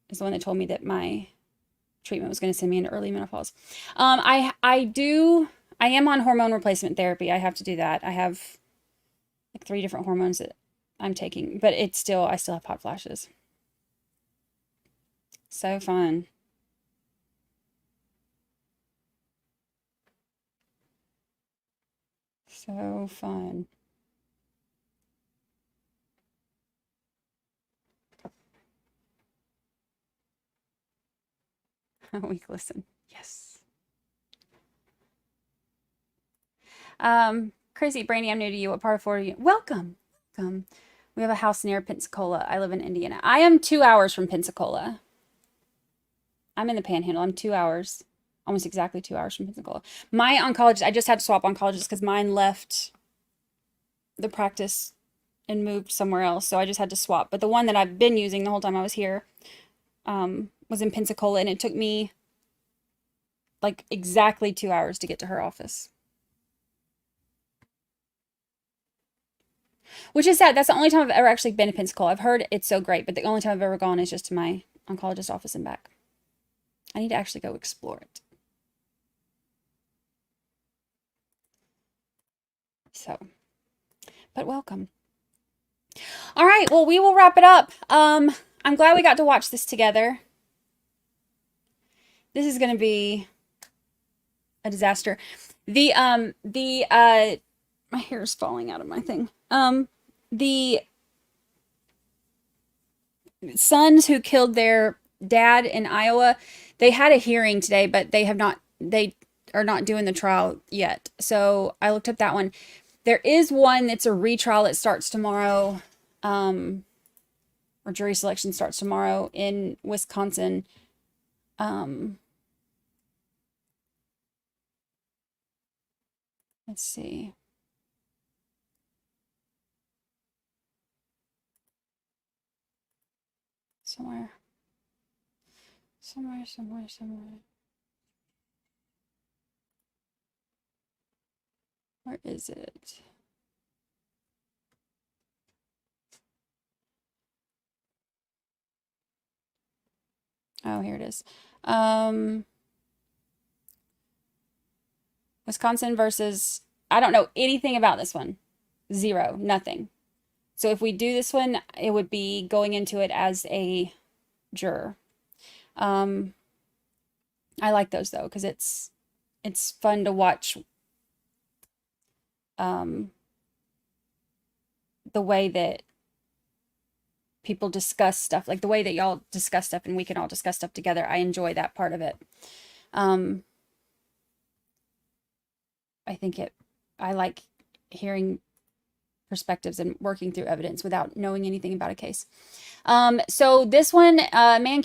is the one that told me that my treatment was going to send me into early menopause. I am on hormone replacement therapy. I have to do that. I have like 3 different hormones that I'm taking, but I still have hot flashes. So fun. So fun. A week listen. Yes. Crazy Brandi, I'm new to you. What part of Florida are you? Welcome. Welcome. We have a house near Pensacola. I live in Indiana. I am 2 hours from Pensacola. I'm in the Panhandle. I'm 2 hours, almost exactly 2 hours from Pensacola. My oncologist, I just had to swap oncologists because mine left the practice and moved somewhere else. So I just had to swap. But the one that I've been using the whole time I was here was in Pensacola, and it took me like exactly 2 hours to get to her office. Which is sad. That's the only time I've ever actually been to Pensacola. I've heard it's so great, but the only time I've ever gone is just to my oncologist office and back. I need to actually go explore it. So, but welcome. All right, well, we will wrap it up. I'm glad we got to watch this together. This is going to be a disaster. My hair is falling out of my thing. The sons who killed their dad in Iowa, they had a hearing today, but they are not doing the trial yet. So I looked up that one. There is one that's a retrial that starts tomorrow, or jury selection starts tomorrow in Wisconsin. Let's see. Somewhere. Where is it? Oh, here it is. Wisconsin versus, I don't know anything about this one. Zero, nothing. So if we do this one, it would be going into it as a juror. I like those though, because it's fun to watch the way that people discuss stuff, like the way that y'all discuss stuff and we can all discuss stuff together. I enjoy that part of it. I like hearing perspectives and working through evidence without knowing anything about a case. So this one, a man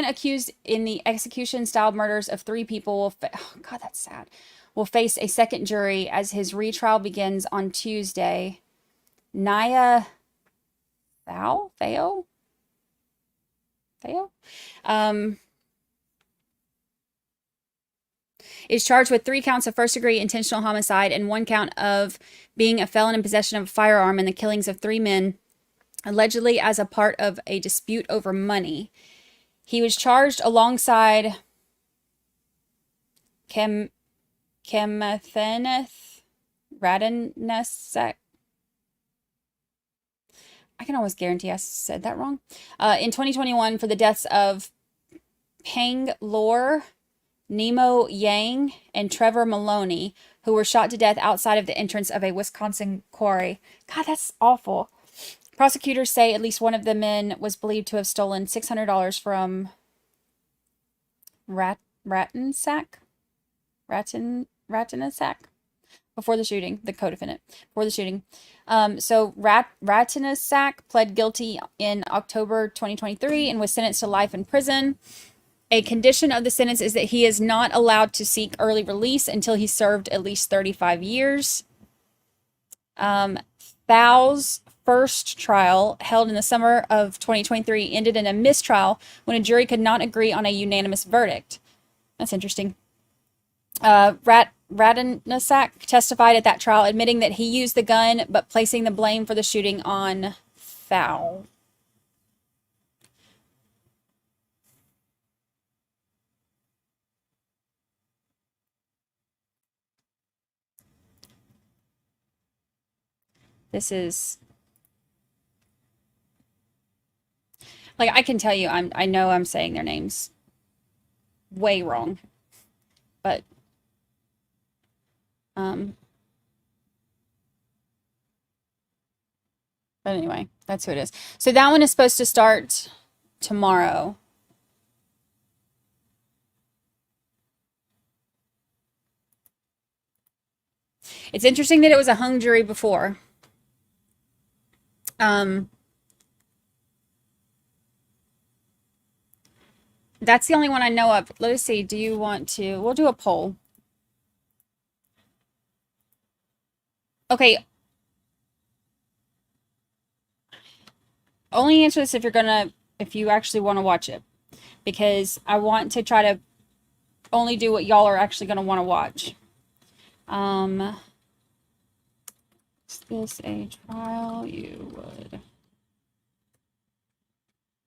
accused in the execution-style murders of 3 people oh God, that's sad, will face a second jury as his retrial begins on Tuesday. Naya Theo? Is charged with 3 counts of first-degree intentional homicide and 1 count of being a felon in possession of a firearm in the killings of 3 men, allegedly as a part of a dispute over money. He was charged alongside Kemetheth Radinasek. I can always guarantee I said that wrong. In 2021 for the deaths of Peng Lor, Nemo Yang, and Trevor Maloney, who were shot to death outside of the entrance of a Wisconsin quarry. God, that's awful. Prosecutors say at least one of the men was believed to have stolen $600 from Ratinasak before the shooting, the co-defendant, before the shooting. So Ratinasak pled guilty in October 2023 and was sentenced to life in prison. A condition of the sentence is that he is not allowed to seek early release until he served at least 35 years. Thau's first trial, held in the summer of 2023, ended in a mistrial when a jury could not agree on a unanimous verdict. That's interesting. Radinasak testified at that trial, admitting that he used the gun, but placing the blame for the shooting on Thau. This is, like, I can tell you, I know I'm saying their names way wrong, but anyway, that's who it is. So that one is supposed to start tomorrow. It's interesting that it was a hung jury before. That's the only one I know of. Let's see. Do you want to? We'll do a poll. Okay. Only answer this if you actually want to watch it, because I want to try to only do what y'all are actually going to want to watch. Is this a trial you would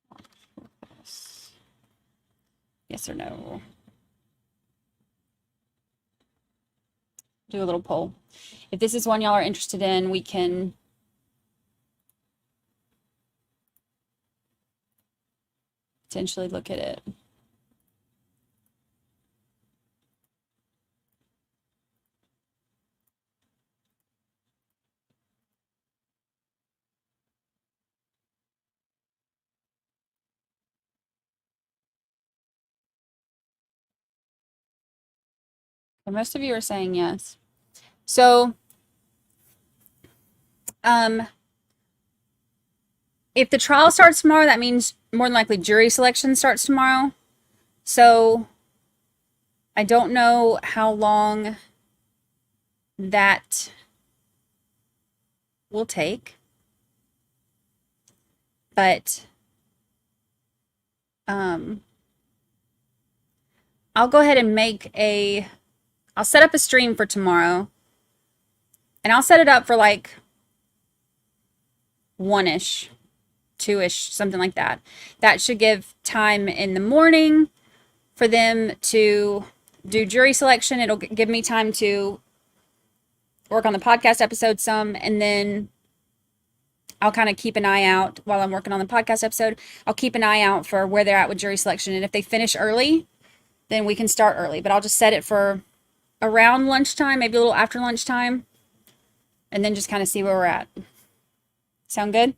watch with us? Yes or no? Do a little poll. If this is one y'all are interested in, we can potentially look at it. And most of you are saying yes. So, if the trial starts tomorrow, that means more than likely jury selection starts tomorrow. So, I don't know how long that will take. But, I'll go ahead and I'll set up a stream for tomorrow. And I'll set it up for like 1-ish, 2-ish, something like that. That should give time in the morning for them to do jury selection. It'll give me time to work on the podcast episode some, and then I'll kind of keep an eye out while I'm working on the podcast episode. I'll keep an eye out for where they're at with jury selection. And if they finish early, then we can start early. But I'll just set it for around lunchtime, maybe a little after lunchtime, and then just kind of see where we're at. Sound good?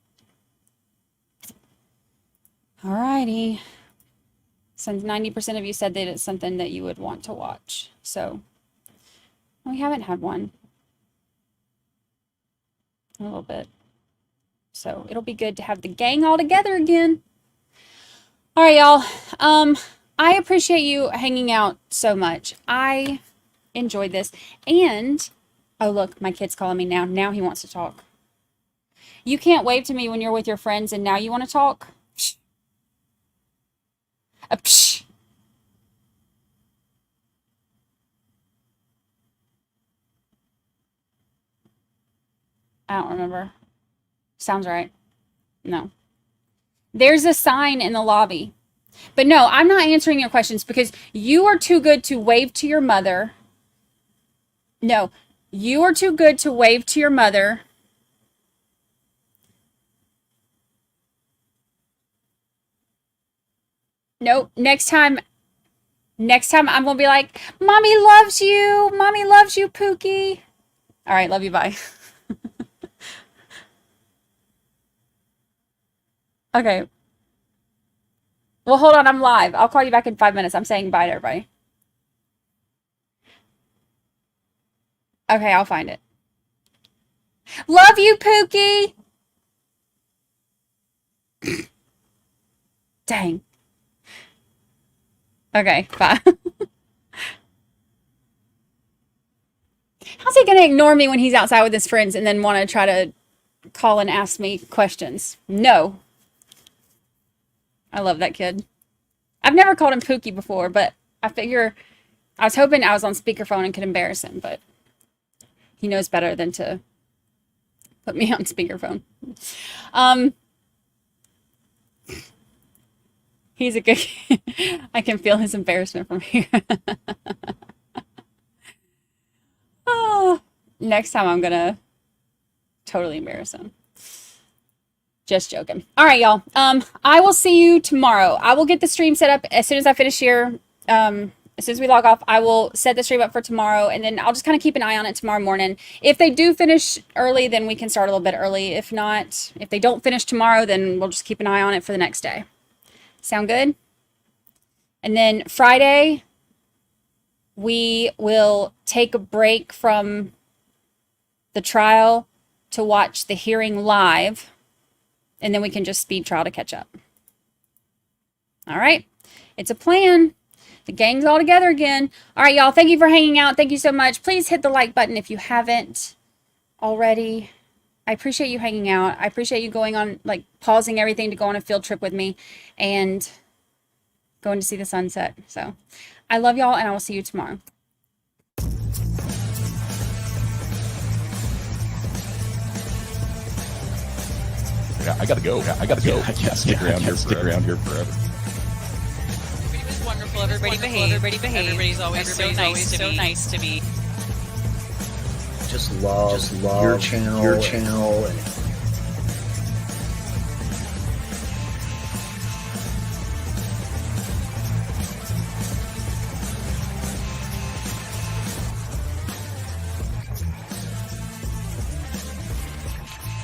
Alrighty. Since 90% of you said that it's something that you would want to watch. So, we haven't had one. A little bit. So, it'll be good to have the gang all together again. Alright, y'all. I appreciate you hanging out so much. I enjoyed this. And, oh look, my kid's calling me now. Now he wants to talk. You can't wave to me when you're with your friends and now you want to talk? Psh. Psh. I don't remember. Sounds right. No. There's a sign in the lobby. But no, I'm not answering your questions because you are too good to wave to your mother. No, you are too good to wave to your mother. Nope. Next time I'm going to be like, Mommy loves you. Mommy loves you, Pookie. All right. Love you. Bye. Okay. Well, hold on. I'm live. I'll call you back in 5 minutes. I'm saying bye to everybody. Okay. I'll find it. Love you, Pookie. Dang. Okay, bye. How's he going to ignore me when he's outside with his friends and then want to try to call and ask me questions? No. I love that kid. I've never called him Pookie before, but I was hoping I was on speakerphone and could embarrass him, but he knows better than to put me on speakerphone. He's a good kid. I can feel his embarrassment from here. Oh, next time I'm going to totally embarrass him. Just joking. All right, y'all. I will see you tomorrow. I will get the stream set up as soon as I finish here. As soon as we log off, I will set the stream up for tomorrow, and then I'll just kind of keep an eye on it tomorrow morning. If they do finish early, then we can start a little bit early. If not, if they don't finish tomorrow, then we'll just keep an eye on it for the next day. Sound good? And then Friday, we will take a break from the trial to watch the hearing live, and then we can just speed trial to catch up. All right. It's a plan. The gang's all together again. All right, y'all. Thank you for hanging out. Thank you so much. Please hit the like button if you haven't already. I appreciate you hanging out. I appreciate you going on, like, pausing everything to go on a field trip with me and going to see the sunset. So I love y'all, and I will see you tomorrow. Yeah, I gotta go. I can't stick around here forever. Everybody was wonderful. Everybody behaved. Everybody's always so nice to me. Just love your channel.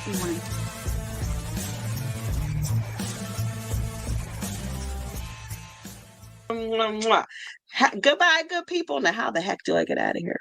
Good morning. Goodbye, good people. Now, how the heck do I get out of here?